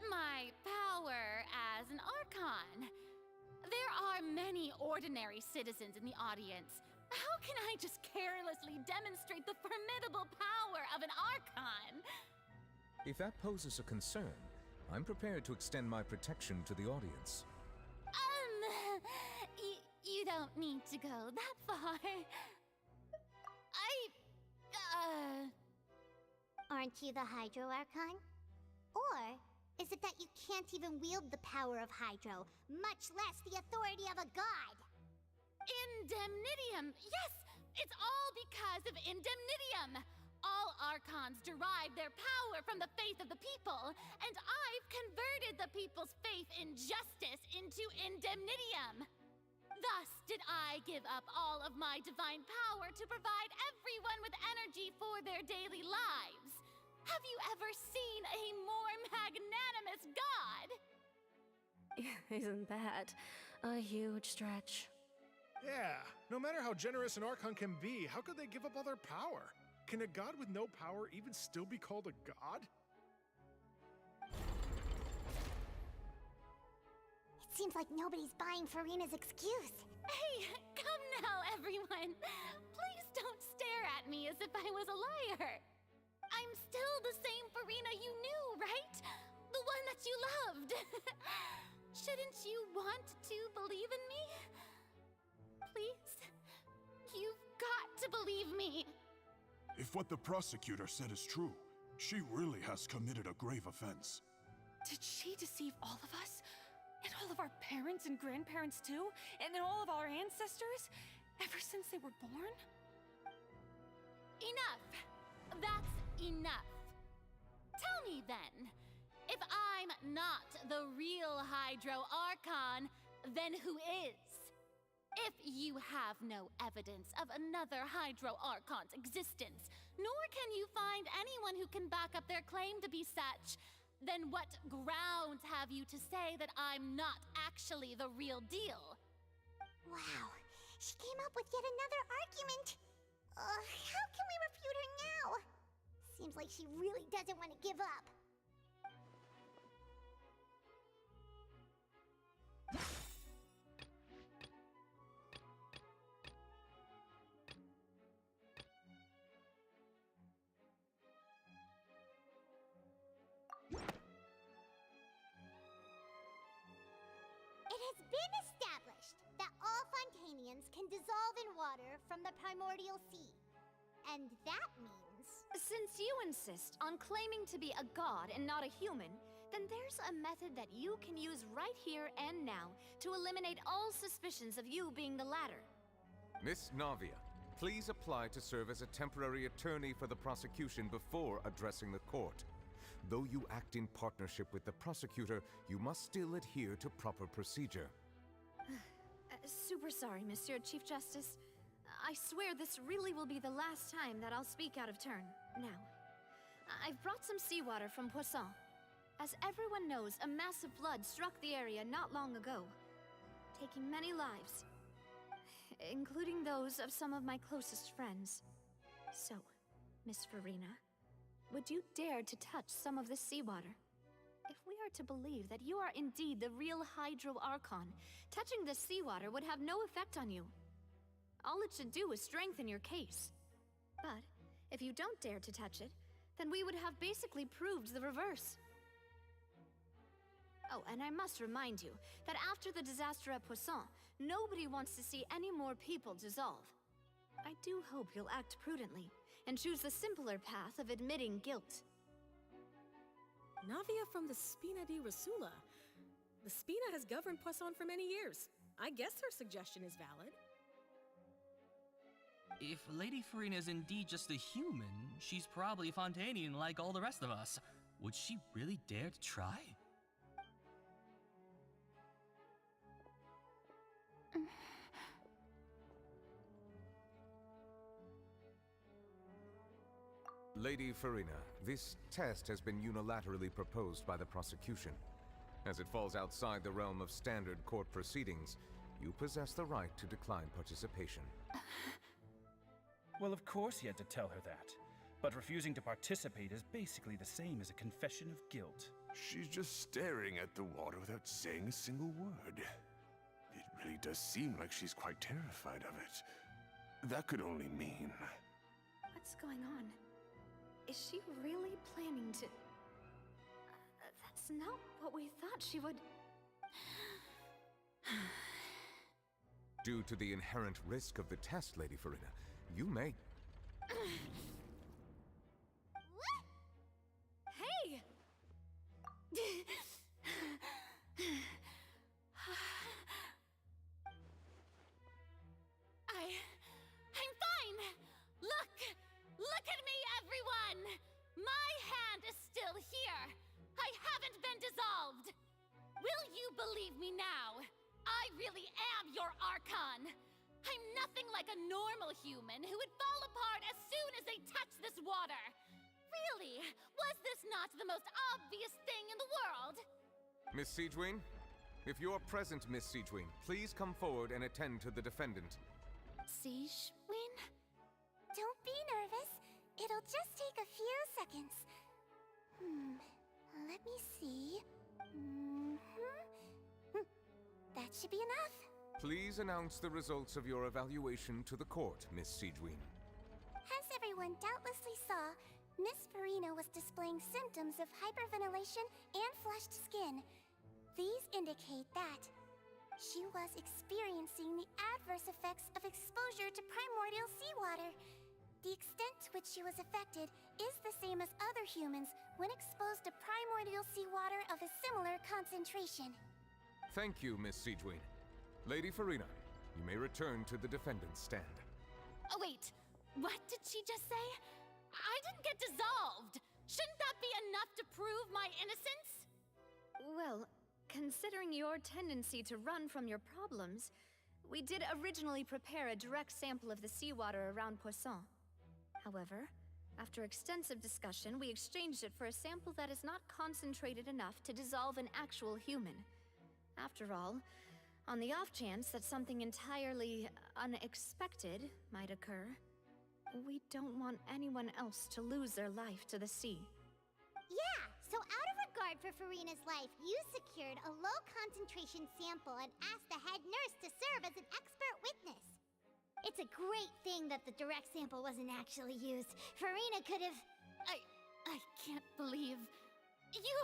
My power as an Archon. There are many ordinary citizens in the audience. How can I just carelessly demonstrate the formidable power of an Archon? If that poses a concern, I'm prepared to extend my protection to the audience. You don't need to go that far. Aren't you the Hydro Archon? Or is it that you can't even wield the power of Hydro, much less the authority of a god? Indemnitium! Yes! It's all because of Indemnitium! All Archons derive their power from the faith of the people, and I've converted the people's faith in justice into Indemnitium. Thus did I give up all of my divine power to provide everyone with energy for their daily lives. Have you ever seen a more magnanimous god? Isn't that a huge stretch? Yeah, no matter how generous an Archon can be, how could they give up all their power? Can a god with no power even still be called a god? It seems like nobody's buying Farina's excuse. Hey, come now, everyone. Please don't stare at me as if I was a liar. I'm still the same Farina you knew, right? The one that you loved. Shouldn't you want to believe in me? Please? You've got to believe me. If what the prosecutor said is true, she really has committed a grave offense. Did she deceive all of us? And all of our parents and grandparents too? And then all of our ancestors? Ever since they were born? Enough! That's enough. Tell me then, if I'm not the real Hydro Archon, then who is? If you have no evidence of another Hydro Archon's existence, nor can you find anyone who can back up their claim to be such, then what grounds have you to say that I'm not actually the real deal? Wow, she came up with yet another argument. How can we refute her now? Seems like she really doesn't want to give up. It has been established that all Fontanians can dissolve in water from the primordial sea. And that means... Since you insist on claiming to be a god and not a human, then there's a method that you can use right here and now to eliminate all suspicions of you being the latter. Miss Navia, please apply to serve as a temporary attorney for the prosecution before addressing the court. Though you act in partnership with the prosecutor, you must still adhere to proper procedure. Super sorry, Monsieur Chief Justice. I swear this really will be the last time that I'll speak out of turn. Now, I've brought some seawater from Poisson. As everyone knows, a massive flood struck the area not long ago, taking many lives, including those of some of my closest friends. So, Miss Farina, would you dare to touch some of this seawater? If we are to believe that you are indeed the real Hydro Archon, touching this seawater would have no effect on you. All it should do is strengthen your case. But if you don't dare to touch it, then we would have basically proved the reverse. Oh, and I must remind you that after the disaster at Poisson, nobody wants to see any more people dissolve. I do hope you'll act prudently and choose the simpler path of admitting guilt. Navia from the Spina di Rasula. The Spina has governed Poisson for many years. I guess her suggestion is valid. If Lady Farina is indeed just a human, she's probably Fontanian like all the rest of us. Would she really dare to try? Lady Farina, this test has been unilaterally proposed by the prosecution. As it falls outside the realm of standard court proceedings, you possess the right to decline participation. Well, of course he had to tell her that. But refusing to participate is basically the same as a confession of guilt. She's just staring at the water without saying a single word. It really does seem like she's quite terrified of it. That could only mean... What's going on? Is she really planning to... that's not what we thought she would... Due to the inherent risk of the test, Lady Farina, you may... Hey! I'm fine! Look! Look at me, everyone! My hand is still here! I haven't been dissolved! Will you believe me now? I really am your Archon! I'm nothing like a normal human who would fall apart as soon as they touch this water! Really? Was this not the most obvious thing in the world? Miss Siegewin? If you're present, Miss Siegewin, please come forward and attend to the defendant. Siegewin? Don't be nervous. It'll just take a few seconds. Let me see. That should be enough. Please announce the results of your evaluation to the court, Miss Siegewin. As everyone doubtlessly saw, Miss Farina was displaying symptoms of hyperventilation and flushed skin. These indicate that she was experiencing the adverse effects of exposure to primordial seawater. The extent to which she was affected is the same as other humans when exposed to primordial seawater of a similar concentration. Thank you, Miss Siegewin. Lady Farina, you may return to the defendant's stand. Oh, wait. What did she just say? I didn't get dissolved! Shouldn't that be enough to prove my innocence? Well, considering your tendency to run from your problems, we did originally prepare a direct sample of the seawater around Poisson. However, after extensive discussion, we exchanged it for a sample that is not concentrated enough to dissolve an actual human. After all, on the off chance that something entirely unexpected might occur, we don't want anyone else to lose their life to the sea. Yeah, so out of regard for Farina's life, you secured a low-concentration sample and asked the head nurse to serve as an expert witness. It's a great thing that the direct sample wasn't actually used. Farina could have... I can't believe... You...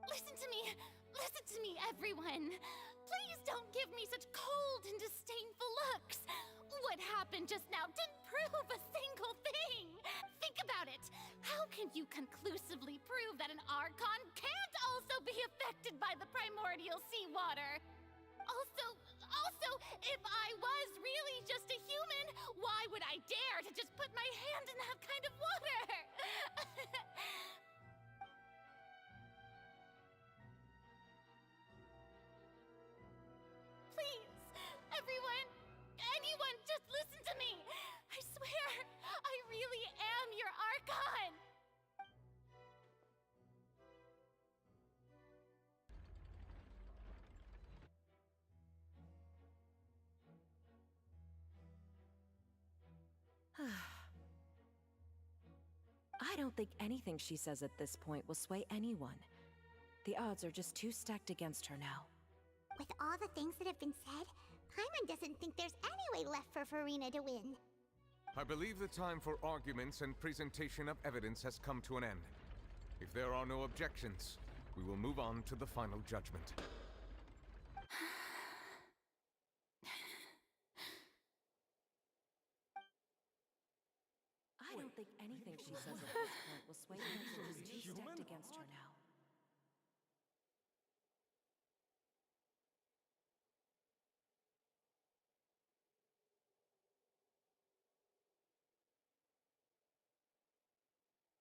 Listen to me, everyone! Please don't give me such cold and disdainful looks! What happened just now didn't prove a single thing! Think about it! How can you conclusively prove that an Archon can't also be affected by the primordial seawater? Also, if I was really just a human, why would I dare to just put my hand in that kind of water? Please, anyone, just listen to me! I swear, I really am your Archon! I don't think anything she says at this point will sway anyone. The odds are just too stacked against her now. With all the things that have been said, Paimon doesn't think there's any way left for Farina to win. I believe the time for arguments and presentation of evidence has come to an end. If there are no objections, we will move on to the final judgment. I don't think anything she says at this point will sway anyone. She's too stacked against her now.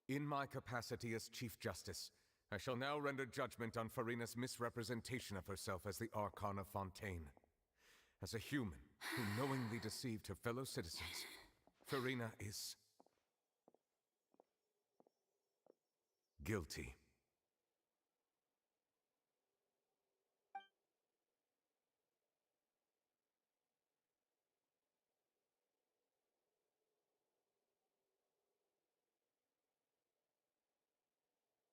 In my capacity as Chief Justice, I shall now render judgment on Farina's misrepresentation of herself as the Archon of Fontaine. As a human who knowingly deceived her fellow citizens, Farina is... guilty.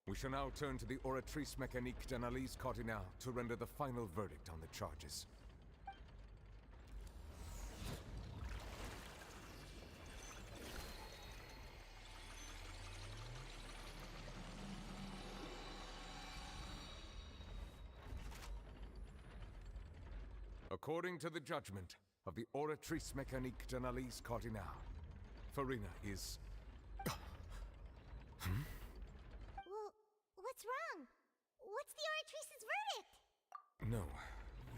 We shall now turn to the Oratrice Mécanique d'Analyse Cardinale to render the final verdict on the charges. According to the judgment of the Oratrice Mécanique d'Analyse Cardinale, Farina is... Well, what's wrong? What's the Oratrice's verdict? No,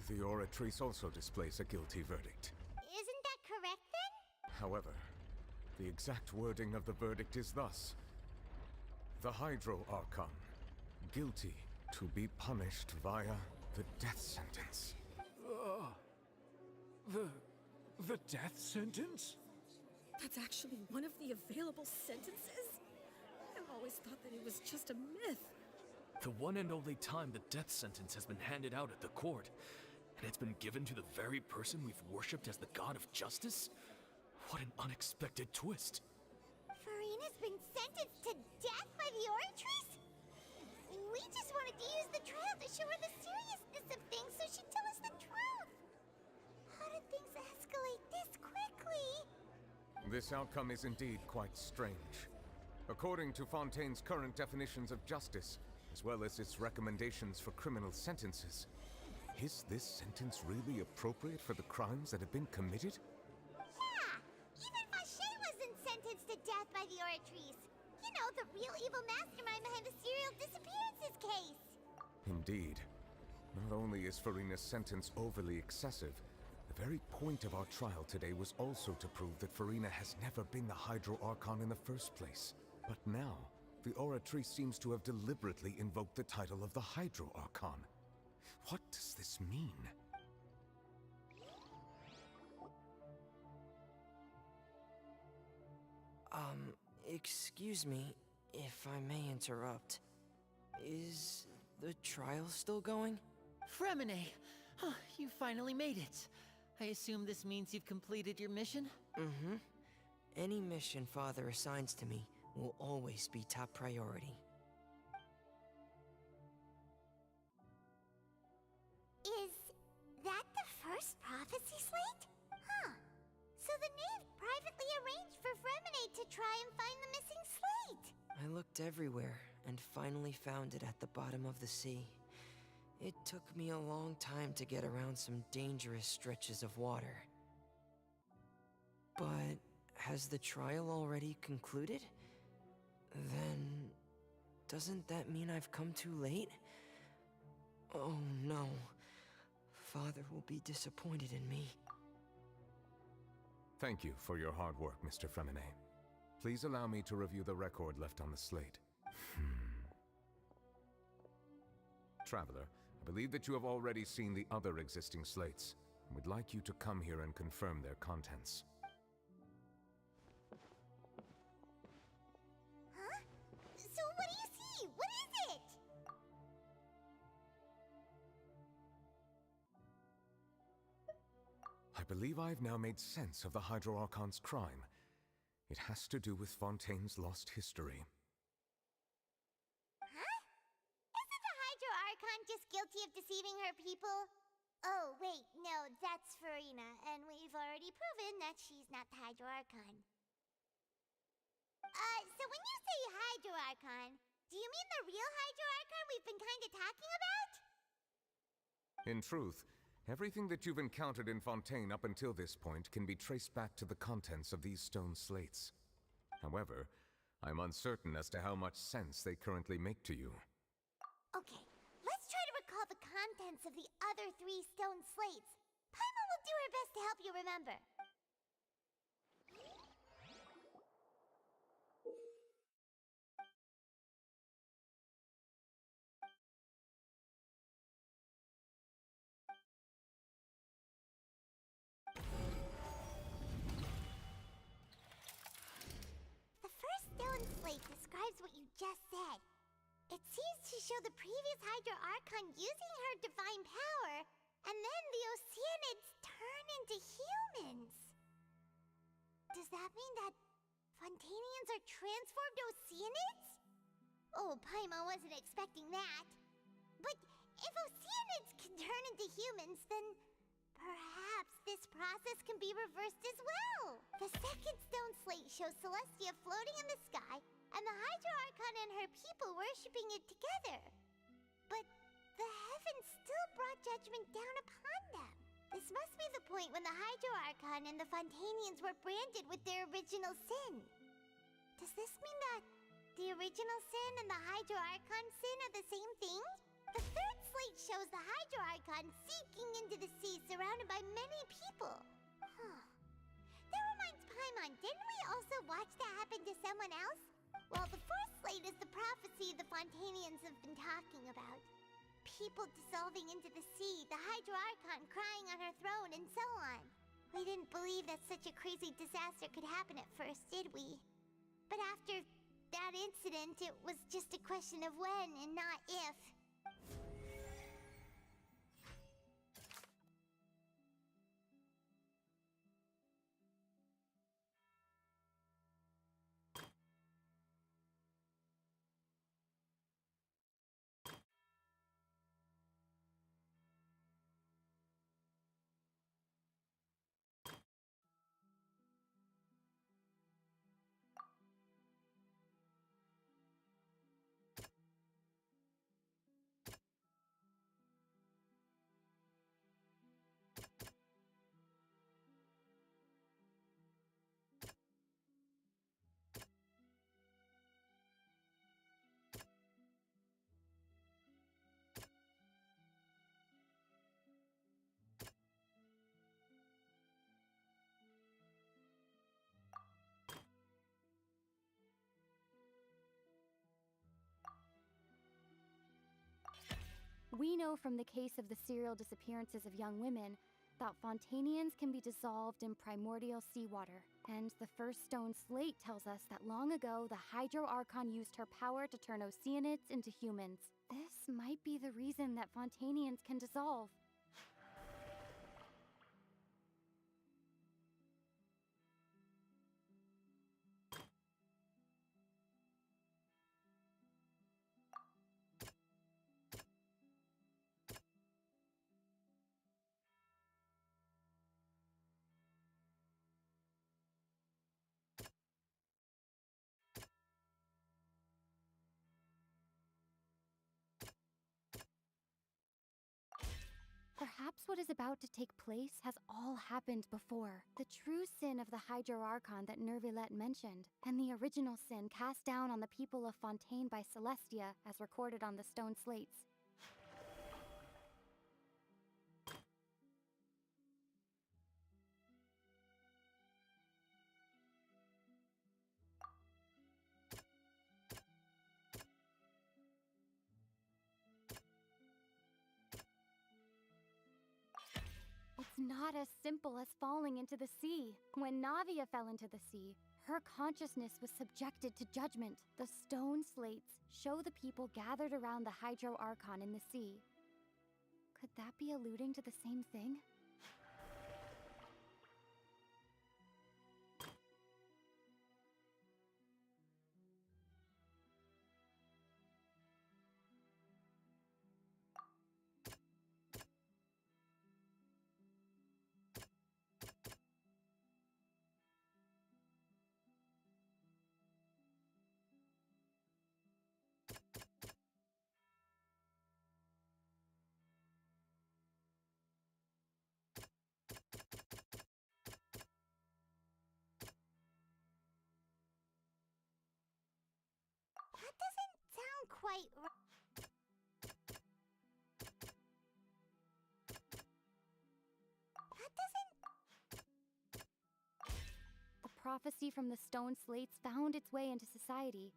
the Oratrice also displays a guilty verdict. Isn't that correct then? However, the exact wording of the verdict is thus. The Hydro Archon, guilty to be punished via the death sentence. The death sentence? That's actually one of the available sentences? I've always thought that it was just a myth. The one and only time the death sentence has been handed out at the court, and it's been given to the very person we've worshipped as the god of justice? What an unexpected twist. Farina's been sentenced to death by the Oratrice? We just wanted to use the trial to show her the seriousness of things so she'd tell us the truth. How did things escalate this quickly? This outcome is indeed quite strange. According to Fontaine's current definitions of justice, as well as its recommendations for criminal sentences, is this sentence really appropriate for the crimes that have been committed? Yeah! Even Vacher wasn't sentenced to death by the Oratrice. You know, the real evil mastermind behind the serial disappearances case. Indeed. Not only is Farina's sentence overly excessive, the very point of our trial today was also to prove that Farina has never been the Hydro Archon in the first place. But now, the Oratrice seems to have deliberately invoked the title of the Hydro Archon. What does this mean? Excuse me, if I may interrupt. Is the trial still going? Fremine! Oh, you finally made it. I assume this means you've completed your mission? Mm-hmm. Any mission Father assigns to me will always be top priority. Is that the first prophecy slate? Huh. So the knave privately arranged for Fremine to try and find the missing slate. I looked everywhere and finally found it at the bottom of the sea. It took me a long time to get around some dangerous stretches of water. But has the trial already concluded? Then doesn't that mean I've come too late? Oh no. Father will be disappointed in me. Thank you for your hard work, Mr. Fremine. Please allow me to review the record left on the slate. Traveler, I believe that you have already seen the other existing slates, and would like you to come here and confirm their contents. Huh? So what do you see? What is it? I believe I've now made sense of the Hydro Archon's crime. It has to do with Fontaine's lost history. Huh? Isn't the Hydro Archon just guilty of deceiving her people? Oh, wait, no, that's Farina, and we've already proven that she's not the Hydro Archon. So when you say Hydro Archon, do you mean the real Hydro Archon we've been kinda talking about? In truth, everything that you've encountered in Fontaine up until this point can be traced back to the contents of these stone slates. However, I'm uncertain as to how much sense they currently make to you. Okay, let's try to recall the contents of the other 3 stone slates. Paimon will do her best to help you remember. The first stone slate describes what you just said. It seems to show the previous Hydro Archon using her divine power, and then the Oceanids turn into humans. Does that mean that Fontainians are transformed Oceanids? Oh, Paimon wasn't expecting that. But if Oceanids can turn into humans, then perhaps this process can be reversed as well. The second stone slate shows Celestia floating in the sky, and the Hydro Archon and her people worshipping it together. But the heavens still brought judgment down upon them. This must be the point when the Hydro Archon and the Fontanians were branded with their original sin. Does this mean that the original sin and the Hydro Archon sin are the same thing? The third slate shows the Hydro Archon seeking into the sea surrounded by many people. Huh. That reminds Paimon, didn't we also watch that happen to someone else? Well, the fourth slate is the prophecy the Fontanians have been talking about. People dissolving into the sea, the Hydro Archon crying on her throne, and so on. We didn't believe that such a crazy disaster could happen at first, did we? But after that incident, it was just a question of when and not if. We know from the case of the serial disappearances of young women that Fontanians can be dissolved in primordial seawater. And the first stone slate tells us that long ago, the Hydro Archon used her power to turn Oceanids into humans. This might be the reason that Fontanians can dissolve. Perhaps what is about to take place has all happened before. The true sin of the Hydro Archon that Nervilette mentioned, and the original sin cast down on the people of Fontaine by Celestia, as recorded on the stone slates. It's not as simple as falling into the sea. When Navia fell into the sea, her consciousness was subjected to judgment. The stone slates show the people gathered around the Hydro Archon in the sea. Could that be alluding to the same thing? That doesn't sound quite right. That doesn't... The prophecy from the stone slates found its way into society,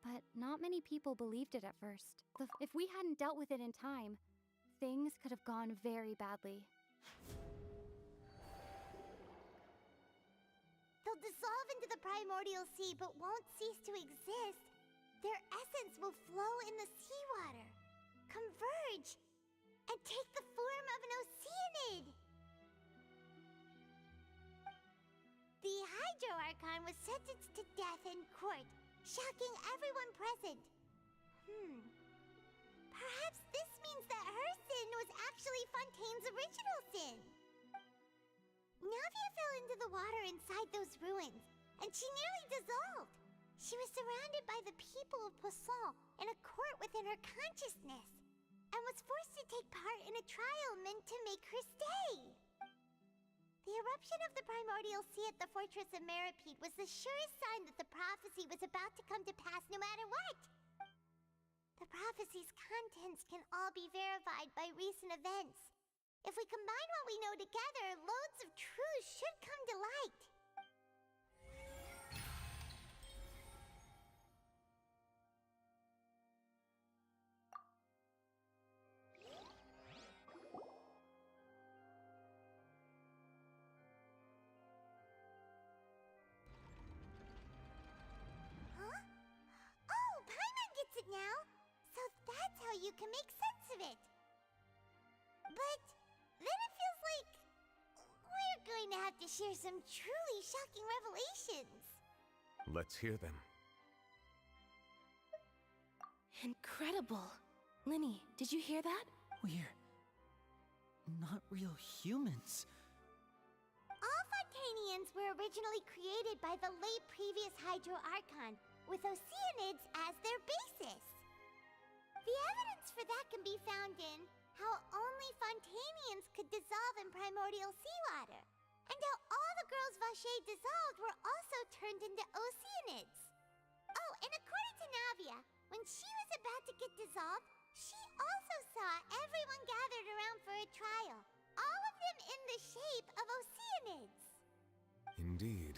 but not many people believed it at first. If we hadn't dealt with it in time, things could have gone very badly. They'll dissolve into the primordial sea but won't cease to exist. Their essence will flow in the seawater, converge, and take the form of an Oceanid. The Hydro Archon was sentenced to death in court, shocking everyone present. Perhaps this means that her sin was actually Fontaine's original sin. Navia fell into the water inside those ruins, and she nearly dissolved. She was surrounded by the people of Poisson in a court within her consciousness, and was forced to take part in a trial meant to make her stay. eruption of the primordial sea at the fortress of Meripede was the surest sign that the prophecy was about to come to pass no matter what. The prophecy's contents can all be verified by recent events. If we combine what we know together, loads of truths should come to light. Huh? Oh, Paimon gets it now! So that's how you can make sense of it. But then it feels like we're going to have to share some truly shocking revelations. Let's hear them. Incredible. Linny, did you hear that? We're not real humans. All Fontanians were originally created by the late previous Hydro Archon, with Oceanids as their basis. The evidence for that can be found in how only Fontanians could dissolve in primordial seawater, and how all the girls Vacher dissolved were also turned into Oceanids. Oh, and according to Navia, when she was about to get dissolved, she also saw everyone gathered around for a trial, all of them in the shape of Oceanids. Indeed.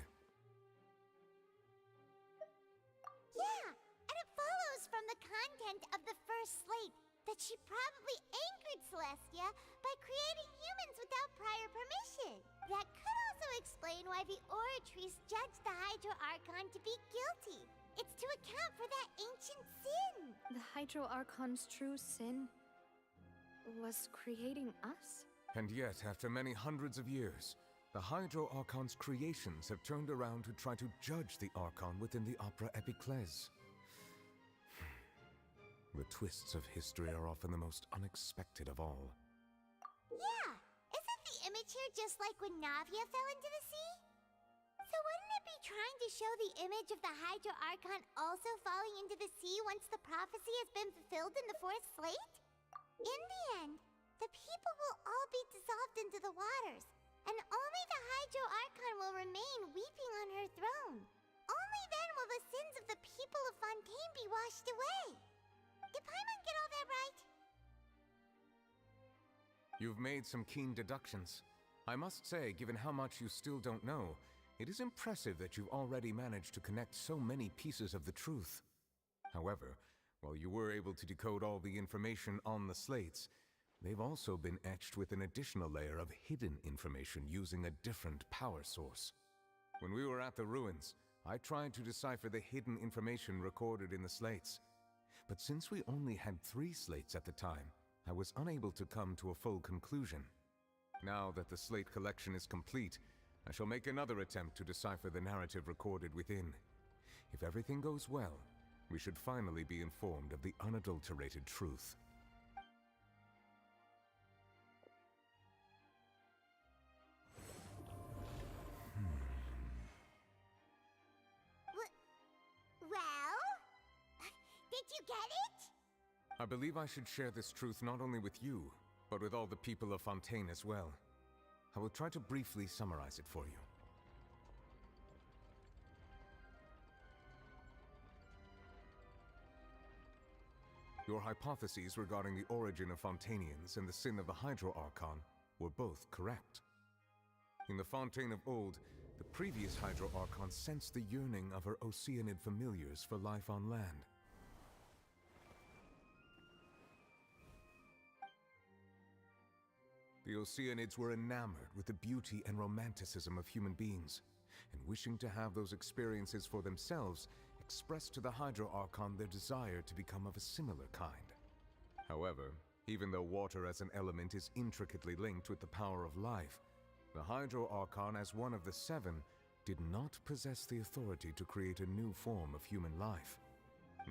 Yeah, and it follows from the content of the first slate that she probably angered Celestia by creating humans without prior permission. That could also explain why the Oratrice judged the Hydro Archon to be guilty. It's to account for that ancient sin. The Hydro Archon's true sin was creating us? And yet, after many hundreds of years, the Hydro Archon's creations have turned around to try to judge the Archon within the Opera Epiclese. The twists of history are often the most unexpected of all. Yeah, isn't the image here just like when Navia fell into the sea? So wouldn't it be trying to show the image of the Hydro Archon also falling into the sea once the prophecy has been fulfilled in the fourth slate? In the end, the people will all be dissolved into the waters, and only the Hydro Archon will remain weeping on her throne. Only then will the sins of the people of Fontaine be washed away. Did Paimon get all that right? You've made some keen deductions. I must say, given how much you still don't know, it is impressive that you've already managed to connect so many pieces of the truth. However, while you were able to decode all the information on the slates, they've also been etched with an additional layer of hidden information using a different power source. When we were at the ruins, I tried to decipher the hidden information recorded in the slates. But since we only had 3 slates at the time, I was unable to come to a full conclusion. Now that the slate collection is complete, I shall make another attempt to decipher the narrative recorded within. If everything goes well, we should finally be informed of the unadulterated truth. Well? Did you get it? I believe I should share this truth not only with you, but with all the people of Fontaine as well. I will try to briefly summarize it for you. Your hypotheses regarding the origin of Fontanians and the sin of the Hydro Archon were both correct. In the Fontaine of old, the previous Hydro Archon sensed the yearning of her Oceanid familiars for life on land. The Oceanids were enamored with the beauty and romanticism of human beings, and wishing to have those experiences for themselves, expressed to the Hydro Archon their desire to become of a similar kind. However, even though water as an element is intricately linked with the power of life, the Hydro Archon, as one of the 7, did not possess the authority to create a new form of human life.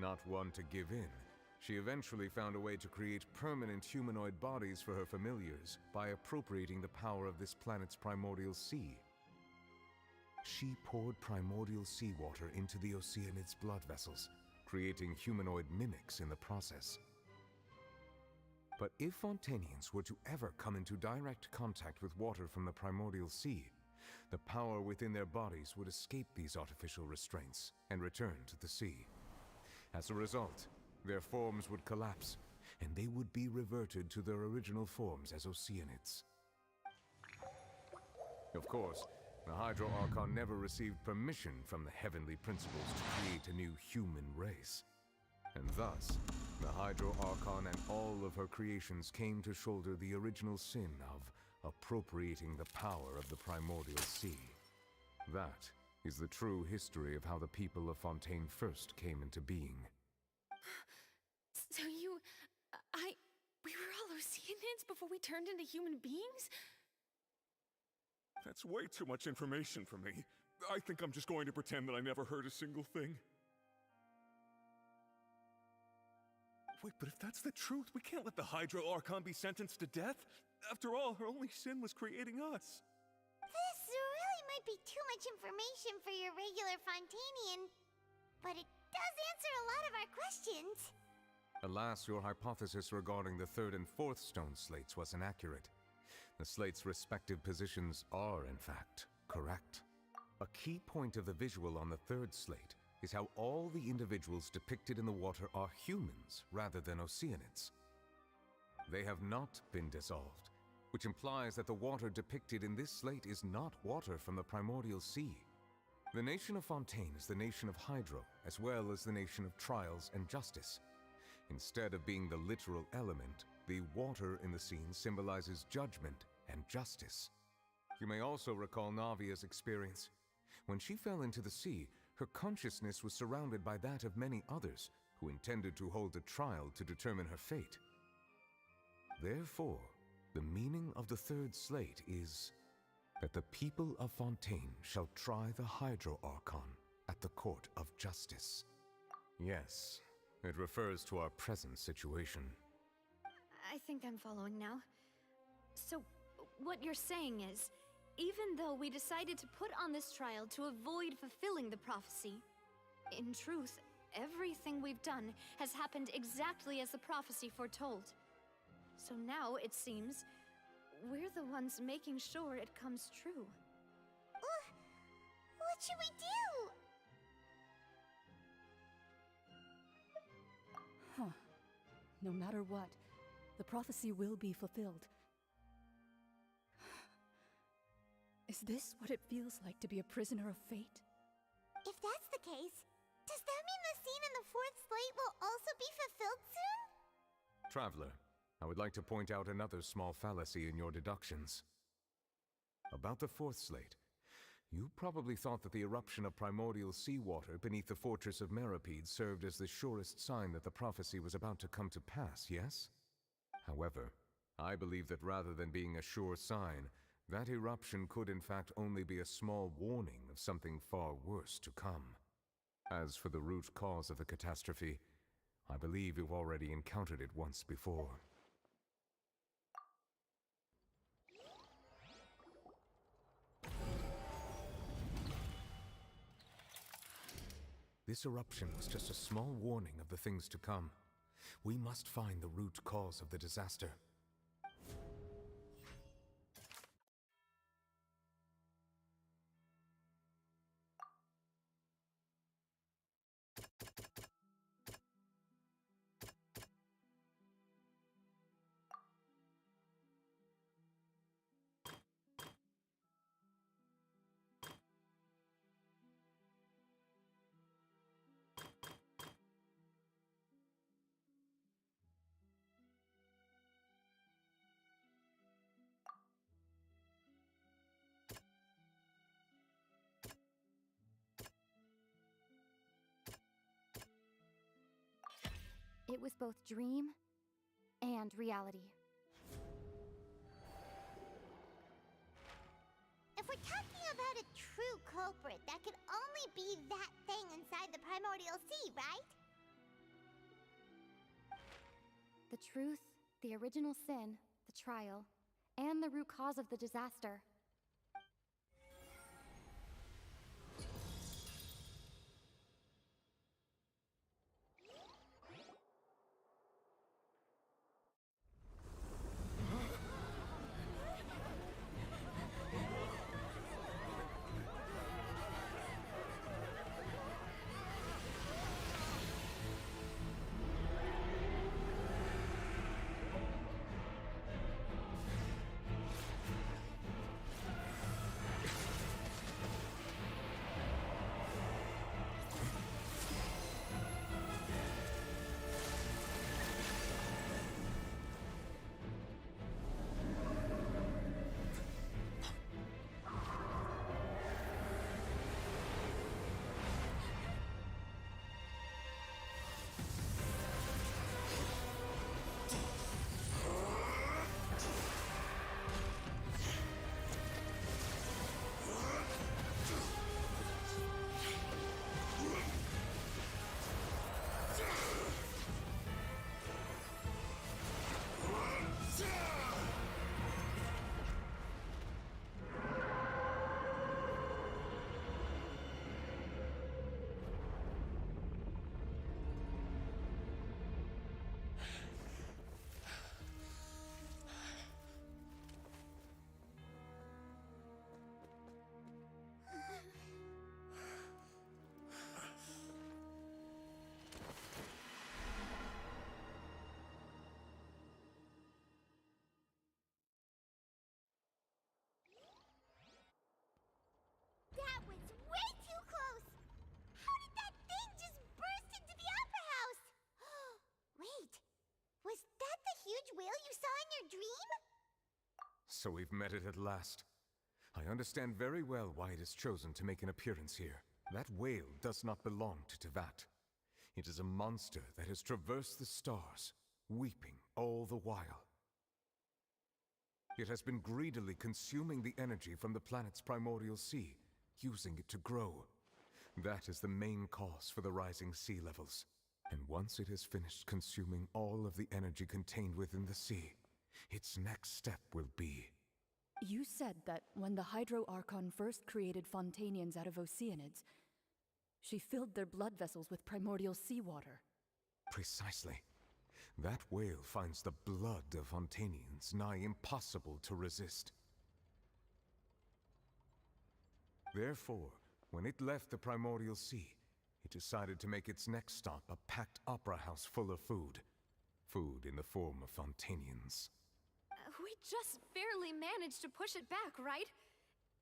Not one to give in, she eventually found a way to create permanent humanoid bodies for her familiars by appropriating the power of this planet's primordial sea. She poured primordial seawater into the Oceanids' blood vessels, creating humanoid mimics in the process. But if Fontanians were to ever come into direct contact with water from the primordial sea, the power within their bodies would escape these artificial restraints and return to the sea. As a result, their forms would collapse, and they would be reverted to their original forms as Oceanids. Of course, the Hydro Archon never received permission from the heavenly principles to create a new human race. And thus, the Hydro Archon and all of her creations came to shoulder the original sin of appropriating the power of the primordial sea. That is the true history of how the people of Fontaine first came into being. So we were all Oceanids before we turned into human beings? That's way too much information for me. I think I'm just going to pretend that I never heard a single thing. Wait, but if that's the truth, we can't let the Hydro Archon be sentenced to death. After all, her only sin was creating us. This really might be too much information for your regular Fontainian, but it does answer a lot of our questions. Alas, your hypothesis regarding the third and fourth stone slates was inaccurate. The slates' respective positions are, in fact, correct. A key point of the visual on the third slate is how all the individuals depicted in the water are humans rather than Oceanids. They have not been dissolved, which implies that the water depicted in this slate is not water from the primordial sea. The nation of Fontaine is the nation of Hydro, as well as the nation of Trials and Justice. Instead of being the literal element, the water in the scene symbolizes judgment and justice. You may also recall Navia's experience. When she fell into the sea, her consciousness was surrounded by that of many others who intended to hold a trial to determine her fate. Therefore, the meaning of the third slate is that the people of Fontaine shall try the Hydro Archon at the court of justice. Yes, it refers to our present situation. I think I'm following now. So, what you're saying is, even though we decided to put on this trial to avoid fulfilling the prophecy, in truth, everything we've done has happened exactly as the prophecy foretold. So now, it seems, we're the ones making sure it comes true. What should we do? Huh. No matter what, the prophecy will be fulfilled. Is this what it feels like to be a prisoner of fate? If that's the case, does that mean the scene in the fourth slate will also be fulfilled soon? Traveler, I would like to point out another small fallacy in your deductions. About the fourth slate, you probably thought that the eruption of primordial seawater beneath the fortress of Meripede served as the surest sign that the prophecy was about to come to pass, yes? However, I believe that rather than being a sure sign, that eruption could in fact only be a small warning of something far worse to come. As for the root cause of the catastrophe, I believe you've already encountered it once before. This eruption was just a small warning of the things to come. We must find the root cause of the disaster. It was both dream and reality. If we're talking about a true culprit, that could only be that thing inside the primordial sea, right? The truth, the original sin, the trial, and the root cause of the disaster. So we've met it at last. I understand very well why it has chosen to make an appearance here. That whale does not belong to Tevat. It is a monster that has traversed the stars, weeping all the while. It has been greedily consuming the energy from the planet's primordial sea, using it to grow. That is the main cause for the rising sea levels. And once it has finished consuming all of the energy contained within the sea, its next step will be... You said that when the Hydro Archon first created Fontanians out of Oceanids, she filled their blood vessels with primordial seawater. Precisely. That whale finds the blood of Fontanians nigh impossible to resist. Therefore, when it left the primordial sea, it decided to make its next stop a packed opera house full of food. Food in the form of Fontanians. We just barely managed to push it back, right?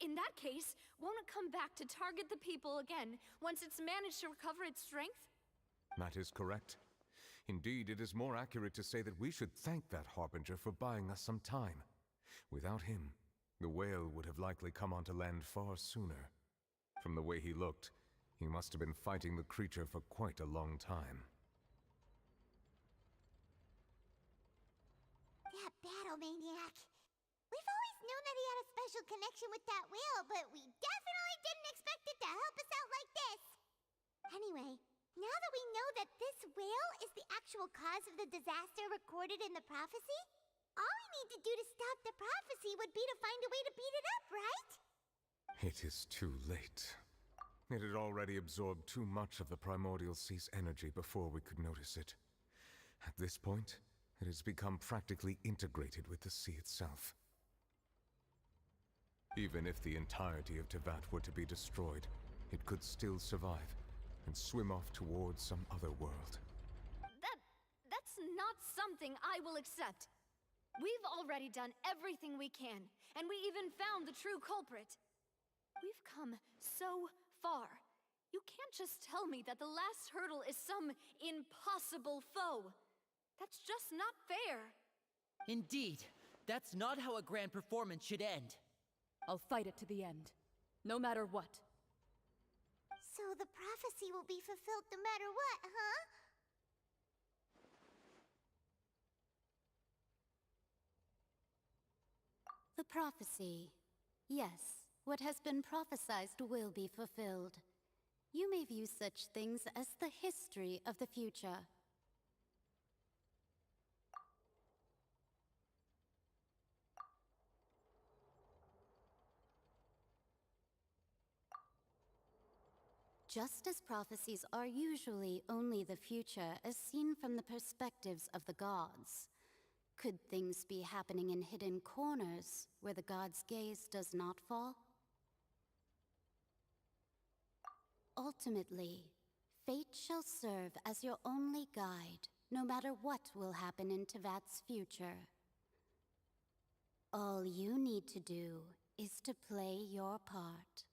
In that case, won't it come back to target the people again once it's managed to recover its strength? That is correct. Indeed, it is more accurate to say that we should thank that Harbinger for buying us some time. Without him, the whale would have likely come onto land far sooner. From the way he looked, he must have been fighting the creature for quite a long time. That battle maniac. We've always known that he had a special connection with that whale, but we definitely didn't expect it to help us out like this. Anyway, now that we know that this whale is the actual cause of the disaster recorded in the prophecy, all we need to do to stop the prophecy would be to find a way to beat it up, right? It is too late. It had already absorbed too much of the primordial sea's energy before we could notice it. At this point, it has become practically integrated with the sea itself. Even if the entirety of Tevat were to be destroyed, it could still survive and swim off towards some other world. That's not something I will accept. We've already done everything we can, and we even found the true culprit. We've come so far. You can't just tell me that the last hurdle is some impossible foe. That's just not fair. Indeed, that's not how a grand performance should end. I'll fight it to the end, no matter what. So the prophecy will be fulfilled no matter what, huh? The prophecy. Yes, what has been prophesied will be fulfilled. You may view such things as the history of the future. Just as prophecies are usually only the future as seen from the perspectives of the gods, could things be happening in hidden corners where the gods' gaze does not fall? Ultimately, fate shall serve as your only guide, no matter what will happen in Tevat's future. All you need to do is to play your part.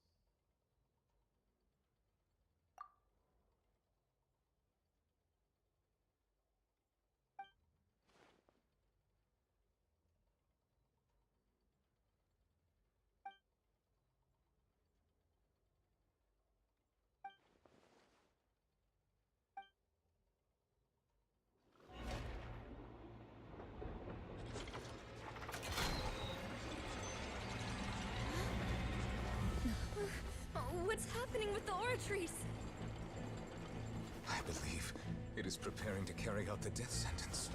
What's happening with the Oratrice? I believe it is preparing to carry out the death sentence.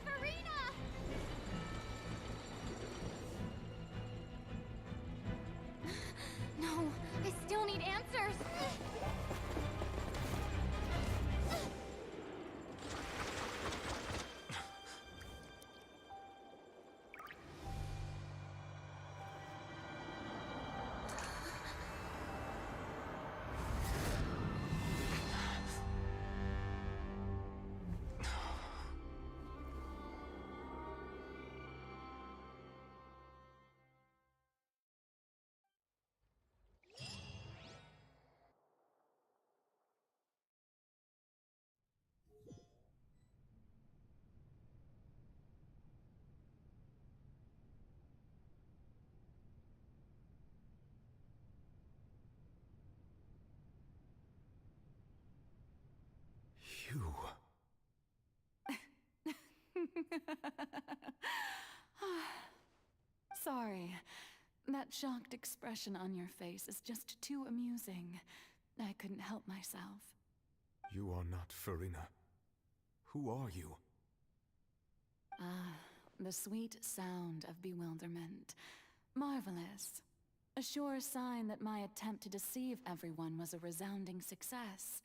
Farina! No, I still need answers! you. Sorry. That shocked expression on your face is just too amusing. I couldn't help myself. You are not Farina. Who are you? Ah, the sweet sound of bewilderment. Marvelous. A sure sign that my attempt to deceive everyone was a resounding success.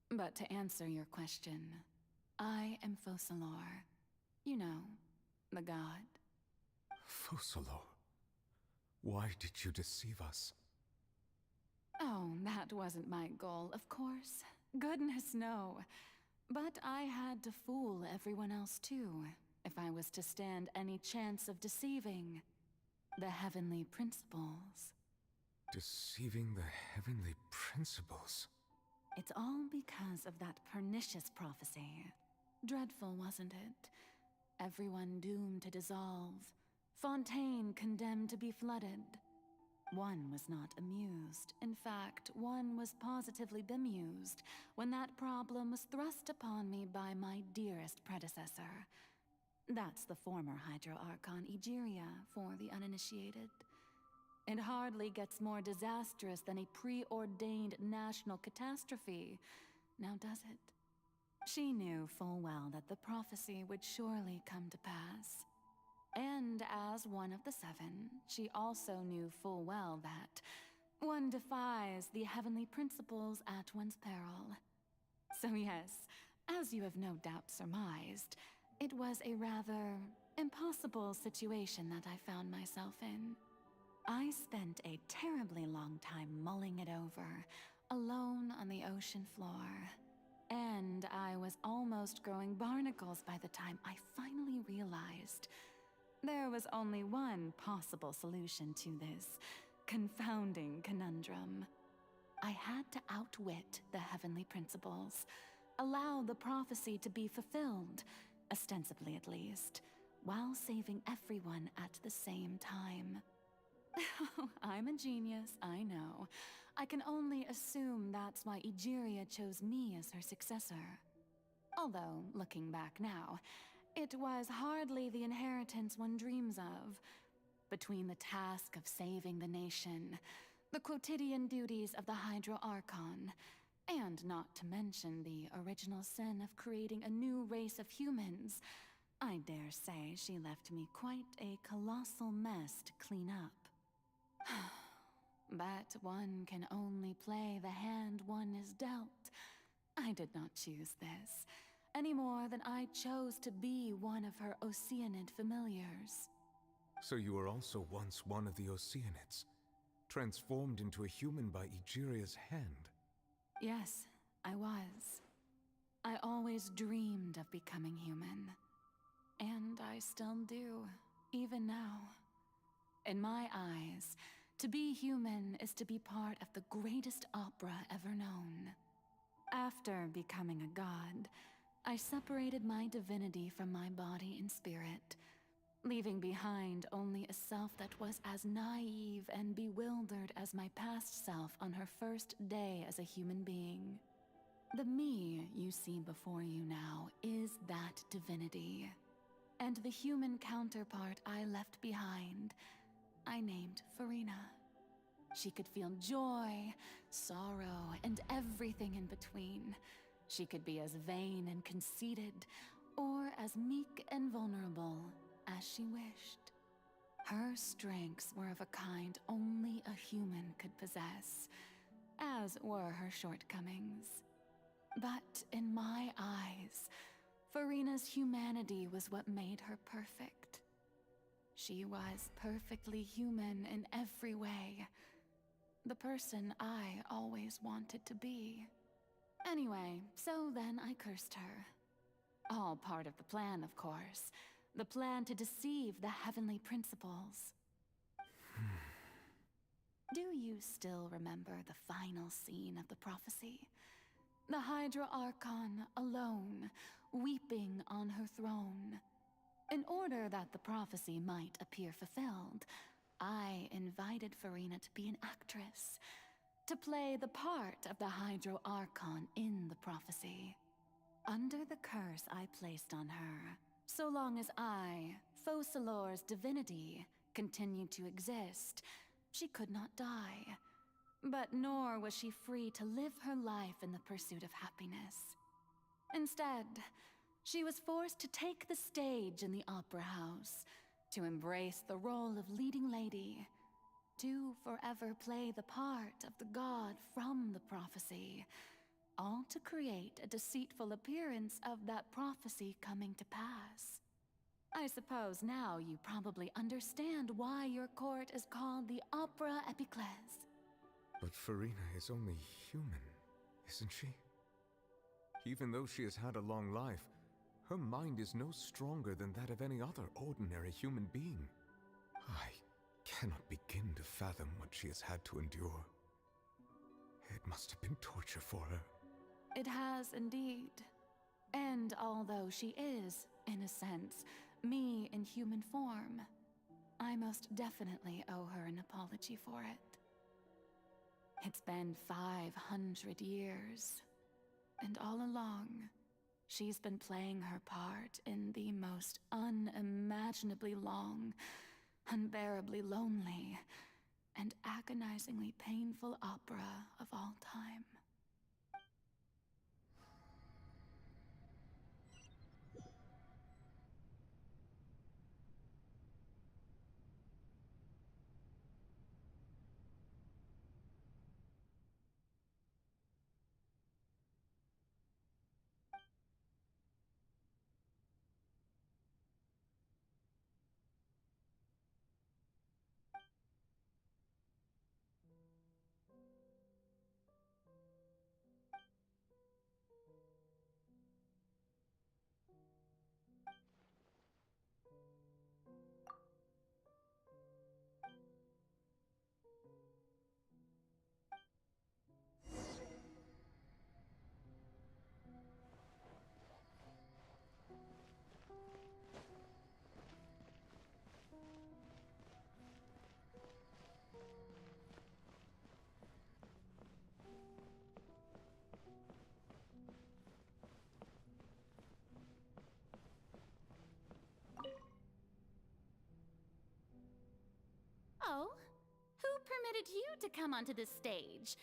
But to answer your question, I am Focalor. You know, the god. Focalor. Why did you deceive us? Oh, that wasn't my goal, of course. Goodness, no. But I had to fool everyone else too, if I was to stand any chance of deceiving the heavenly principles. Deceiving the heavenly principles? It's all because of that pernicious prophecy. Dreadful, wasn't it? Everyone doomed to dissolve. Fontaine condemned to be flooded. One was not amused. In fact, one was positively bemused when that problem was thrust upon me by my dearest predecessor. That's the former Hydro Archon Egeria, for the uninitiated. It hardly gets more disastrous than a preordained national catastrophe, now does it? She knew full well that the prophecy would surely come to pass. And as one of the seven, she also knew full well that one defies the heavenly principles at one's peril. So yes, as you have no doubt surmised, it was a rather impossible situation that I found myself in. I spent a terribly long time mulling it over, alone on the ocean floor. And I was almost growing barnacles by the time I finally realized there was only one possible solution to this confounding conundrum. I had to outwit the heavenly principles, allow the prophecy to be fulfilled, ostensibly at least, while saving everyone at the same time. I'm a genius, I know. I can only assume that's why Egeria chose me as her successor. Although, looking back now, it was hardly the inheritance one dreams of. Between the task of saving the nation, the quotidian duties of the Hydro Archon, and not to mention the original sin of creating a new race of humans, I dare say she left me quite a colossal mess to clean up. But one can only play the hand one is dealt. I did not choose this, any more than I chose to be one of her Oceanid familiars. So you were also once one of the Oceanids, transformed into a human by Egeria's hand? Yes, I was. I always dreamed of becoming human. And I still do, even now. In my eyes, to be human is to be part of the greatest opera ever known. After becoming a god, I separated my divinity from my body and spirit, leaving behind only a self that was as naive and bewildered as my past self on her first day as a human being. The me you see before you now is that divinity. And the human counterpart I left behind, I named Farina. She could feel joy, sorrow, and everything in between. She could be as vain and conceited, or as meek and vulnerable as she wished. Her strengths were of a kind only a human could possess, as were her shortcomings. But in my eyes, Farina's humanity was what made her perfect. She was perfectly human in every way. The person I always wanted to be. Anyway, so then I cursed her. All part of the plan, of course. The plan to deceive the heavenly principles. Do you still remember the final scene of the prophecy? The Hydra Archon, alone, weeping on her throne. In order that the prophecy might appear fulfilled, I invited Farina to be an actress, to play the part of the Hydro Archon in the prophecy. Under the curse I placed on her, so long as I, Focalor's divinity, continued to exist, she could not die. But nor was she free to live her life in the pursuit of happiness. Instead, she was forced to take the stage in the opera house, to embrace the role of leading lady, to forever play the part of the god from the prophecy, all to create a deceitful appearance of that prophecy coming to pass. I suppose now you probably understand why your court is called the Opera Epiclese. But Farina is only human, isn't she? Even though she has had a long life, her mind is no stronger than that of any other ordinary human being. I cannot begin to fathom what she has had to endure. It must have been torture for her. It has indeed. And although she is, in a sense, me in human form, I most definitely owe her an apology for it. It's been 500 years, and all along, she's been playing her part in the most unimaginably long, unbearably lonely, and agonizingly painful opera of all time. Oh, who permitted you to come onto this stage?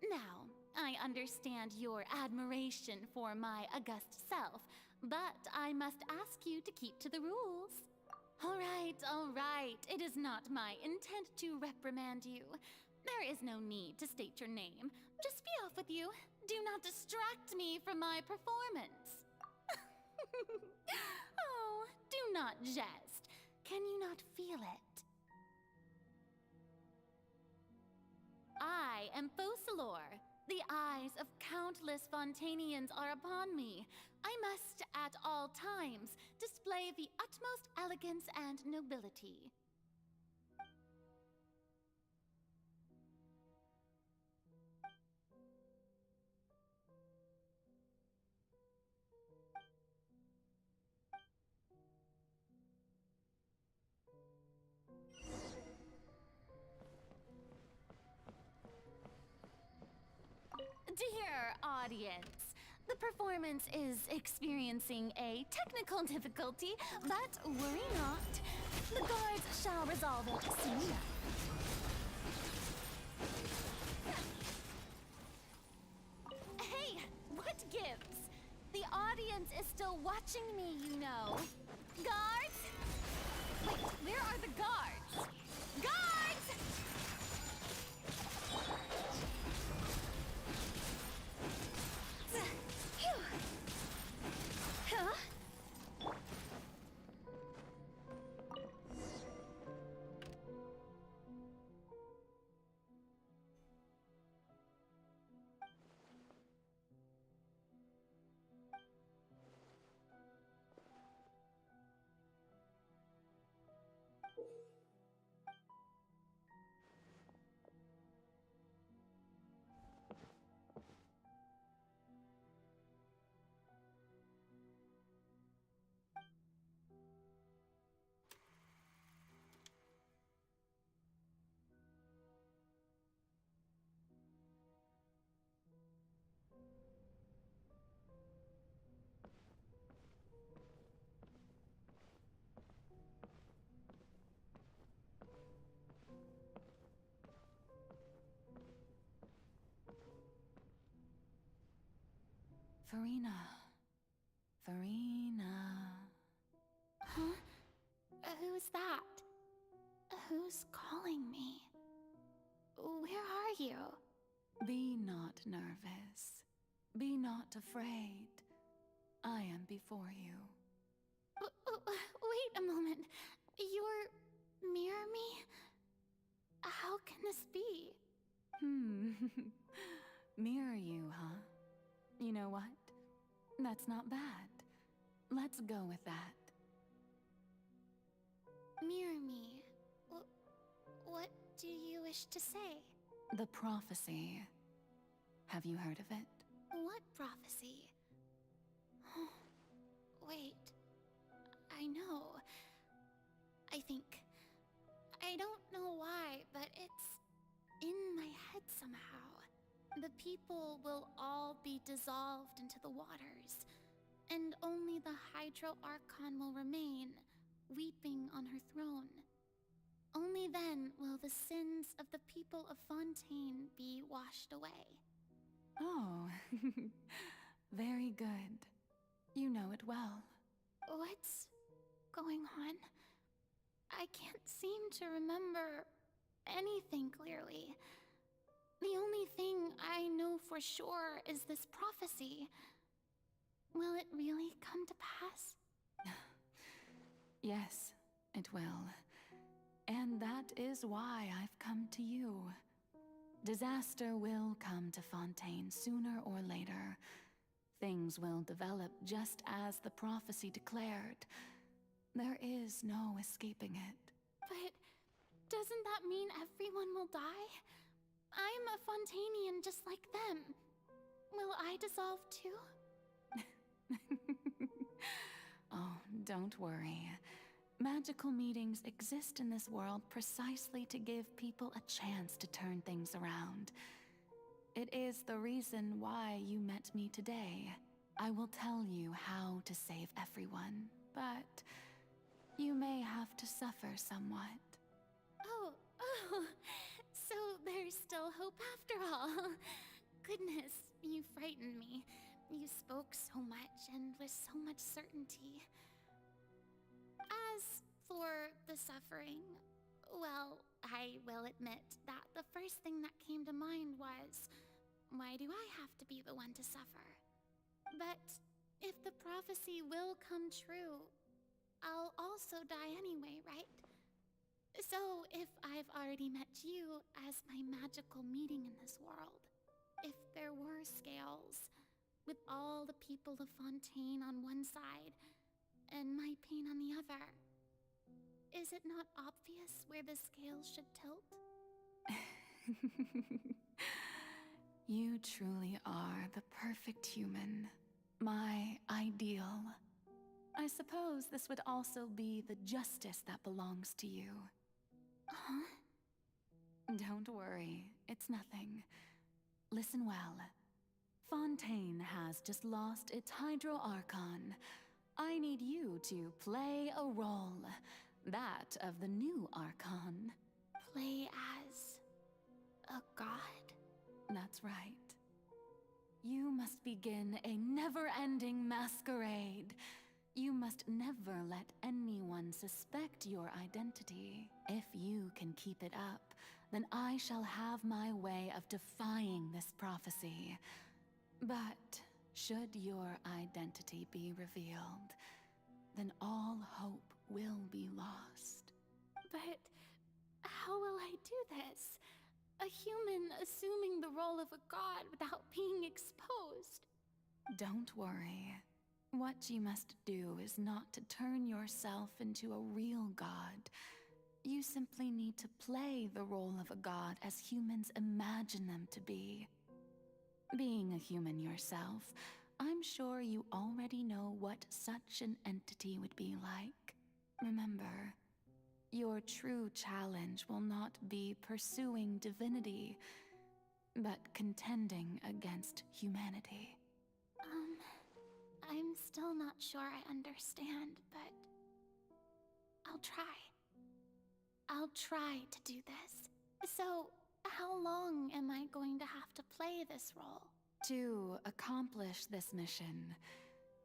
Now, I understand your admiration for my august self, but I must ask you to keep to the rules. All right. It is not my intent to reprimand you. There is no need to state your name. Just be off with you. Do not distract me from my performance. Oh, do not jest. Can you not feel it? I am Focalor. The eyes of countless Fontanians are upon me. I must, at all times, display the utmost elegance and nobility. Dear audience, the performance is experiencing a technical difficulty, but worry not. The guards shall resolve it soon enough. Hey, what gives? The audience is still watching me, you know. Guards? Wait, where are the guards? Guards! Huh? Farina. Farina. Huh? Who's that? Who's calling me? Where are you? Be not nervous. Be not afraid. I am before you. Wait a moment. You're near me? How can this be? Mirror you, huh? You know what? That's not bad. Let's go with that. Mirror me. What do you wish to say? The prophecy. Have you heard of it? What prophecy? Wait. I know. I think. I don't know why, but it's in my head somehow. The people will all be dissolved into the waters, and only the Hydro Archon will remain, weeping on her throne. Only then will the sins of the people of Fontaine be washed away. Oh, very good. You know it well. What's going on? I can't seem to remember anything clearly. The only thing I know for sure is this prophecy. Will it really come to pass? Yes, it will. And that is why I've come to you. Disaster will come to Fontaine sooner or later. Things will develop just as the prophecy declared. There is no escaping it. But doesn't that mean everyone will die? I'm a Fontainian just like them. Will I dissolve too? Oh, don't worry. Magical meetings exist in this world precisely to give people a chance to turn things around. It is the reason why you met me today. I will tell you how to save everyone, but you may have to suffer somewhat. Oh, so there's still hope after all. Goodness, you frightened me. You spoke so much and with so much certainty. As for the suffering, well, I will admit that the first thing that came to mind was, why do I have to be the one to suffer? But if the prophecy will come true, I'll also die anyway, right? So if I've already met you as my magical meeting in this world, if there were scales, with all the people of Fontaine on one side, and my pain on the other, is it not obvious where the scales should tilt? You truly are the perfect human. My ideal. I suppose this would also be the justice that belongs to you. Huh? Don't worry, it's nothing. Listen well. Fontaine has just lost its Hydro Archon. I need you to play a role. That of the new Archon. Play as a god? That's right. You must begin a never-ending masquerade. You must never let anyone suspect your identity. If you can keep it up, then I shall have my way of defying this prophecy. But should your identity be revealed, then all hope will be lost. But how will I do this? A human assuming the role of a god without being exposed. Don't worry. What you must do is not to turn yourself into a real god. You simply need to play the role of a god as humans imagine them to be. Being a human yourself, I'm sure you already know what such an entity would be like. Remember, your true challenge will not be pursuing divinity, but contending against humanity. I'm still not sure I understand, but I'll try. I'll try to do this. So, how long am I going to have to play this role? To accomplish this mission,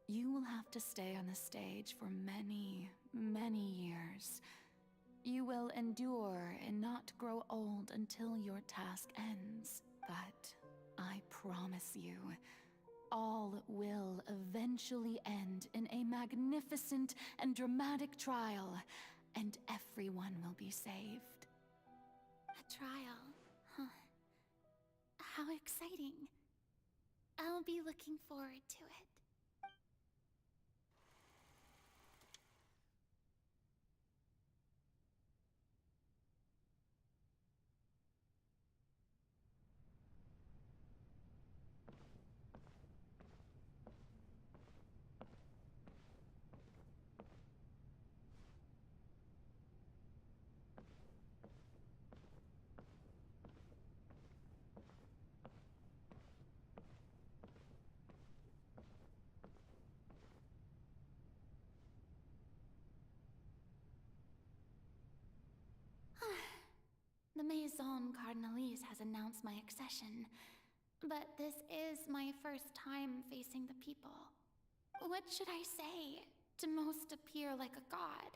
you will have to stay on the stage for many, many years. You will endure and not grow old until your task ends. But I promise you, all will eventually end in a magnificent and dramatic trial, and everyone will be saved. A trial, huh? How exciting. I'll be looking forward to it. The Maison Cardinalise has announced my accession, but this is my first time facing the people. What should I say to most appear like a god?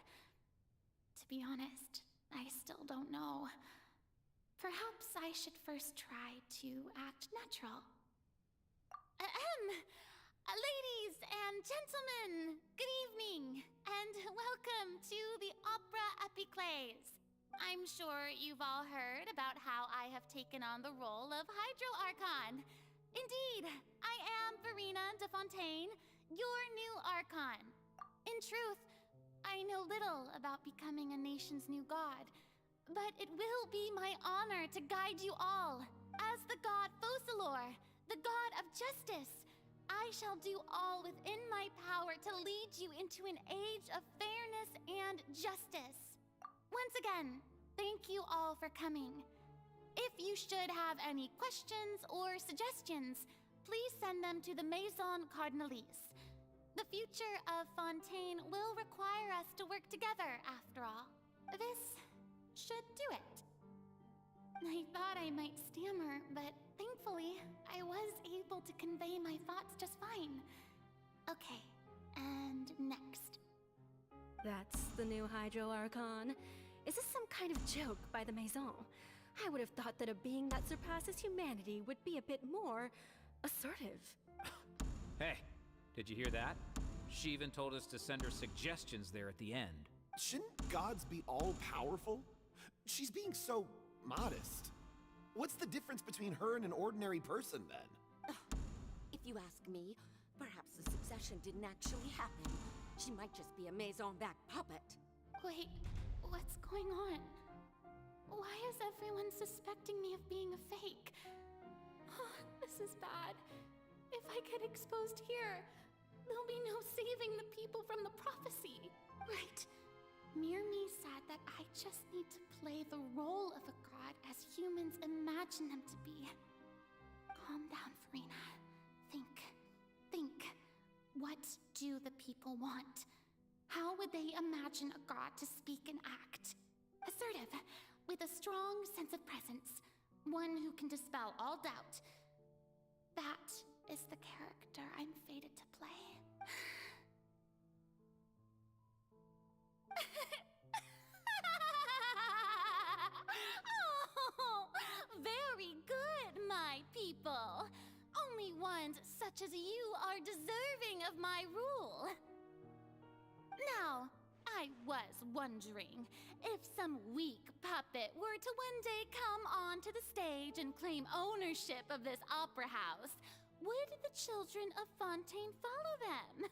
To be honest, I still don't know. Perhaps I should first try to act natural. Ladies and gentlemen, good evening, and welcome to the Opera Epiclese. I'm sure you've all heard about how I have taken on the role of Hydro Archon. Indeed, I am Verena de Fontaine, your new Archon. In truth, I know little about becoming a nation's new god, but it will be my honor to guide you all. As the god Focalor, the god of justice, I shall do all within my power to lead you into an age of fairness and justice. Once again, thank you all for coming. If you should have any questions or suggestions, please send them to the Maison Cardinalise. The future of Fontaine will require us to work together, after all. This should do it. I thought I might stammer, but thankfully, I was able to convey my thoughts just fine. Okay, and next. That's the new Hydro Archon. Is this some kind of joke by the Maison? I would have thought that a being that surpasses humanity would be a bit more assertive. Hey, did you hear that? She even told us to send her suggestions there at the end. Shouldn't gods be all-powerful? She's being so modest. What's the difference between her and an ordinary person, then? If you ask me, perhaps the succession didn't actually happen. She might just be a Maison-backed puppet. Wait, what's going on? Why is everyone suspecting me of being a fake? Oh, this is bad. If I get exposed here, there'll be no saving the people from the prophecy. Right. Mirmi said that I just need to play the role of a god as humans imagine them to be. Calm down, Farina. Think. What do the people want? How would they imagine a god to speak and act? Assertive, with a strong sense of presence. One who can dispel all doubt. That is the character I'm fated to play. Oh, very good, my people. Only ones such as you are deserving of my rule. Now, I was wondering if some weak puppet were to one day come onto the stage and claim ownership of this opera house, would the children of Fontaine follow them?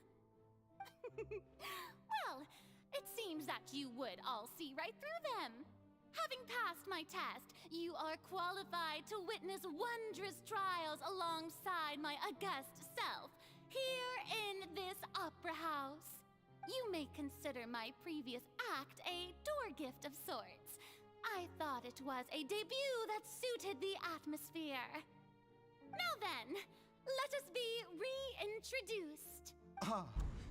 Well, it seems that you would all see right through them. Having passed my test, you are qualified to witness wondrous trials alongside my august self, here in this opera house. You may consider my previous act a door gift of sorts. I thought it was a debut that suited the atmosphere. Now then, let us be reintroduced. Ah,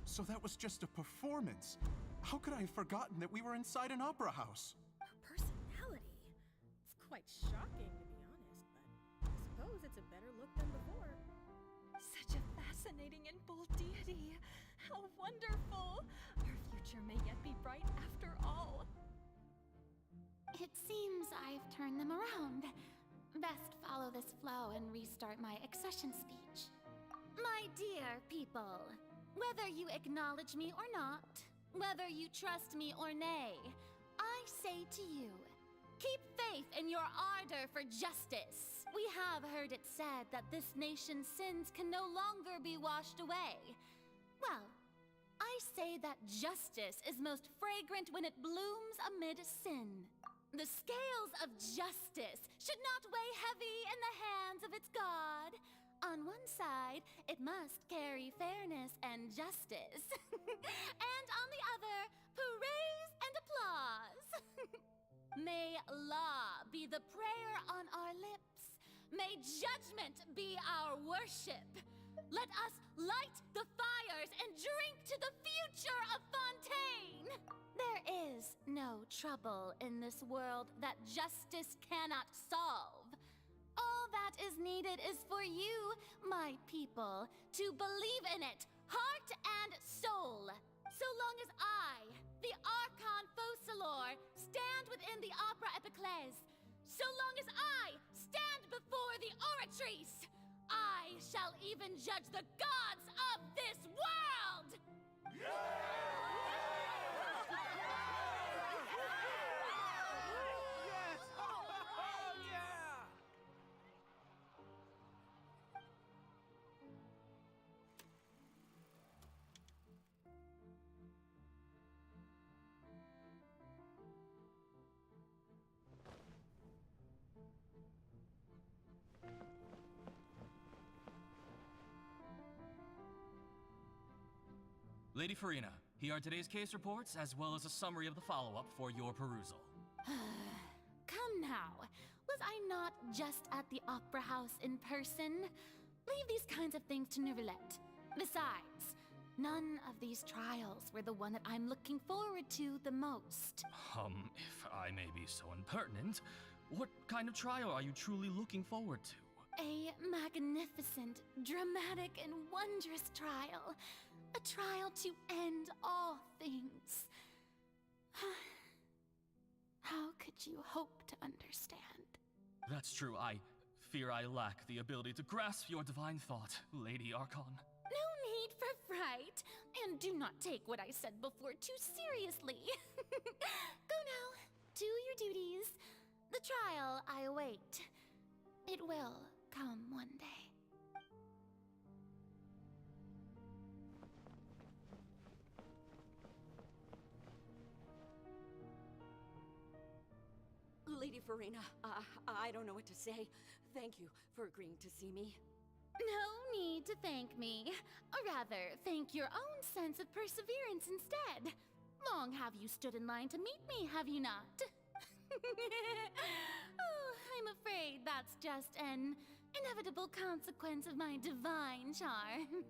so that was just a performance. How could I have forgotten that we were inside an opera house? Her personality. It's quite shocking, to be honest, but I suppose it's a better look than before. fascinating and bold deity. How wonderful! Our future may yet be bright after all. It seems I've turned them around. Best follow this flow and restart my accession speech. My dear people, whether you acknowledge me or not, whether you trust me or nay, I say to you, keep faith in your ardor for justice. We have heard it said that this nation's sins can no longer be washed away. Well, I say that justice is most fragrant when it blooms amid sin. The scales of justice should not weigh heavy in the hands of its God. On one side, it must carry fairness and justice. And on the other, praise and applause. May law be the prayer on our lips. May judgment be our worship. Let us light the fires and drink to the future of Fontaine. There is no trouble in this world that justice cannot solve. All that is needed is for you, my people, to believe in it, heart and soul. So long as I, the Archon Focalor, stand within the Opera Epiclese, so long as I stand before the Oratrice, I shall even judge the gods of this world! Lady Farina, here are today's case reports, as well as a summary of the follow-up for your perusal. Come now. Was I not just at the Opera House in person? Leave these kinds of things to Neuvillette. Besides, none of these trials were the one that I'm looking forward to the most. If I may be so impertinent, what kind of trial are you truly looking forward to? A magnificent, dramatic, and wondrous trial. A trial to end all things. How could you hope to understand? That's true. I fear I lack the ability to grasp your divine thought, Lady Archon. No need for fright, and do not take what I said before too seriously. Go now, do your duties. The trial I await. It will come one day. Lady Farina, I don't know what to say. Thank you for agreeing to see me. No need to thank me. Or rather, thank your own sense of perseverance instead. Long have you stood in line to meet me, have you not? Oh, I'm afraid that's just an inevitable consequence of my divine charm.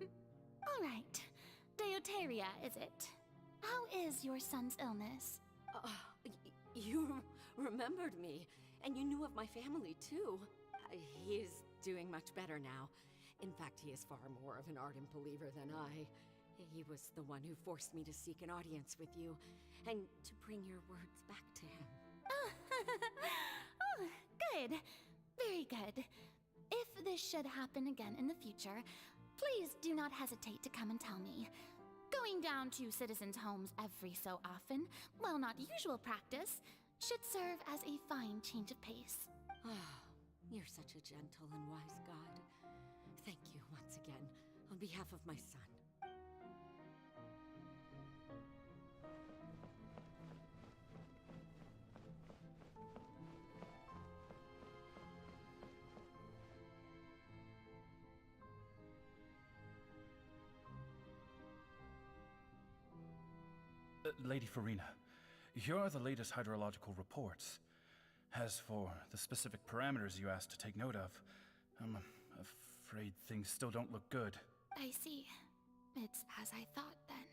All right. Deuteria, is it? How is your son's illness? You remembered me, and you knew of my family, too. He is doing much better now. In fact, he is far more of an ardent believer than I. He was the one who forced me to seek an audience with you, and to bring your words back to him. Oh, good. Very good. If this should happen again in the future, please do not hesitate to come and tell me. Going down to citizens' homes every so often, while not usual practice, should serve as a fine change of pace. You're such a gentle and wise god. Thank you once again, on behalf of my son. Lady Farina, here are the latest hydrological reports. As for the specific parameters you asked to take note of, I'm afraid things still don't look good. I see. It's as I thought, then.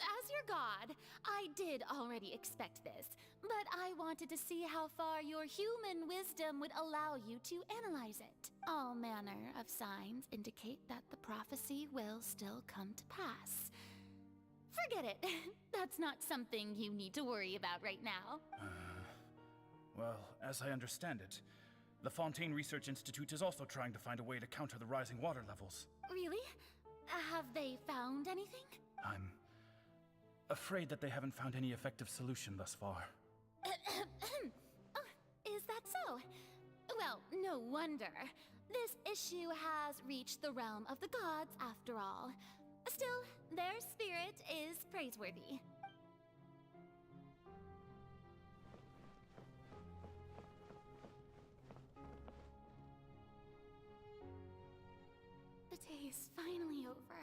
As your god, I did already expect this, but I wanted to see how far your human wisdom would allow you to analyze it. All manner of signs indicate that the prophecy will still come to pass. Forget it. That's not something you need to worry about right now. Well, as I understand it, the Fontaine Research Institute is also trying to find a way to counter the rising water levels. Really? Have they found anything? I'm afraid that they haven't found any effective solution thus far. Oh, is that so? Well, no wonder. This issue has reached the realm of the gods, after all. Still, their spirit is praiseworthy. The day is finally over.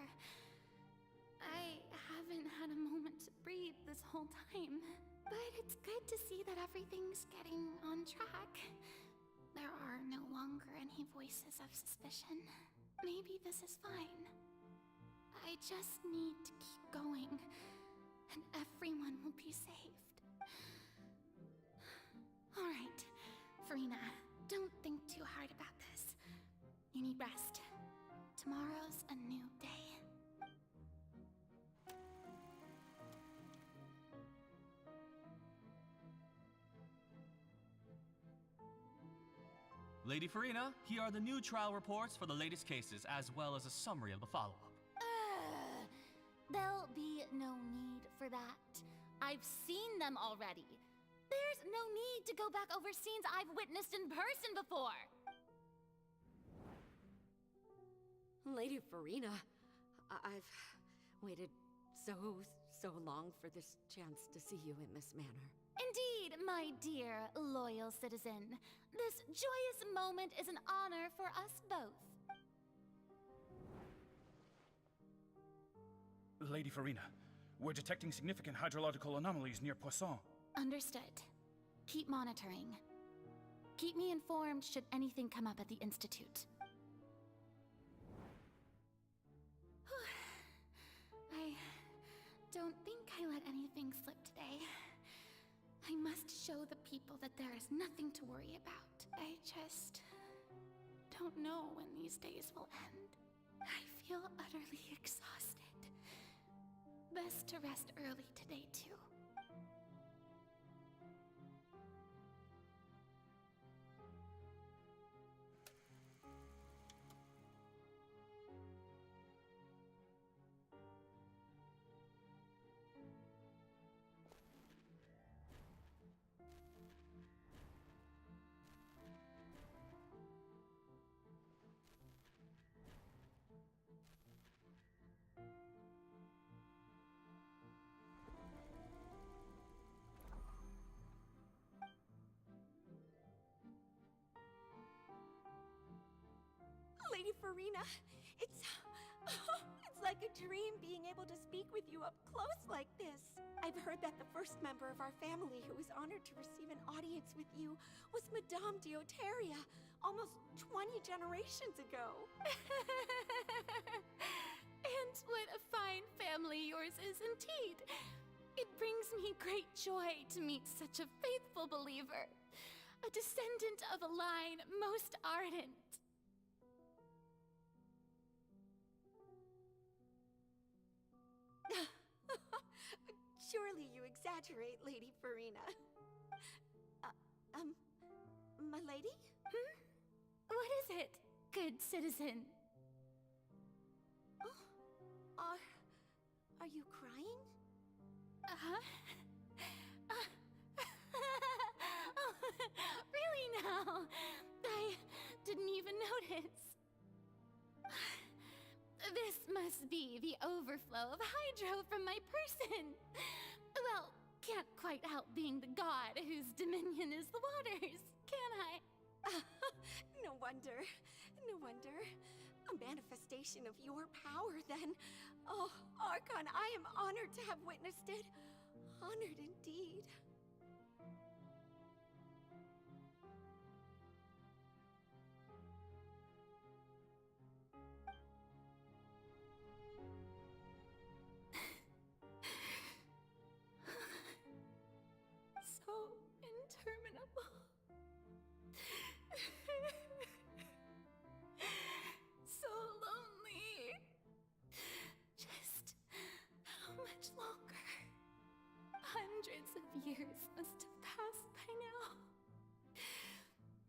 I haven't had a moment to breathe this whole time, but it's good to see that everything's getting on track. There are no longer any voices of suspicion. Maybe this is fine. I just need to keep going, and everyone will be saved. All right, Farina, don't think too hard about this. You need rest. Tomorrow's a new day. Lady Farina, here are the new trial reports for the latest cases, as well as a summary of the follow-up. There'll be no need for that. I've seen them already. There's no need to go back over scenes I've witnessed in person before. Lady Farina, I've waited so long for this chance to see you in this manner. Indeed, my dear, loyal citizen. This joyous moment is an honor for us both. Lady Farina, we're detecting significant hydrological anomalies near Poisson. Understood. Keep monitoring. Keep me informed should anything come up at the Institute. I don't think I let anything slip today. I must show the people that there is nothing to worry about. I just don't know when these days will end. I feel utterly exhausted. Best to rest early today, too. Lady Farina, it's like a dream being able to speak with you up close like this. I've heard that the first member of our family who was honored to receive an audience with you was Madame Deoteria, almost 20 generations ago. And what a fine family yours is indeed. It brings me great joy to meet such a faithful believer, a descendant of a line most ardent. Surely you exaggerate, Lady Farina. My lady? What is it, good citizen? Oh, are you crying? Uh-huh. Oh, really now? I didn't even notice. This must be the overflow of hydro from my person. Well, can't quite help being the god whose dominion is the waters, can I? No wonder. No wonder. A manifestation of your power, then. Oh, Archon, I am honored to have witnessed it. Honored indeed. interminable. So lonely. Just how much longer? Hundreds of years must have passed by now.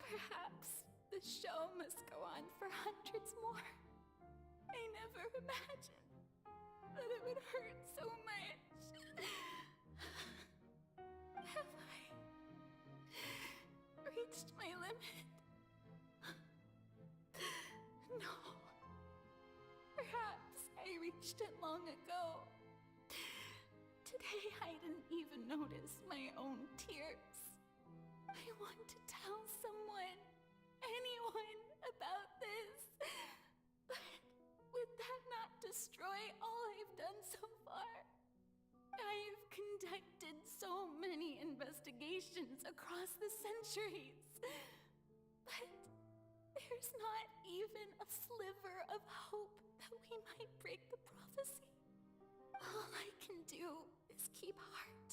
Perhaps the show must go on for hundreds more. I never imagined that it would hurt so much. Have I reached my limit? No. Perhaps I reached it long ago. Today I didn't even notice my own tears. I want to tell someone, anyone, about this. But would that not destroy all I've done so far? I've conducted so many investigations across the centuries. But there's not even a sliver of hope that we might break the prophecy. All I can do is keep heart.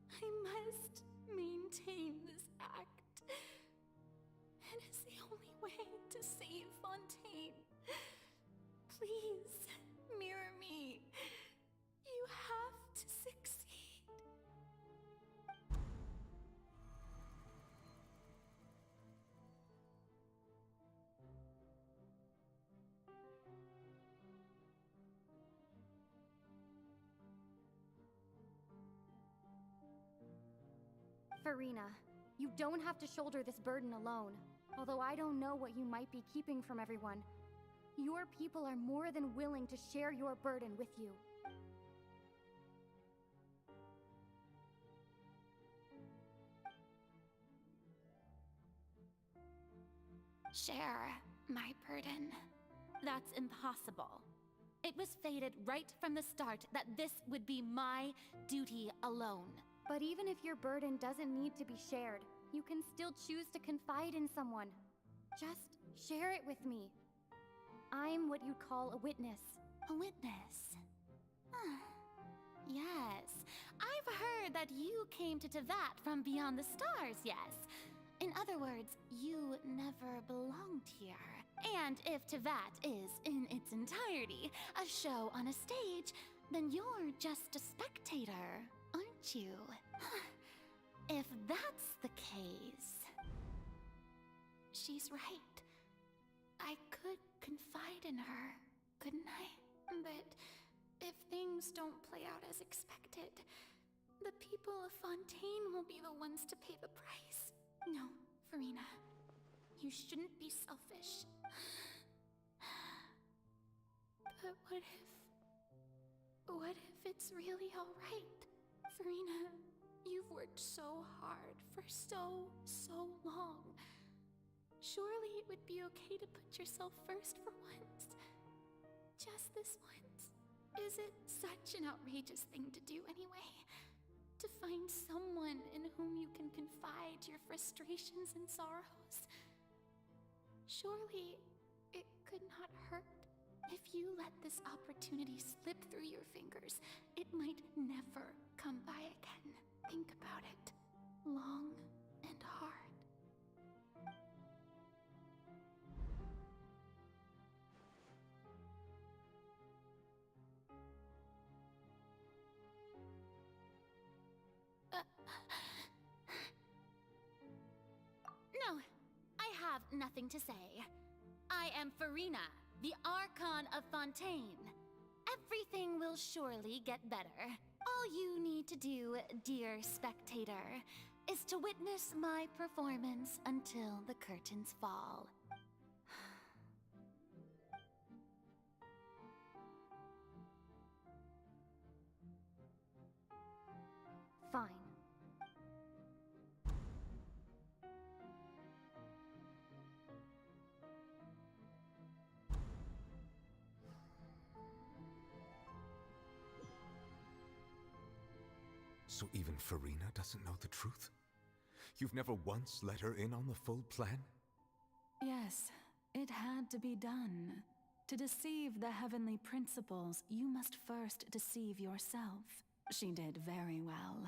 I must maintain this act. It is the only way to save Fontaine. Please, mirror me. You have to succeed. Farina, you don't have to shoulder this burden alone. Although I don't know what you might be keeping from everyone. Your people are more than willing to share your burden with you. Share my burden. That's impossible. It was fated right from the start that this would be my duty alone. But even if your burden doesn't need to be shared, you can still choose to confide in someone. Just share it with me. I'm what you'd call a witness. A witness? Yes, I've heard that you came to Tevat from beyond the stars, yes. In other words, you never belonged here. And if Tevat is, in its entirety, a show on a stage, then you're just a spectator, aren't you? If that's the case... She's right. I could confide in her, couldn't I? But if things don't play out as expected, the people of Fontaine will be the ones to pay the price. No, Farina. You shouldn't be selfish. But what if it's really alright? Farina, you've worked so hard for so long. Surely it would be okay to put yourself first for once. Just this once. Is it such an outrageous thing to do anyway? To find someone in whom you can confide your frustrations and sorrows? Surely it could not hurt. If you let this opportunity slip through your fingers, it might never come by again. Think about it. Long and hard. No, I have nothing to say. I am Farina, the Archon of Fontaine. Everything will surely get better. All you need to do, dear spectator, is to witness my performance until the curtains fall. Fine. So even Farina doesn't know the truth? You've never once let her in on the full plan? Yes, it had to be done. To deceive the heavenly principles, you must first deceive yourself. She did very well.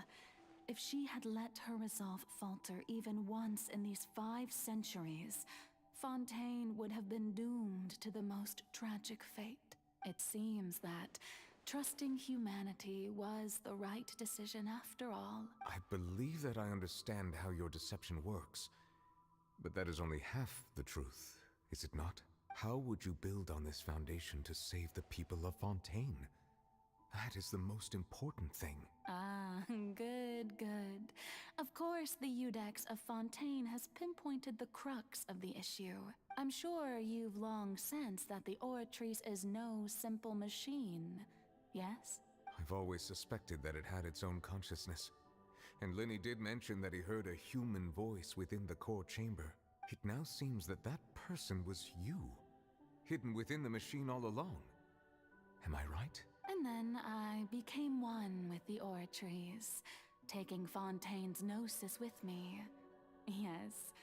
if she had let her resolve falter even once in these 5 centuries, Fontaine would have been doomed to the most tragic fate. It seems that trusting humanity was the right decision after all. I believe that I understand how your deception works, but that is only half the truth, is it not? How would you build on this foundation to save the people of Fontaine? That is the most important thing. Ah, good, good. Of course, the Iudex of Fontaine has pinpointed the crux of the issue. I'm sure you've long sensed that the Oratrice is no simple machine, yes? I've always suspected that it had its own consciousness. And Lenny did mention that he heard a human voice within the core chamber. It now seems that that person was you, hidden within the machine all along. Am I right? And then I became one with the Oratrice, taking Fontaine's gnosis with me. Yes,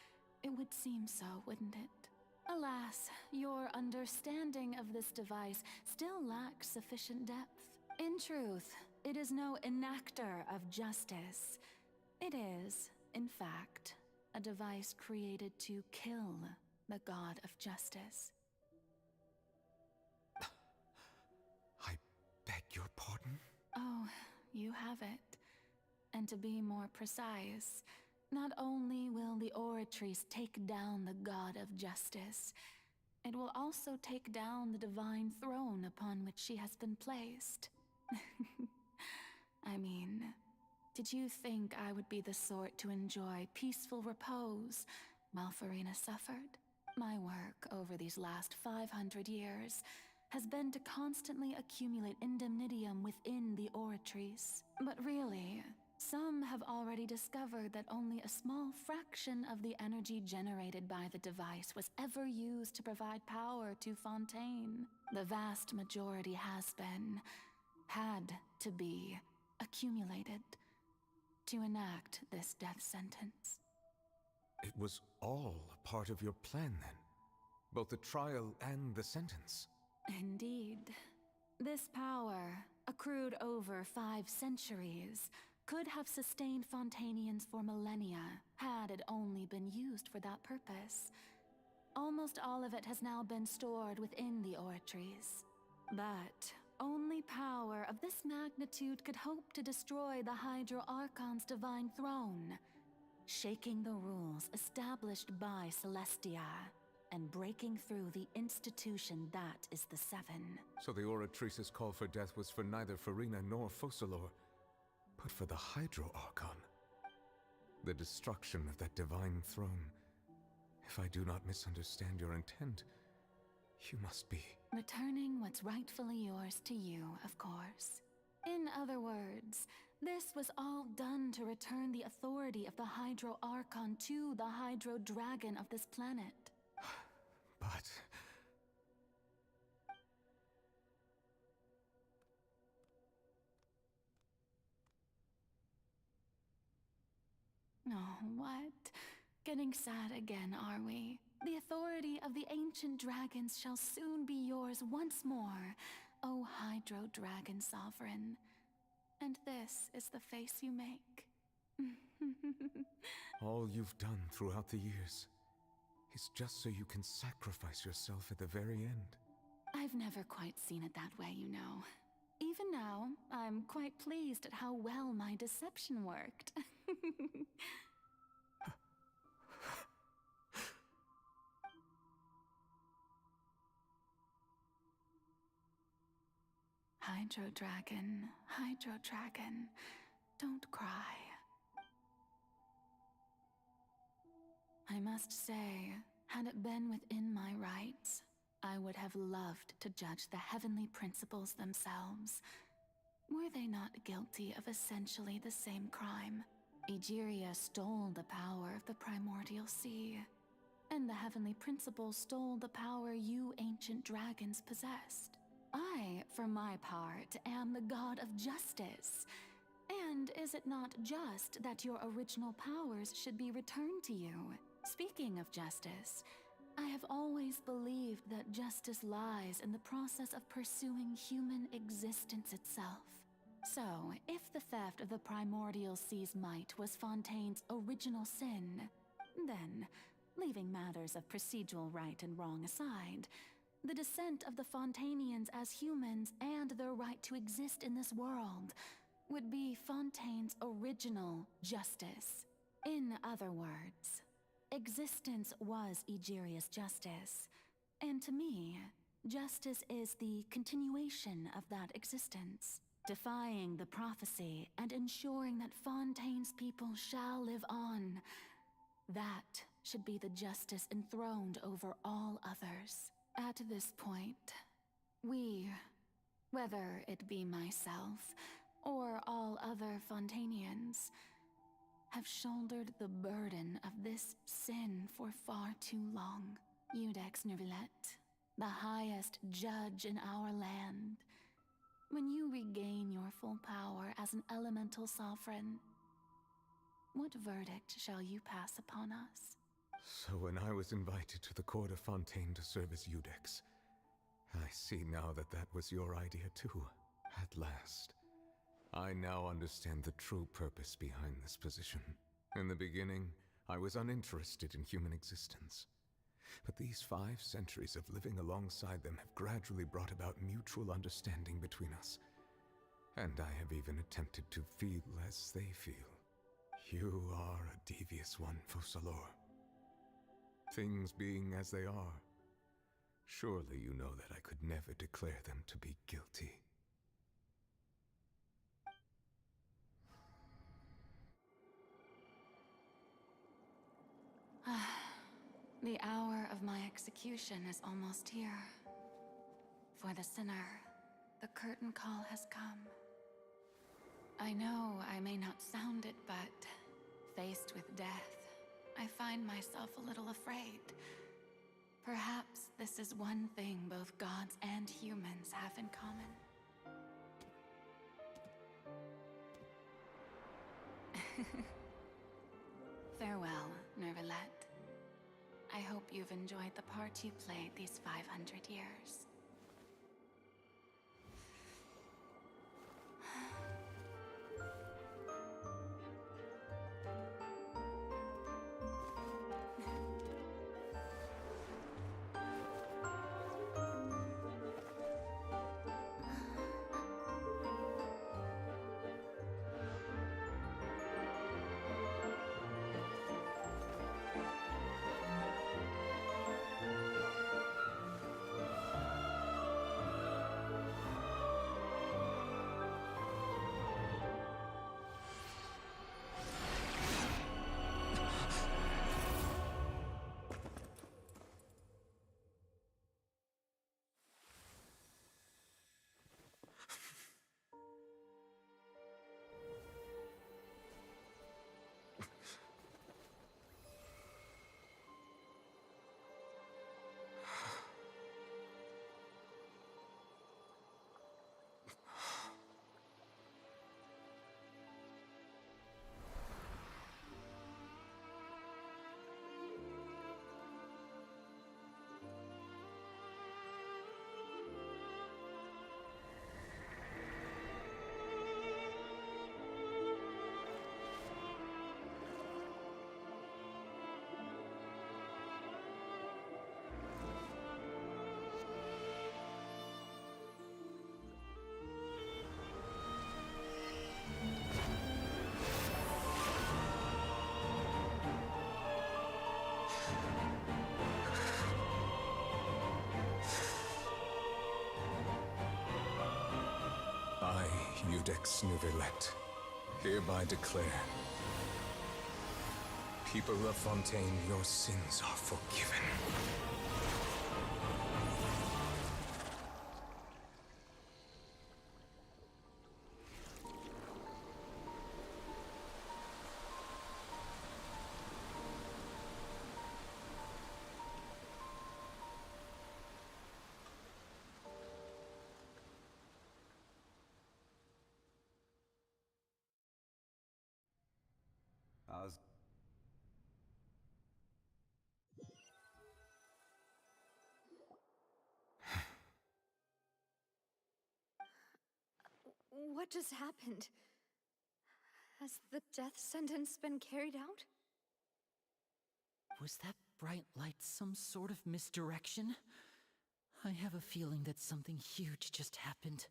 it would seem so, wouldn't it? Alas, your understanding of this device still lacks sufficient depth. In truth, it is no enactor of justice. It is, in fact, a device created to kill the god of justice. Beg your pardon? Oh, you have it. And to be more precise, not only will the Oratrice take down the god of justice, it will also take down the divine throne upon which she has been placed. I mean, did you think I would be the sort to enjoy peaceful repose while Farina suffered? My work over these last 500 years has been to constantly accumulate indemnitium within the Oratrice. But really, some have already discovered that only a small fraction of the energy generated by the device was ever used to provide power to Fontaine. The vast majority had to be, accumulated to enact this death sentence. It was all part of your plan then? Both the trial and the sentence? Indeed. This power, accrued over 5 centuries, could have sustained Fontainians for millennia, had it only been used for that purpose. Almost all of it has now been stored within the Oratrice. But only power of this magnitude could hope to destroy the Hydro Archon's divine throne, shaking the rules established by Celestia, and breaking through the institution that is the Seven. So the Oratrice's call for death was for neither Farina nor Focalor, but for the Hydro Archon. The destruction of that divine throne. If I do not misunderstand your intent, you must be... Returning what's rightfully yours to you, of course. In other words, this was all done to return the authority of the Hydro Archon to the Hydro Dragon of this planet. But... Oh, what? Getting sad again, are we? The authority of the ancient dragons shall soon be yours once more, O Hydro Dragon Sovereign. And this is the face you make. all you've done throughout the years is just so you can sacrifice yourself at the very end. I've never quite seen it that way, you know. Even now, I'm quite pleased at how well my deception worked. Hydro Dragon, don't cry. I must say, had it been within my rights, I would have loved to judge the heavenly principles themselves. Were they not guilty of essentially the same crime? Egeria stole the power of the primordial sea, and the heavenly principles stole the power you ancient dragons possessed. I, for my part, am the god of justice. And is it not just that your original powers should be returned to you? Speaking of justice, I have always believed that justice lies in the process of pursuing human existence itself. So, if the theft of the primordial sea's might was Fontaine's original sin, then, leaving matters of procedural right and wrong aside, the descent of the Fontainians as humans and their right to exist in this world would be Fontaine's original justice. In other words, existence was Egeria's justice, and to me, justice is the continuation of that existence, defying the prophecy and ensuring that Fontaine's people shall live on. That should be the justice enthroned over all others. At this point, we, whether it be myself or all other Fontainians, have shouldered the burden of this sin for far too long. Iudex Neuvillette, the highest judge in our land, when you regain your full power as an elemental sovereign, what verdict shall you pass upon us? So when I was invited to the court of Fontaine to serve as Iudex, I see now that that was your idea too. At last. I now understand the true purpose behind this position. In the beginning, I was uninterested in human existence. But these 5 centuries of living alongside them have gradually brought about mutual understanding between us. And I have even attempted to feel as they feel. You are a devious one, Focalors. Things being as they are, surely you know that I could never declare them to be guilty. The hour of my execution is almost here. For the sinner, the curtain call has come. I know I may not sound it, but faced with death, I find myself a little afraid. Perhaps this is one thing both gods and humans have in common. Farewell, Neuvillette. I hope you've enjoyed the part you played these 500 years. I, Iudex Neuvillette, hereby declare, people of Fontaine, your sins are forgiven. What just happened? Has the death sentence been carried out? Was that bright light some sort of misdirection? I have a feeling that something huge just happened.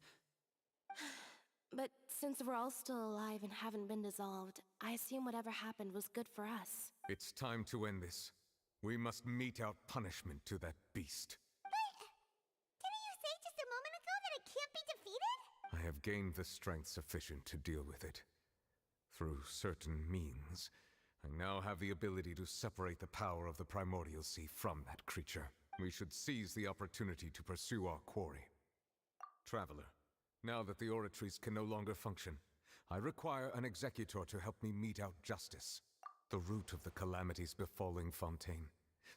But since we're all still alive and haven't been dissolved, I assume whatever happened was good for us. It's time to end this. We must mete out punishment to that beast. Didn't you say just a moment ago that it can't be defeated? I have gained the strength sufficient to deal with it. Through certain means, I now have the ability to separate the power of the Primordial Sea from that creature. We should seize the opportunity to pursue our quarry. Traveler, now that the oratories can no longer function, I require an executor to help me mete out justice. The root of the calamities befalling Fontaine,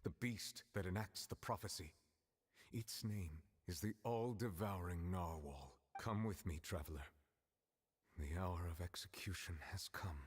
the beast that enacts the prophecy. Its name is the all-devouring Narwhal. Come with me, traveler. The hour of execution has come.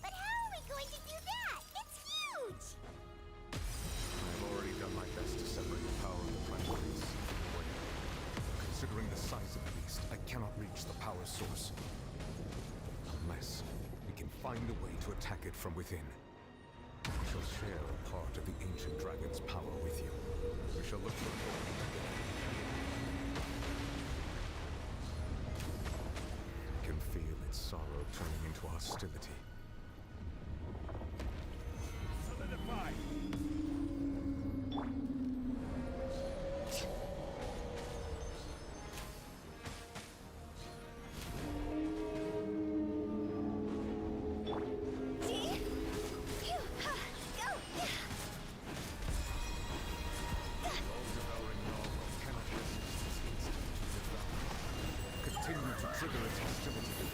But how are we going to do that? It's huge! I've already done my best to separate the power of the Primordial Sea from the Whale. Considering the size of the beast, I cannot reach the power source. Unless we can find a way to attack it from within. We shall share a part of the ancient dragon's power with you. We shall look for a portal together. I can feel its sorrow turning into hostility. Solidify! Continue to trigger its hostility.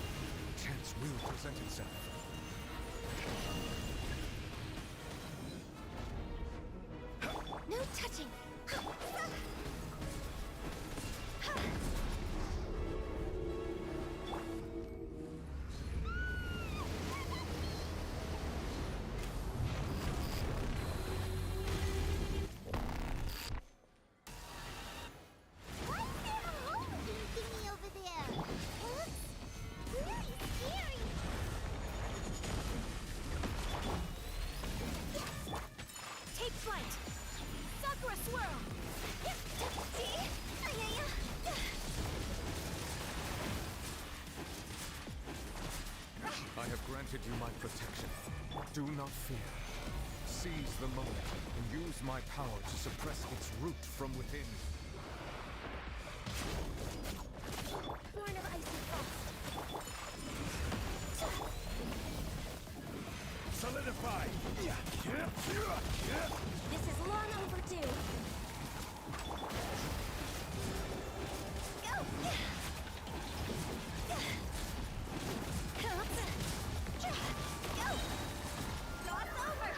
Chance will present itself. No touching! Why is there a hole thingy over there? It looks really scary! Take flight! Sakura swirl! I have granted you my protection. Do not fear. Seize the moment and use my power to suppress its root from within. Born of icy frost. Solidify! This is long overdue. Go! Go! Cross over!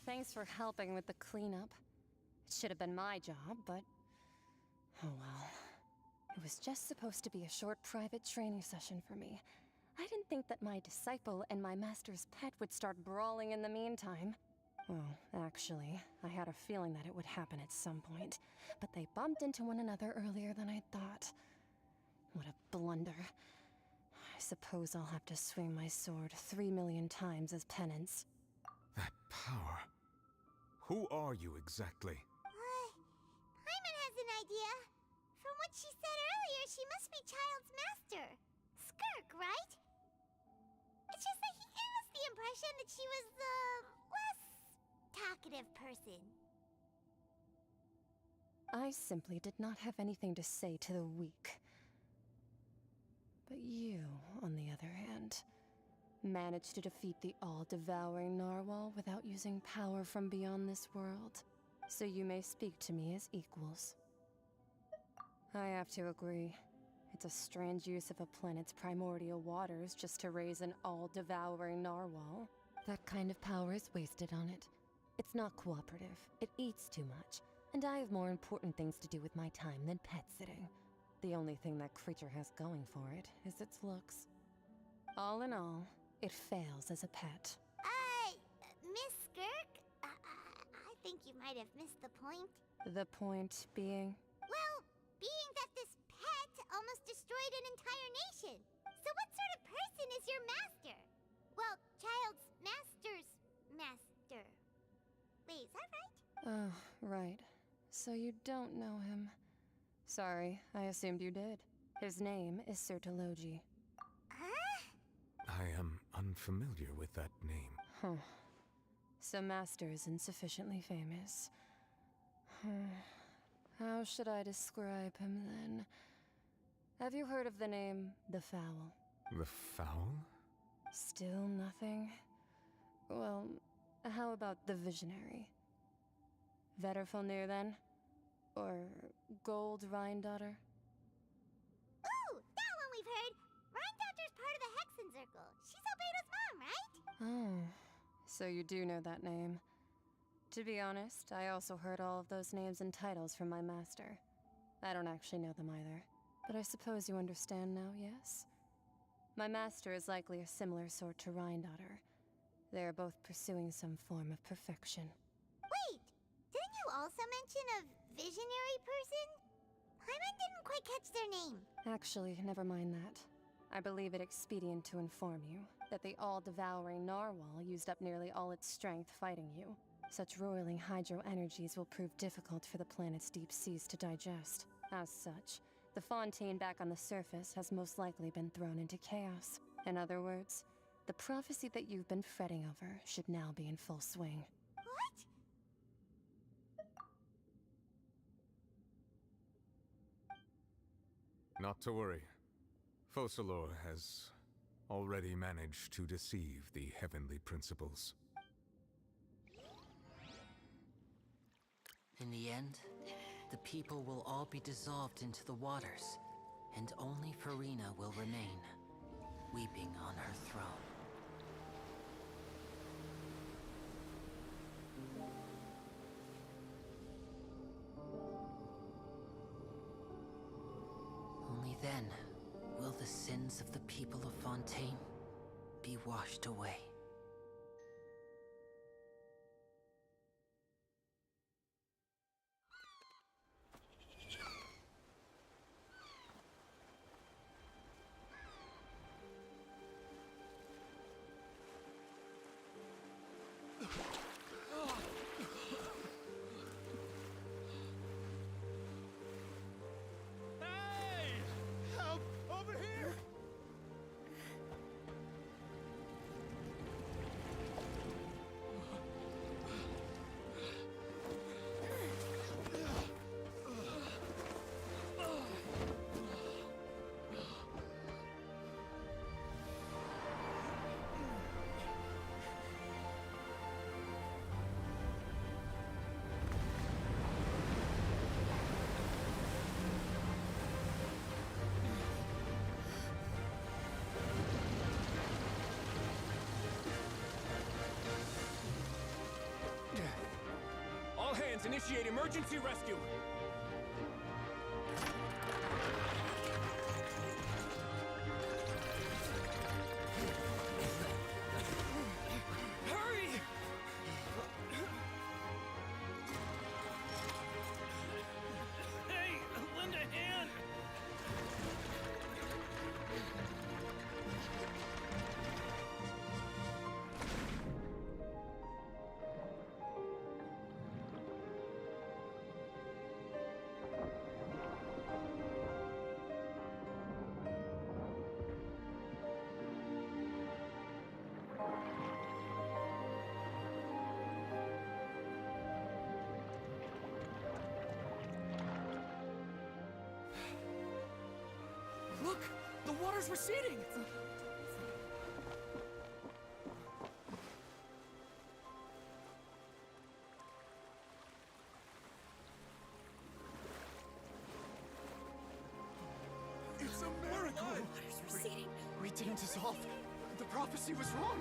Thanks for helping with the cleanup. It should have been my job, but... oh well. It was just supposed to be a short private training session for me. I didn't think that my disciple and my master's pet would start brawling in the meantime. Well, actually, I had a feeling that it would happen at some point, but they bumped into one another earlier than I thought. What a blunder. I suppose I'll have to swing my sword 3 million times as penance. That power. Who are you exactly? Paimon has an idea. From what she said earlier, she must be Child's master. Skirk, right? It's just that he gave us the impression that she was the less talkative person. I simply did not have anything to say to the weak. But you, on the other hand, managed to defeat the all-devouring narwhal without using power from beyond this world. So you may speak to me as equals. I have to agree. It's a strange use of a planet's primordial waters just to raise an all-devouring narwhal. That kind of power is wasted on it. It's not cooperative. It eats too much. And I have more important things to do with my time than pet sitting. The only thing that creature has going for it is its looks. All in all, it fails as a pet. Miss Skirk? I think you might have missed the point. The point being? Well, being that this pet almost destroyed an entire nation. So what sort of person is your master? Well, Child's master's master. Wait, is that right? Oh, right. So you don't know him. Sorry, I assumed you did. His name is Sir Tologi. I am unfamiliar with that name. Huh. So Master isn't sufficiently famous. How should I describe him then? Have you heard of the name The Fowl? The Fowl? Still nothing? Well, how about the Visionary? Vetterfalnir then? Or Gold Rhindaughter? Ooh, that one we've heard! Rhindaughter's part of the Hexen Circle. She's Albedo's mom, right? Oh, so you do know that name. To be honest, I also heard all of those names and titles from my master. I don't actually know them either. But I suppose you understand now, yes? My master is likely a similar sort to Rhindaughter. They are both pursuing some form of perfection. Wait! Didn't you also mention a visionary person? Paimon didn't quite catch their name. Actually, never mind that. I believe it expedient to inform you that the all-devouring narwhal used up nearly all its strength fighting you. Such roiling hydro energies will prove difficult for the planet's deep seas to digest. As such, the fontaine back on the surface has most likely been thrown into chaos. In other words, the prophecy that you've been fretting over should now be in full swing. What? Not to worry. Focalor has already managed to deceive the heavenly principles. In the end, the people will all be dissolved into the waters, and only Furina will remain, weeping on her throne. Only then will the sins of the people of Fontaine be washed away. All hands, initiate emergency rescue! Hurry! water's receding! It's a miracle! Water's receding. We didn't dissolve. The prophecy was wrong.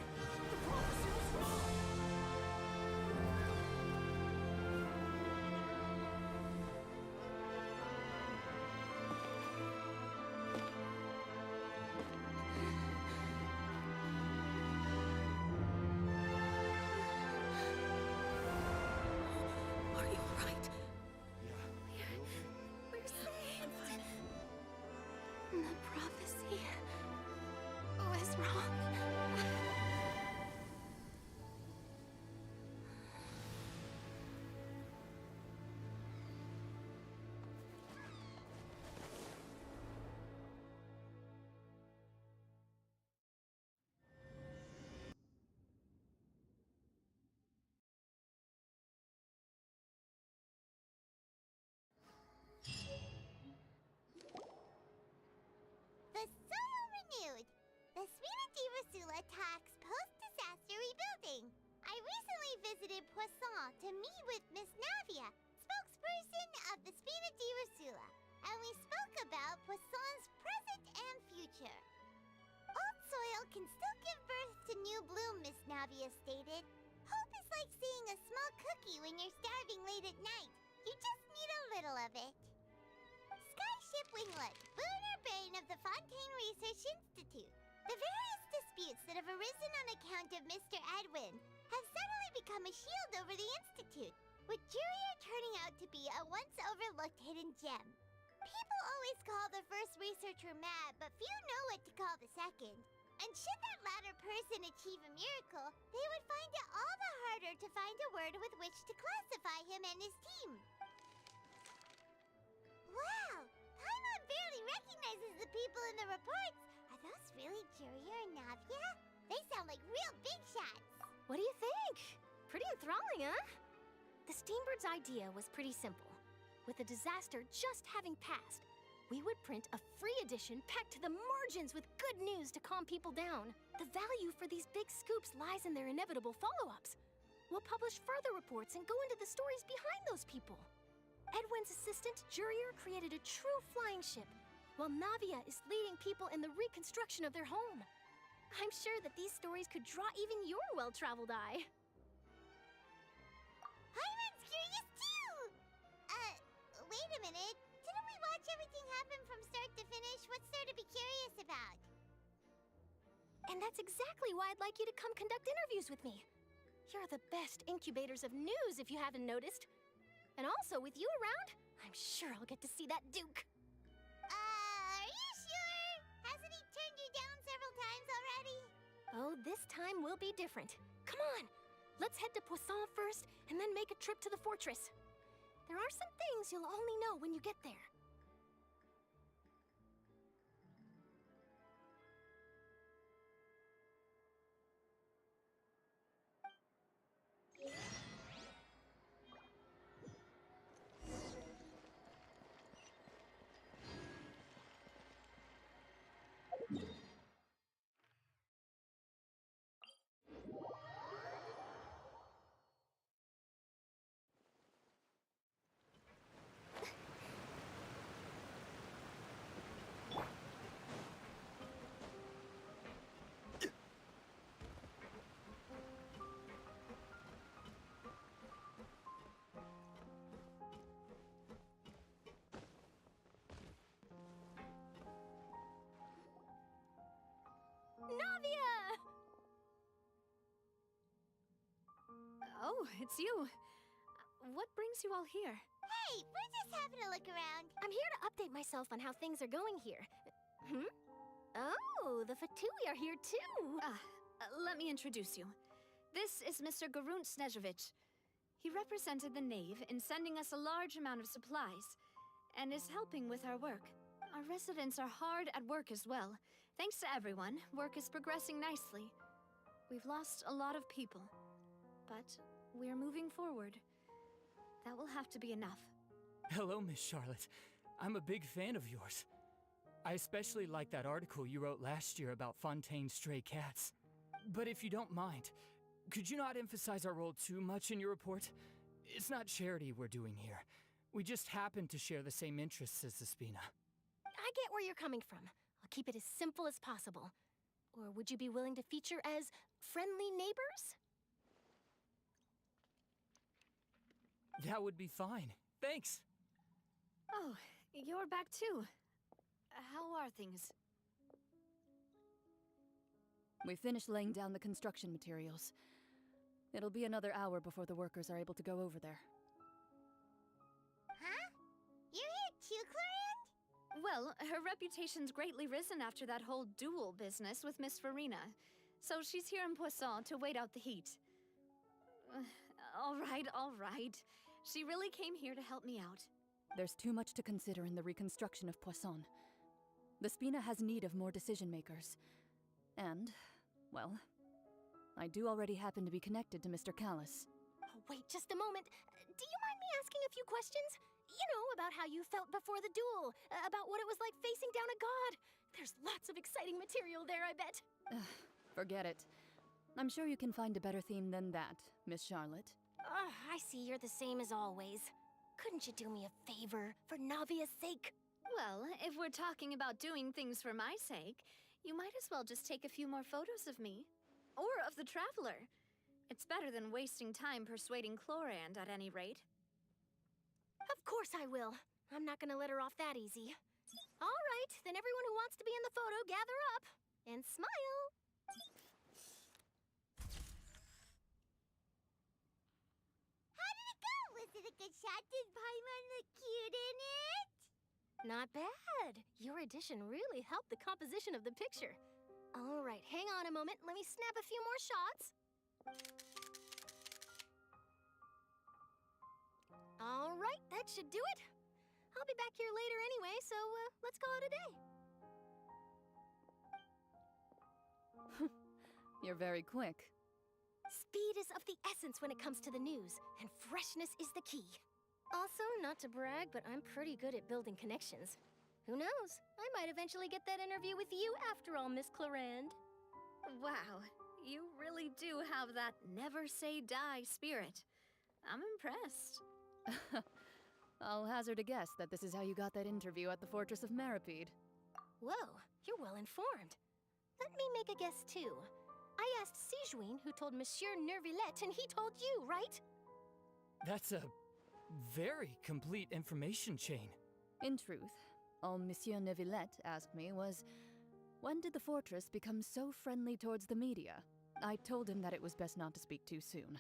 The prophecy was wrong! Are you alright? We're saved. The prophecy was wrong. The soul renewed. The Spina di Rosula talks post-disaster rebuilding. I recently visited Poisson to meet with Miss Navia, spokesperson of the Spina di Rosula, and we spoke about Poisson's present and future. Old soil can still give birth to new bloom, Miss Navia stated. Hope is like seeing a small cookie when you're starving late at night. You just need a little of it. Skyship Winglet, boon or bane of the Fontaine Research Institute. The various disputes that have arisen on account of Mr. Edwin have suddenly become a shield over the Institute, with Jurier turning out to be a once overlooked hidden gem. People always call the first researcher mad, but few know what to call the second. And should that latter person achieve a miracle, they would find it all the harder to find a word with which to classify him and his team. Wow! Paimon barely recognizes the people in the reports. Are those really Jurier and Navia? They sound like real big shots. What do you think? Pretty enthralling, huh? The Steambird's idea was pretty simple. With the disaster just having passed, we would print a free edition packed to the margins with good news to calm people down. The value for these big scoops lies in their inevitable follow-ups. We'll publish further reports and go into the stories behind those people. Edwin's assistant, Jurier, created a true flying ship, while Navia is leading people in the reconstruction of their home. I'm sure that these stories could draw even your well-traveled eye. Paimon's curious too! Wait a minute. Didn't we watch everything happen from start to finish? What's there to be curious about? And that's exactly why I'd like you to come conduct interviews with me. You're the best incubators of news, if you haven't noticed. And also, with you around, I'm sure I'll get to see that Duke. Are you sure? Hasn't he turned you down several times already? Oh, this time will be different. Come on, let's head to Poisson first, and then make a trip to the fortress. There are some things you'll only know when you get there. Navia! Oh, it's you. What brings you all here? Hey, we're just having a look around. I'm here to update myself on how things are going here. Oh, the Fatui are here too. Let me introduce you. This is Mr. Garunt Snežević. He represented the Knave in sending us a large amount of supplies, and is helping with our work. Our residents are hard at work as well. Thanks to everyone, work is progressing nicely. We've lost a lot of people, but we're moving forward. That will have to be enough. Hello, Miss Charlotte. I'm a big fan of yours. I especially like that article you wrote last year about Fontaine's stray cats. But if you don't mind, could you not emphasize our role too much in your report? It's not charity we're doing here. We just happen to share the same interests as Despina. I get where you're coming from. I'll keep it as simple as possible. Or would you be willing to feature as friendly neighbors? That would be fine. Thanks. Oh, you're back too. How are things? We finished laying down the construction materials. It'll be another hour before the workers are able to go over there. Huh? You're here too, Clorand? Well, her reputation's greatly risen after that whole duel business with Miss Farina. So she's here in Poisson to wait out the heat. All right. She really came here to help me out. There's too much to consider in the reconstruction of Poisson. The Spina has need of more decision-makers. And, well, I do already happen to be connected to Mr. Callis. Oh, wait just a moment. Do you mind me asking a few questions? You know, about how you felt before the duel, about what it was like facing down a god. There's lots of exciting material there, I bet. Forget it. I'm sure you can find a better theme than that, Miss Charlotte. I see you're the same as always. Couldn't you do me a favor, for Navia's sake? Well, if we're talking about doing things for my sake, you might as well just take a few more photos of me. Or of the Traveler. It's better than wasting time persuading Clorand, at any rate. Of course I will. I'm not gonna let her off that easy. All right, then everyone who wants to be in the photo, gather up. And smile. How did it go? Was it a good shot? Did Paimon look cute in it? Not bad. Your addition really helped the composition of the picture. All right, hang on a moment. Let me snap a few more shots. All right, that should do it. I'll be back here later anyway, so let's call it a day. You're very quick. Speed is of the essence when it comes to the news, and freshness is the key. Also, not to brag, but I'm pretty good at building connections. Who knows? I might eventually get that interview with you after all, Miss Clorand. Wow, you really do have that never say die spirit. I'm impressed. I'll hazard a guess that this is how you got that interview at the Fortress of Maripede. Whoa, you're well informed. Let me make a guess too. I asked Sijuin who told Monsieur Nervillette, and he told you, right? That's a very complete information chain. In truth, all Monsieur Neuvillette asked me was, when did the fortress become so friendly towards the media? I told him that it was best not to speak too soon.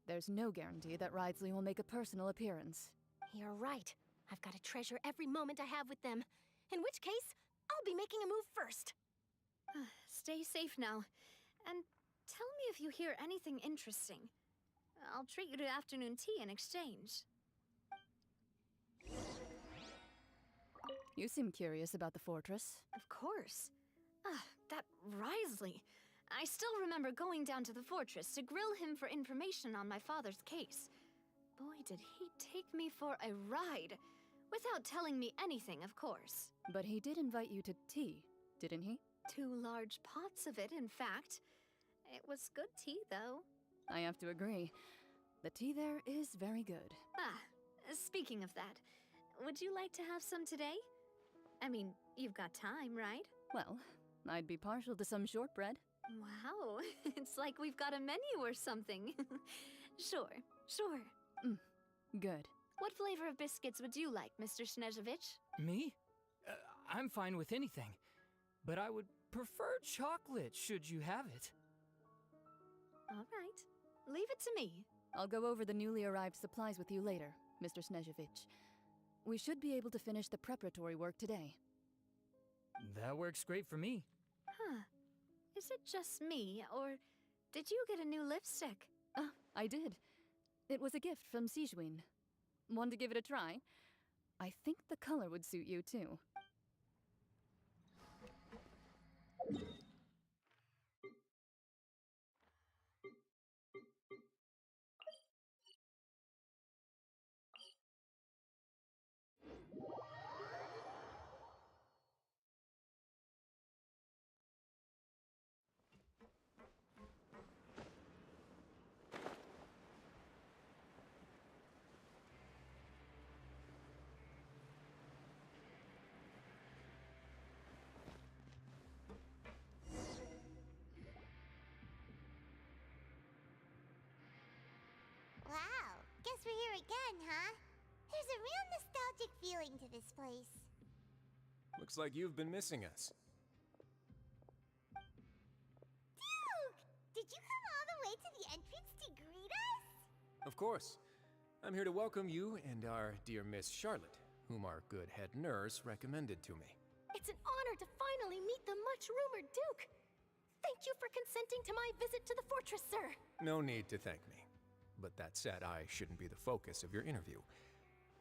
There's no guarantee that Ridesley will make a personal appearance. You're right. I've got to treasure every moment I have with them. In which case, I'll be making a move first. Stay safe now. And tell me if you hear anything interesting. I'll treat you to afternoon tea in exchange. You seem curious about the fortress. Of course. That Risley. I still remember going down to the fortress to grill him for information on my father's case. Boy, did he take me for a ride. Without telling me anything, of course. But he did invite you to tea, didn't he? 2 large pots of it, in fact. It was good tea, though. I have to agree. The tea there is very good. Speaking of that, would you like to have some today? I mean, you've got time, right? Well, I'd be partial to some shortbread. Wow, it's like we've got a menu or something. Sure. Good. What flavor of biscuits would you like, Mr. Snezhevich? Me? I'm fine with anything. But I would prefer chocolate, should you have it. All right. Leave it to me. I'll go over the newly arrived supplies with you later, Mr. Snezhevich. We should be able to finish the preparatory work today. That works great for me. Huh. Is it just me, or did you get a new lipstick? I did. It was a gift from Sijuin. Want to give it a try? I think the color would suit you, too. again, huh? There's a real nostalgic feeling to this place. Looks like you've been missing us. Duke! Did you come all the way to the entrance to greet us? Of course. I'm here to welcome you and our dear Miss Charlotte, whom our good head nurse recommended to me. It's an honor to finally meet the much-rumored Duke. Thank you for consenting to my visit to the fortress, sir. No need to thank me. But that said, I shouldn't be the focus of your interview.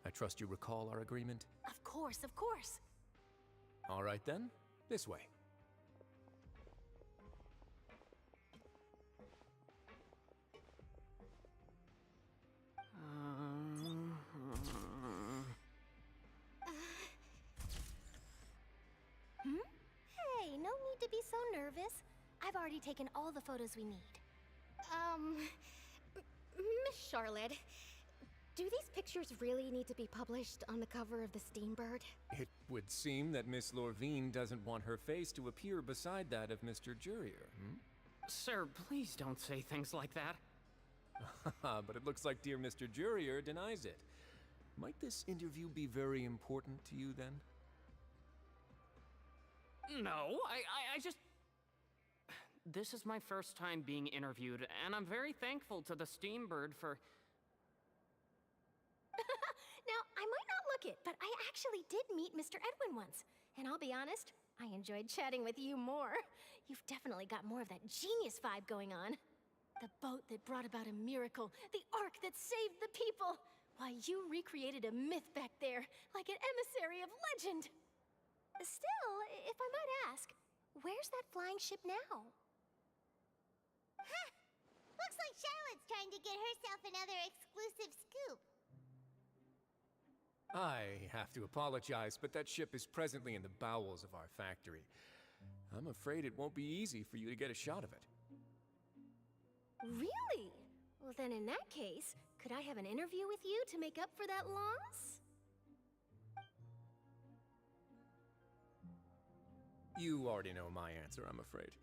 I trust you recall our agreement? Of course, of course. All right then, this way. Hey, no need to be so nervous. I've already taken all the photos we need. Miss Charlotte, do these pictures really need to be published on the cover of the Steambird? It would seem that Miss Lorvine doesn't want her face to appear beside that of Mr. Jurier, Sir, please don't say things like that. But it looks like dear Mr. Jurier denies it. Might this interview be very important to you then? No, I just... This is my first time being interviewed, and I'm very thankful to the Steambird for... Now, I might not look it, but I actually did meet Mr. Edwin once. And I'll be honest, I enjoyed chatting with you more. You've definitely got more of that genius vibe going on. The boat that brought about a miracle, the ark that saved the people. Why, you recreated a myth back there, like an emissary of legend. Still, if I might ask, where's that flying ship now? Huh! Looks like Charlotte's trying to get herself another exclusive scoop. I have to apologize, but that ship is presently in the bowels of our factory. I'm afraid it won't be easy for you to get a shot of it. Really? Well, then in that case, could I have an interview with you to make up for that loss? You already know my answer, I'm afraid.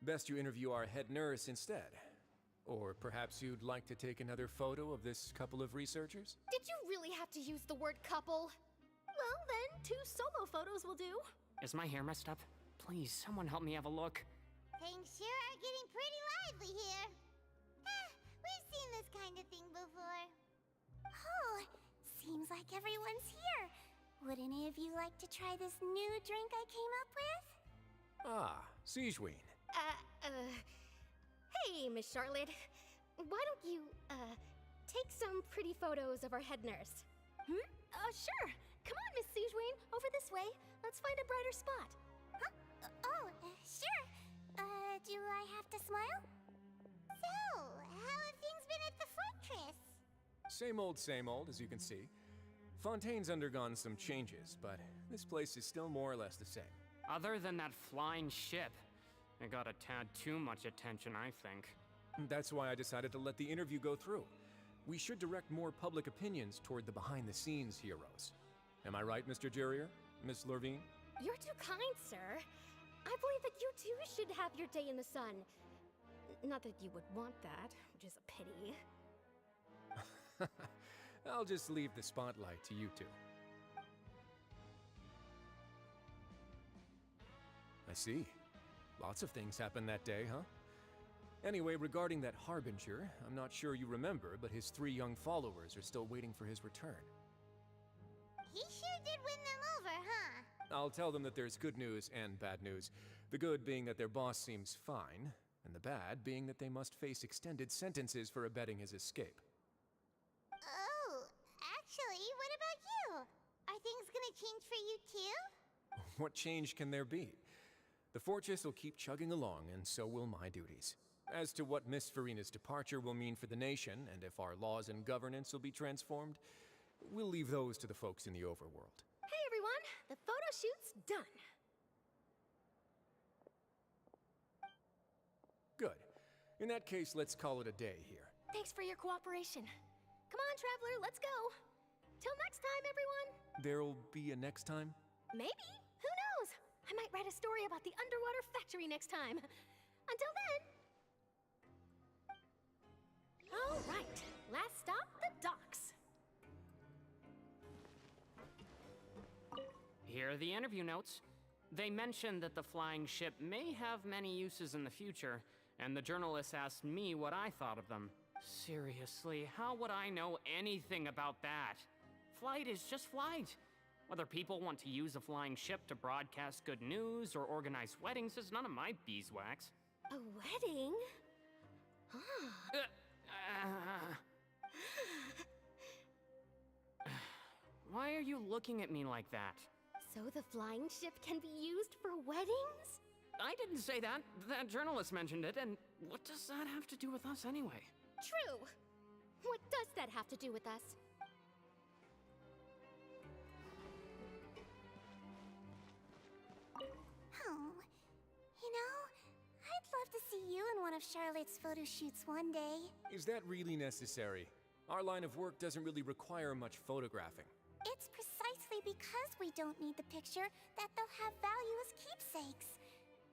Best you interview our head nurse instead. Or perhaps you'd like to take another photo of this couple of researchers? Did you really have to use the word couple? Well, then, 2 solo photos will do. Is my hair messed up? Please, someone help me have a look. Things sure are getting pretty lively here. We've seen this kind of thing before. Oh, seems like everyone's here. Would any of you like to try this new drink I came up with? Ah, Siegeween. Hey, Miss Charlotte. Why don't you, take some pretty photos of our head nurse? Sure. Come on, Miss Siegeween. Over this way. Let's find a brighter spot. Huh? Sure. Do I have to smile? So, how have things been at the fortress? Same old, as you can see. Fontaine's undergone some changes, but this place is still more or less the same. Other than that flying ship, it got a tad too much attention, I think. That's why I decided to let the interview go through. We should direct more public opinions toward the behind-the-scenes heroes. Am I right, Mr. Jurier? Miss Lorvine? You're too kind, sir. I believe that you too should have your day in the sun. Not that you would want that, which is a pity. I'll just leave the spotlight to you two. I see. Lots of things happened that day, huh? Anyway, regarding that Harbinger, I'm not sure you remember, but his 3 young followers are still waiting for his return. He sure did win them over, huh? I'll tell them that there's good news and bad news. The good being that their boss seems fine, and the bad being that they must face extended sentences for abetting his escape. Oh, actually, what about you? Are things gonna change for you too? What change can there be? The fortress will keep chugging along, and so will my duties. As to what Miss Farina's departure will mean for the nation, and if our laws and governance will be transformed, we'll leave those to the folks in the overworld. Hey everyone, the photo shoot's done. Good. In that case, let's call it a day here. Thanks for your cooperation. Come on, Traveler, let's go. Till next time, everyone. There'll be a next time? Maybe. Who knows? I might write a story about the underwater factory next time. Until then. All right, last stop, the docks. Here are the interview notes. They mentioned that the flying ship may have many uses in the future, and the journalist asked me what I thought of them. Seriously, how would I know anything about that? Flight is just flight. Whether people want to use a flying ship to broadcast good news or organize weddings is none of my beeswax. A wedding? Huh. Why are you looking at me like that? So the flying ship can be used for weddings? I didn't say that. That journalist mentioned it, and what does that have to do with us anyway? True. What does that have to do with us? Oh, you know, I'd love to see you in one of Charlotte's photo shoots one day. Is that really necessary? Our line of work doesn't really require much photographing. It's precisely because we don't need the picture that they'll have value as keepsakes.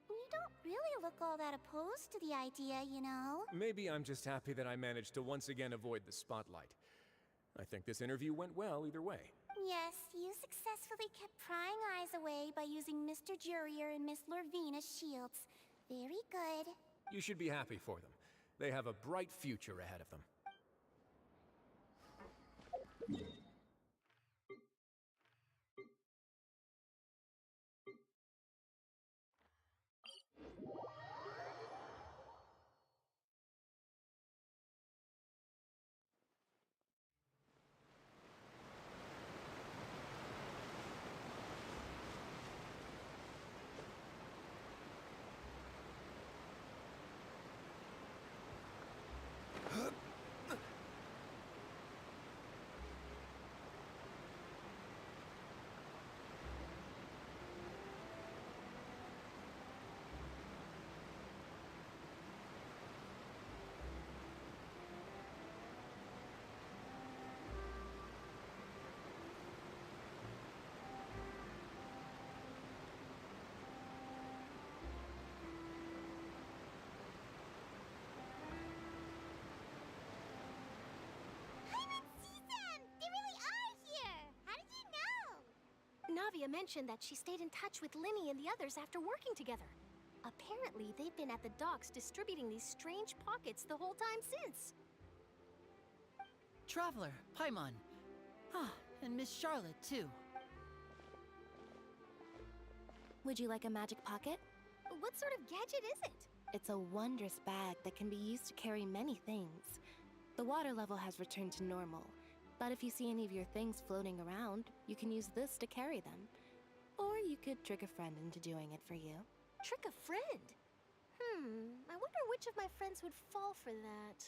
You don't really look all that opposed to the idea, you know. Maybe I'm just happy that I managed to once again avoid the spotlight. I think this interview went well either way. Yes, you successfully kept prying eyes away by using Mr. Jurier and Miss Lorvine as shields. Very good. You should be happy for them. They have a bright future ahead of them. Navia mentioned that she stayed in touch with Linny and the others after working together. Apparently, they've been at the docks distributing these strange pockets the whole time since. Traveler, Paimon. Ah, and Miss Charlotte, too. Would you like a magic pocket? What sort of gadget is it? It's a wondrous bag that can be used to carry many things. The water level has returned to normal, but if you see any of your things floating around, you can use this to carry them. Or you could trick a friend into doing it for you. Trick a friend? I wonder which of my friends would fall for that.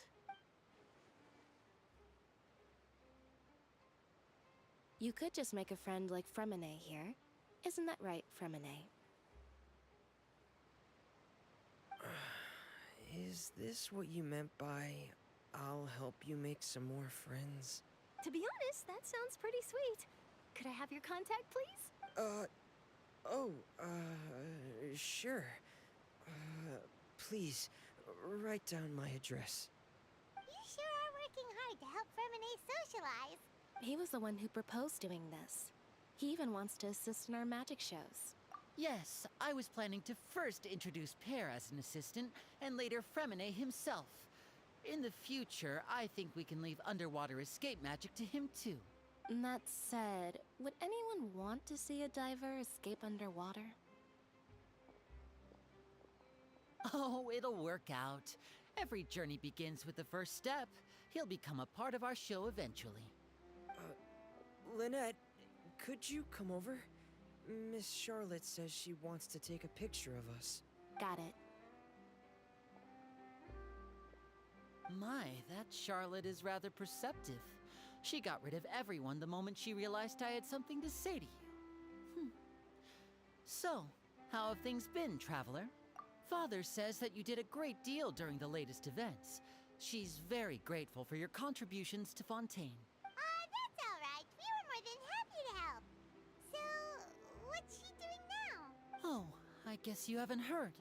You could just make a friend like Fremine here. Isn't that right, Fremine? Is this what you meant by, I'll help you make some more friends? To be honest, that sounds pretty sweet. Could I have your contact, please? Sure. Please, write down my address. You sure are working hard to help Fremine socialize. He was the one who proposed doing this. He even wants to assist in our magic shows. Yes, I was planning to first introduce Pear as an assistant, and later Fremine himself. In the future, I think we can leave underwater escape magic to him too. That said, would anyone want to see a diver escape underwater? Oh, it'll work out. Every journey begins with the first step. He'll become a part of our show eventually. Lynette, could you come over? Miss Charlotte says she wants to take a picture of us. Got it. My, that Charlotte is rather perceptive. She got rid of everyone the moment she realized I had something to say to you. So, how have things been, Traveler? Father says that you did a great deal during the latest events. She's very grateful for your contributions to Fontaine. That's all right. We were more than happy to help. So, what's she doing now? Oh, I guess you haven't heard.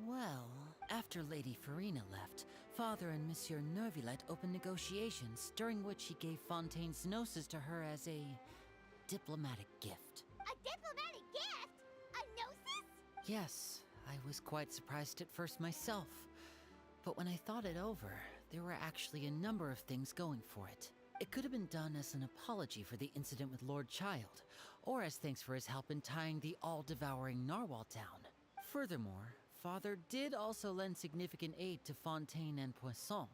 Well, after Lady Farina left, Father and Monsieur Neuvillette opened negotiations, during which he gave Fontaine's gnosis to her as a diplomatic gift. A diplomatic Yes, I was quite surprised at first myself. But when I thought it over, there were actually a number of things going for it. It could have been done as an apology for the incident with Lord Child, or as thanks for his help in tying the all-devouring narwhal down. Furthermore, Father did also lend significant aid to Fontaine and Poisson.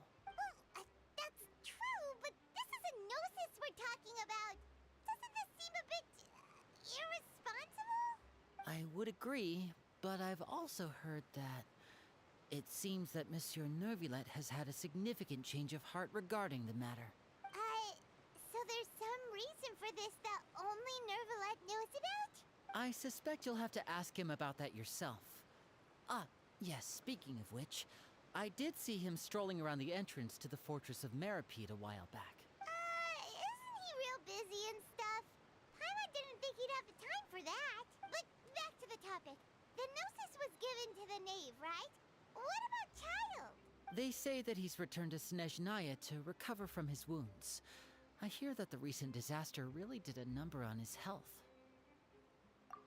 That's true, but this is a gnosis we're talking about. Doesn't this seem a bit irresponsible? I would agree, but I've also heard that it seems that Monsieur Neuvillette has had a significant change of heart regarding the matter. So there's some reason for this that only Neuvillette knows about? I suspect you'll have to ask him about that yourself. Ah, yes, speaking of which, I did see him strolling around the entrance to the Fortress of Meripede a while back. Isn't he real busy and stuff? Paimon didn't think he'd have the time for that. But back to the topic. The Gnosis was given to the knave, right? What about Child? They say that he's returned to Snezhnaya to recover from his wounds. I hear that the recent disaster really did a number on his health.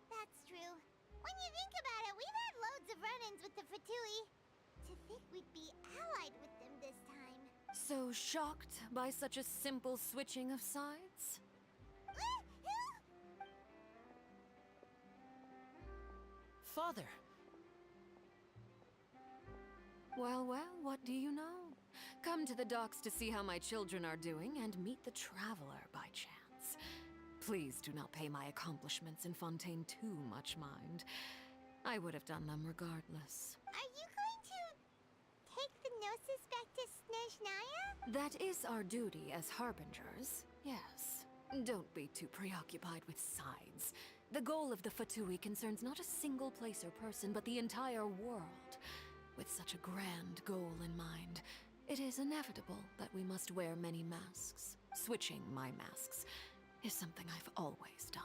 That's true. When you think about it, we've had loads of run-ins with the Fatui. To think we'd be allied with them this time. So shocked by such a simple switching of sides? Father! Well, what do you know? Come to the docks to see how my children are doing and meet the Traveler by chance. Please do not pay my accomplishments in Fontaine too much mind. I would have done them regardless. Are you going to take the Gnosis back to Snezhnaya? That is our duty as Harbingers, yes. Don't be too preoccupied with sides. The goal of the Fatui concerns not a single place or person, but the entire world. With such a grand goal in mind, it is inevitable that we must wear many masks. Switching my masks is something I've always done.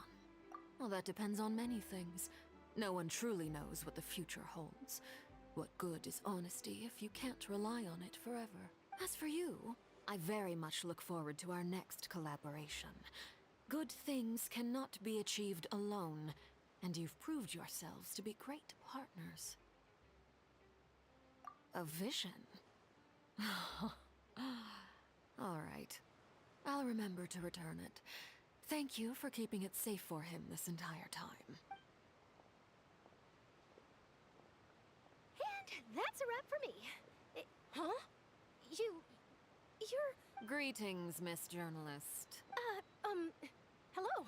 Well, that depends on many things. No one truly knows what the future holds. What good is honesty if you can't rely on it forever? As for you, I very much look forward to our next collaboration. Good things cannot be achieved alone, and you've proved yourselves to be great partners. A vision? All right. I'll remember to return it. Thank you for keeping it safe for him this entire time. And that's a wrap for me. Huh? You're... Greetings, Miss Journalist. Hello.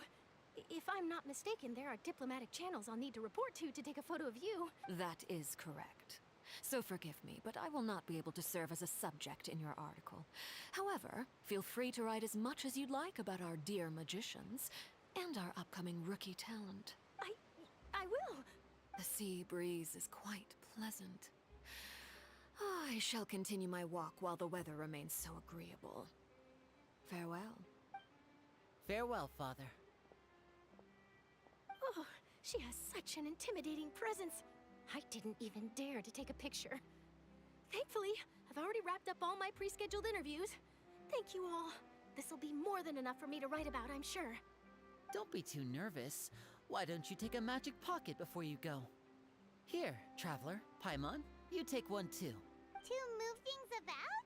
If I'm not mistaken, there are diplomatic channels I'll need to report to take a photo of you. That is correct. So forgive me, but I will not be able to serve as a subject in your article. However, feel free to write as much as you'd like about our dear magicians and our upcoming rookie talent. I will. The sea breeze is quite pleasant. I shall continue my walk while the weather remains so agreeable. Farewell. Farewell, Father. Oh, she has such an intimidating presence. I didn't even dare to take a picture. Thankfully, I've already wrapped up all my pre-scheduled interviews. Thank you all. This'll be more than enough for me to write about, I'm sure. Don't be too nervous. Why don't you take a magic pocket before you go? Here, Traveler, Paimon, you take one too. To move things about?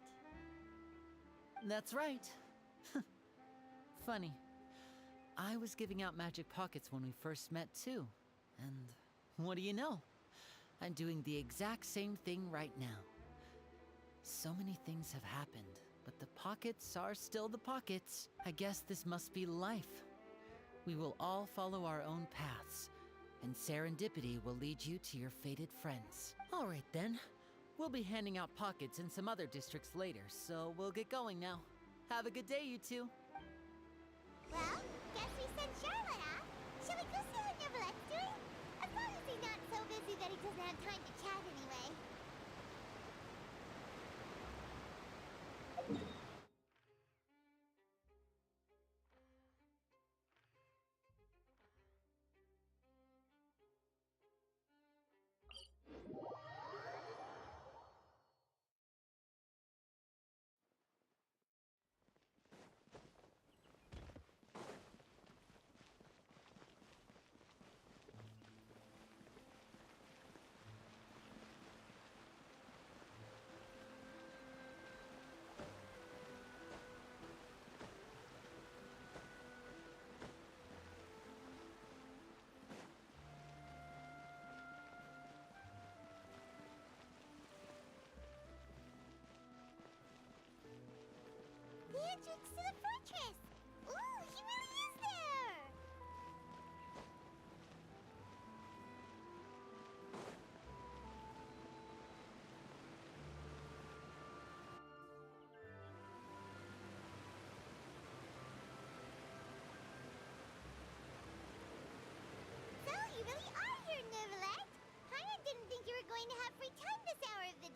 That's right. Funny. I was giving out magic pockets when we first met too. And what do you know? I'm doing the exact same thing right now. So many things have happened, but the pockets are still the pockets. I guess this must be life. We will all follow our own paths, and serendipity will lead you to your fated friends. All right then. We'll be handing out pockets in some other districts later, so we'll get going now. Have a good day, you two. Well, guess we send Charlotte off. Shall we go see how Neville's doing? As long as he's not so busy that he doesn't have time to chat anyway.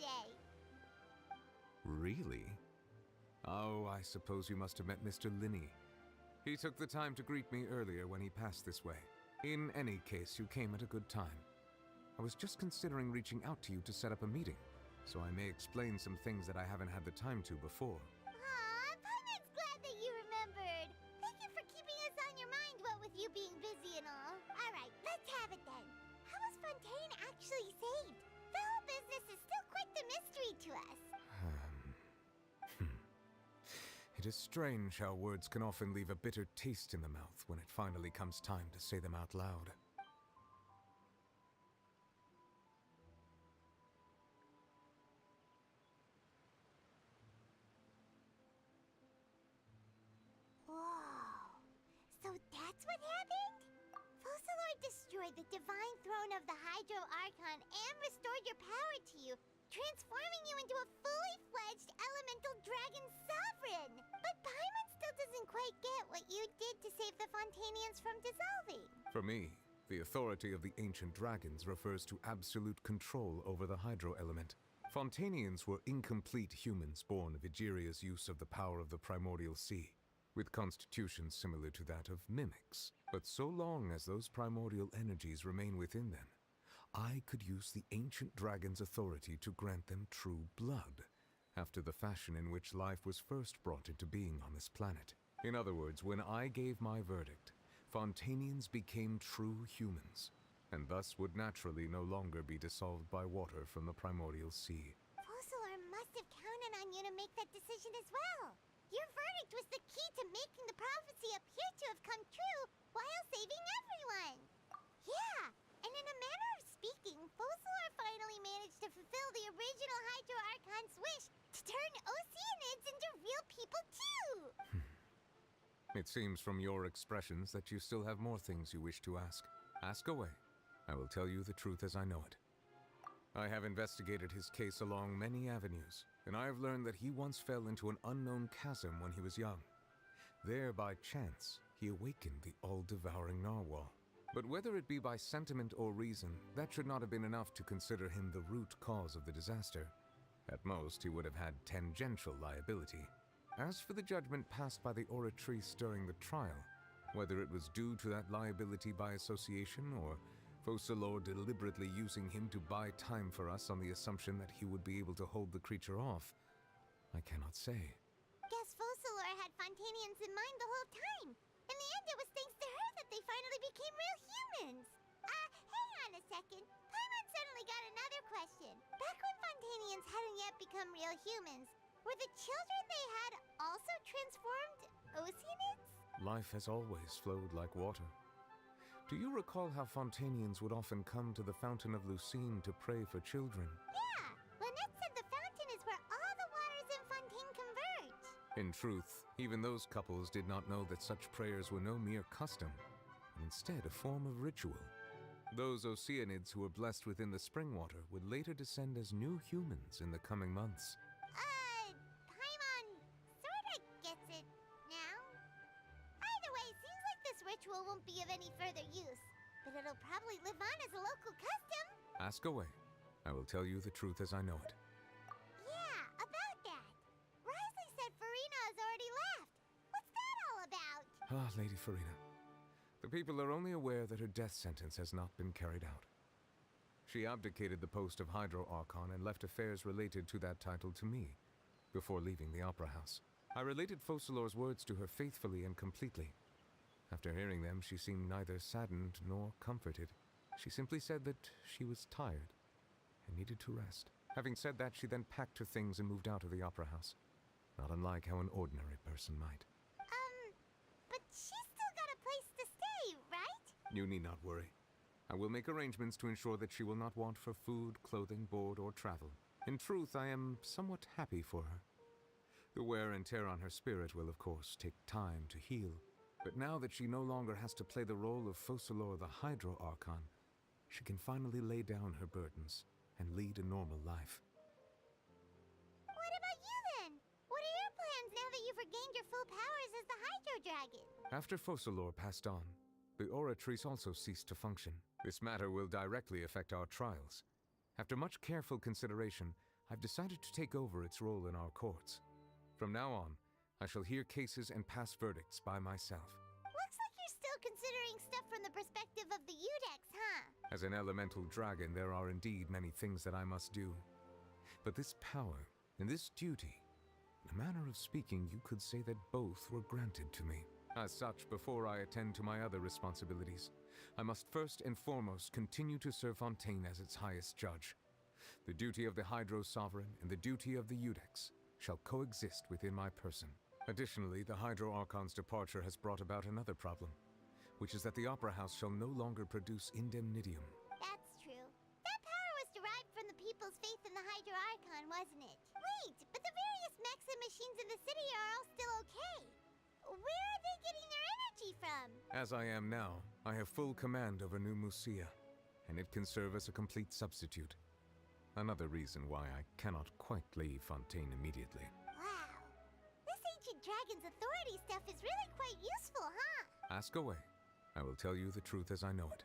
today. Really? Oh, I suppose you must have met Mr. Linney. He took the time to greet me earlier when he passed this way. In any case, you came at a good time. I was just considering reaching out to you to set up a meeting, so I may explain some things that I haven't had the time to before. Aw, Paimon's glad that you remembered. Thank you for keeping us on your mind, what with you being busy and all. Alright, let's have it then. How was Fontaine actually saved? The whole business is still quite the mystery to us. It is strange how words can often leave a bitter taste in the mouth when it finally comes time to say them out loud. Whoa. So that's what happened? Focalor destroyed the divine throne of the Hydro Archon and restored your power to you, transforming you into a fully fledged elemental dragon sovereign. But Paimon still doesn't quite get what you did to save the Fontainians from dissolving. For me, the authority of the ancient dragons refers to absolute control over the hydro element. Fontainians were incomplete humans born of Egeria's use of the power of the primordial sea, with constitutions similar to that of mimics. But so long as those primordial energies remain within them, I could use the ancient dragon's authority to grant them true blood, after the fashion in which life was first brought into being on this planet. In other words, when I gave my verdict, Fontainians became true humans, and thus would naturally no longer be dissolved by water from the primordial sea. Focalor must have counted on you to make that decision as well. Your verdict was the key to making the prophecy appear to have come true while saving everyone. Yeah, and in a manner of speaking, Focalor finally managed to fulfill the original Hydro Archon's wish to turn Oceanids into real people too! It seems from your expressions that you still have more things you wish to ask. Ask away. I will tell you the truth as I know it. I have investigated his case along many avenues, and I have learned that he once fell into an unknown chasm when he was young. There, by chance, he awakened the all-devouring narwhal. But whether it be by sentiment or reason, that should not have been enough to consider him the root cause of the disaster. At most, he would have had tangential liability. As for the judgment passed by the oratrice during the trial, whether it was due to that liability by association or Focalor deliberately using him to buy time for us on the assumption that he would be able to hold the creature off, I cannot say. Guess Focalor had Fontainians in mind the whole time. In the end, it was thanks to her that they finally became real humans. Hang on a second. Paimon suddenly got another question. Back when Fontainians hadn't yet become real humans, were the children they had also transformed Oceanids? Life has always flowed like water. Do you recall how Fontainians would often come to the Fountain of Lucine to pray for children? Yeah! Lynette said the fountain is where all the waters in Fontaine converge. In truth, even those couples did not know that such prayers were no mere custom, but instead a form of ritual. Those Oceanids who were blessed within the spring water would later descend as new humans in the coming months. Paimon sorta gets it now. Either way, seems like this ritual won't be of any further use, but it'll probably live on as a local custom. Ask away. I will tell you the truth as I know it. Yeah, about that. Risley said Farina has already left. What's that all about? Ah, Lady Farina. The people are only aware that her death sentence has not been carried out. She abdicated the post of Hydro Archon and left affairs related to that title to me, before leaving the Opera House. I related Focalor's words to her faithfully and completely. After hearing them, she seemed neither saddened nor comforted. She simply said that she was tired and needed to rest. Having said that, she then packed her things and moved out of the Opera House, not unlike how an ordinary person might. But she's still got a place to stay, right? You need not worry. I will make arrangements to ensure that she will not want for food, clothing, board, or travel. In truth, I am somewhat happy for her. The wear and tear on her spirit will, of course, take time to heal. But now that she no longer has to play the role of Focalor the Hydro Archon, she can finally lay down her burdens and lead a normal life. What about you then? What are your plans now that you've regained your full powers as the Hydro Dragon? After Focalor passed on, the Oratrice also ceased to function. This matter will directly affect our trials. After much careful consideration, I've decided to take over its role in our courts. From now on, I shall hear cases and pass verdicts by myself. Looks like you're still considering stuff from the perspective of the Udex, huh? As an elemental dragon, there are indeed many things that I must do. But this power and this duty, in a manner of speaking, you could say that both were granted to me. As such, before I attend to my other responsibilities, I must first and foremost continue to serve Fontaine as its highest judge. The duty of the Hydro Sovereign and the duty of the Udex shall coexist within my person. Additionally, the Hydro Archon's departure has brought about another problem, which is that the Opera House shall no longer produce indemnitium. That's true. That power was derived from the people's faith in the Hydro Archon, wasn't it? Wait, but the various mechs and machines in the city are all still okay. Where are they getting their energy from? As I am now, I have full command over New Musia, and it can serve as a complete substitute. Another reason why I cannot quite leave Fontaine immediately. Wow. This ancient dragon's authority stuff is really quite useful, huh? Ask away. I will tell you the truth as I know it.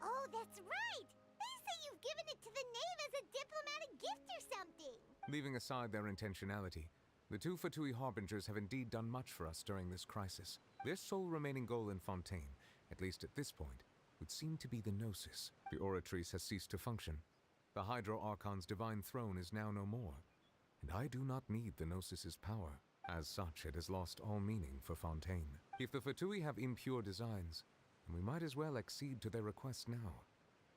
Oh, that's right! They say you've given it to the knave as a diplomatic gift or something! Leaving aside their intentionality, the two Fatui Harbingers have indeed done much for us during this crisis. Their sole remaining goal in Fontaine, at least at this point, would seem to be the Gnosis. The Oratrice has ceased to function. The Hydro Archon's divine throne is now no more, and I do not need the Gnosis's power. As such, it has lost all meaning for Fontaine. If the Fatui have impure designs, then we might as well accede to their request now,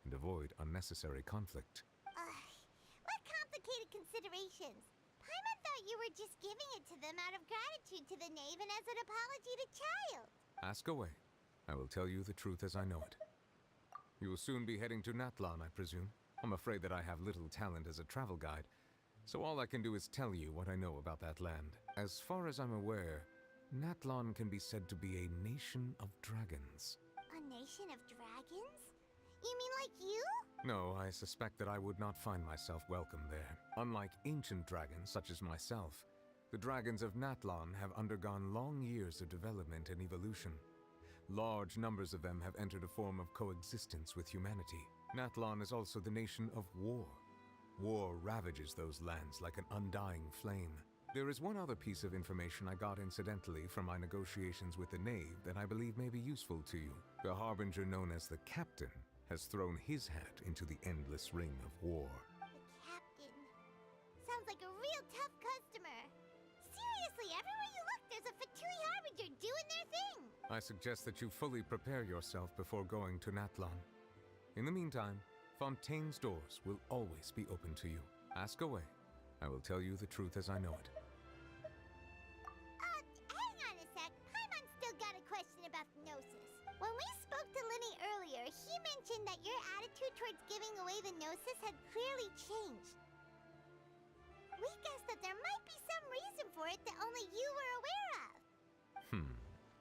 and avoid unnecessary conflict. What complicated considerations! Paimon thought you were just giving it to them out of gratitude to the knave and as an apology to Child. Ask away. I will tell you the truth as I know it. You will soon be heading to Natlan, I presume. I'm afraid that I have little talent as a travel guide, so all I can do is tell you what I know about that land. As far as I'm aware, Natlan can be said to be a nation of dragons. A nation of dragons? You mean like you? No, I suspect that I would not find myself welcome there. Unlike ancient dragons such as myself, the dragons of Natlan have undergone long years of development and evolution. Large numbers of them have entered a form of coexistence with humanity. Natlan is also the nation of war. War ravages those lands like an undying flame. There is one other piece of information I got incidentally from my negotiations with the knave that I believe may be useful to you. The harbinger known as the Captain has thrown his hat into the endless ring of war. The Captain. Sounds like a real tough customer. Seriously, everywhere you look, there's a Fatui Harbinger doing their thing. I suggest that you fully prepare yourself before going to Natlan. In the meantime, Fontaine's doors will always be open to you. Ask away. I will tell you the truth as I know it. Hang on a sec. Paimon's still got a question about the Gnosis. When we spoke to Linny earlier, he mentioned that your attitude towards giving away the Gnosis had clearly changed. We guessed that there might be some reason for it that only you were aware of.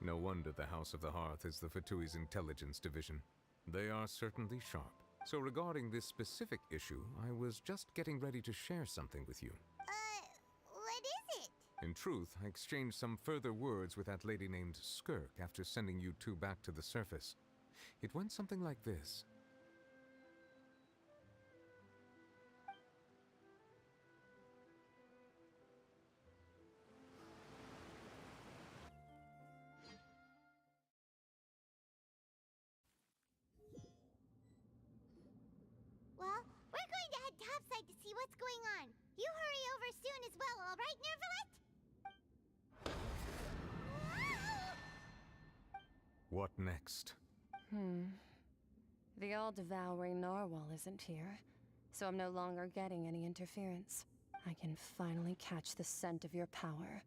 No wonder the House of the Hearth is the Fatui's intelligence division. They are certainly sharp. So regarding this specific issue, I was just getting ready to share something with you. What is it? In truth, I exchanged some further words with that lady named Skirk after sending you two back to the surface. It went something like this. Well, we're going to head topside to see what's going on. You hurry over soon as well, all right, Nervalet? What next? The all-devouring narwhal isn't here, so I'm no longer getting any interference. I can finally catch the scent of your power,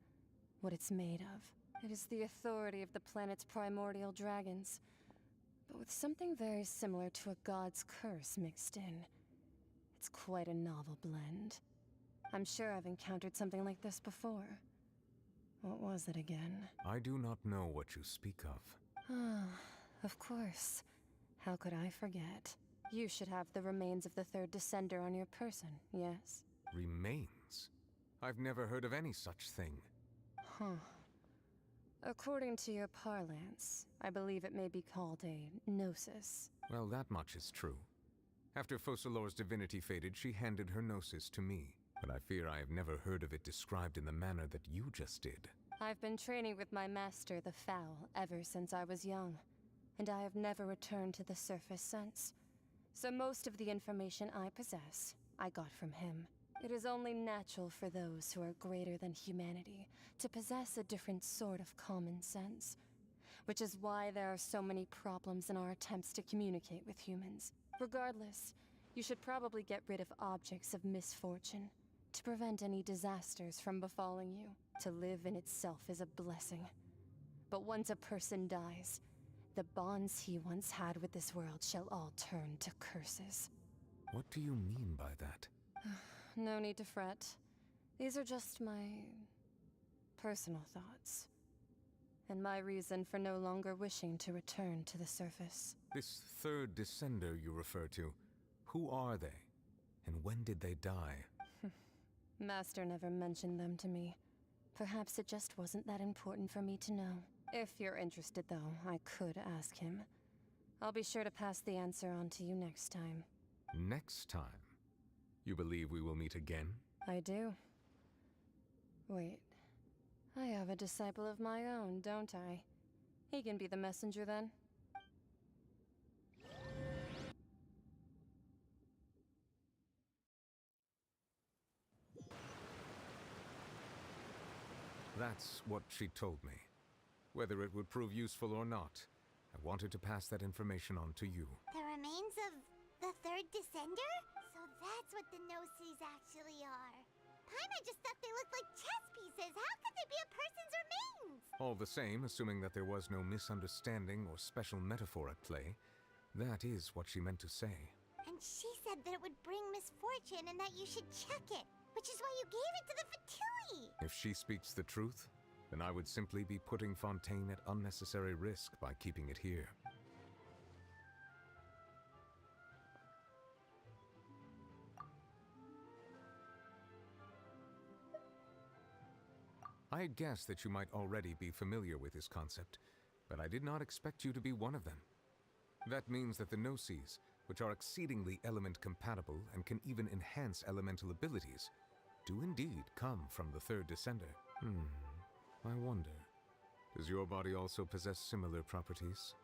what it's made of. It is the authority of the planet's primordial dragons, but with something very similar to a god's curse mixed in. It's quite a novel blend. I'm sure I've encountered something like this before. What was it again? I do not know what you speak of. Of course. How could I forget? You should have the remains of the third descender on your person, yes? Remains? I've never heard of any such thing. According to your parlance, I believe it may be called a gnosis. Well, that much is true. After Focalor's divinity faded, she handed her gnosis to me. But I fear I have never heard of it described in the manner that you just did. I've been training with my master, the Foul, ever since I was young, and I have never returned to the surface since. So most of the information I possess, I got from him. It is only natural for those who are greater than humanity to possess a different sort of common sense, which is why there are so many problems in our attempts to communicate with humans. Regardless, you should probably get rid of objects of misfortune to prevent any disasters from befalling you. To live in itself is a blessing. But once a person dies, the bonds he once had with this world shall all turn to curses. What do you mean by that? No need to fret. These are just my personal thoughts, and my reason for no longer wishing to return to the surface. This third descender you refer to, who are they? And when did they die? Master never mentioned them to me. Perhaps it just wasn't that important for me to know. If you're interested, though, I could ask him. I'll be sure to pass the answer on to you next time. Next time? You believe we will meet again? I do. Wait. I have a disciple of my own, don't I? He can be the messenger then. That's what she told me. Whether it would prove useful or not, I wanted to pass that information on to you. The remains of the third descender? So that's what the Gnosis actually are. Paimon just thought they looked like chess pieces. How could they be a person's remains? All the same, assuming that there was no misunderstanding or special metaphor at play, that is what she meant to say. And she said that it would bring misfortune and that you should check it, which is why you gave it to the Fatui. If she speaks the truth, then I would simply be putting Fontaine at unnecessary risk by keeping it here. I had guessed that you might already be familiar with this concept, but I did not expect you to be one of them. That means that the Gnosis, which are exceedingly element-compatible and can even enhance elemental abilities, do indeed come from the third descender. I wonder, does your body also possess similar properties?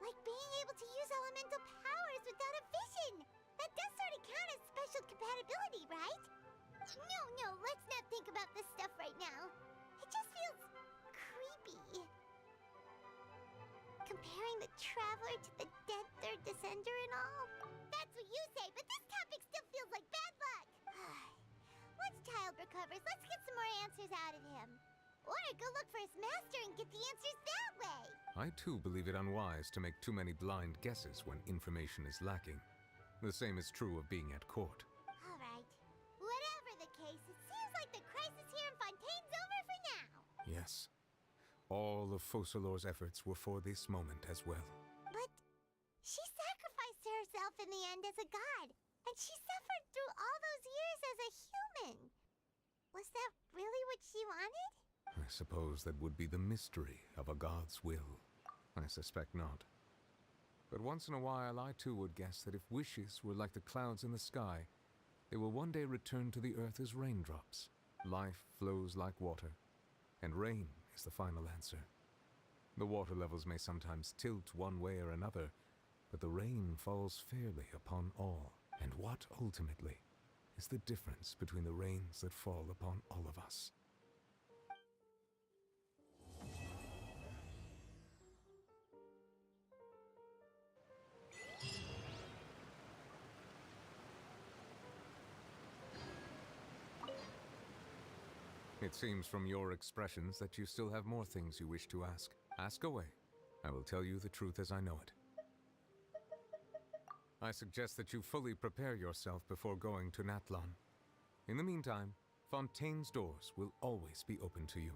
Like being able to use elemental powers without a vision. That does sort of count as special compatibility, right? No, let's not think about this stuff right now. It just feels creepy. Comparing the Traveler to the dead third descender and all. That's what you say, but this topic still feels like bad luck. Once Child recovers, let's get some more answers out of him. Or go look for his master and get the answers that way. I too believe it unwise to make too many blind guesses when information is lacking. The same is true of being at court. Alright. Whatever the case, it seems like the crisis here in Fontaine's over for now. Yes. All of Focalor's efforts were for this moment as well. But she sacrificed herself in the end as a god, and she suffered through all those years as a human. Was that really what she wanted? I suppose that would be the mystery of a god's will. I suspect not. But once in a while, I too would guess that if wishes were like the clouds in the sky, they will one day return to the earth as raindrops. Life flows like water, and rain is the final answer. The water levels may sometimes tilt one way or another, but the rain falls fairly upon all. And what, ultimately, is the difference between the rains that fall upon all of us? It seems from your expressions that you still have more things you wish to ask. Ask away. I will tell you the truth as I know it. I suggest that you fully prepare yourself before going to Natlan. In the meantime, Fontaine's doors will always be open to you.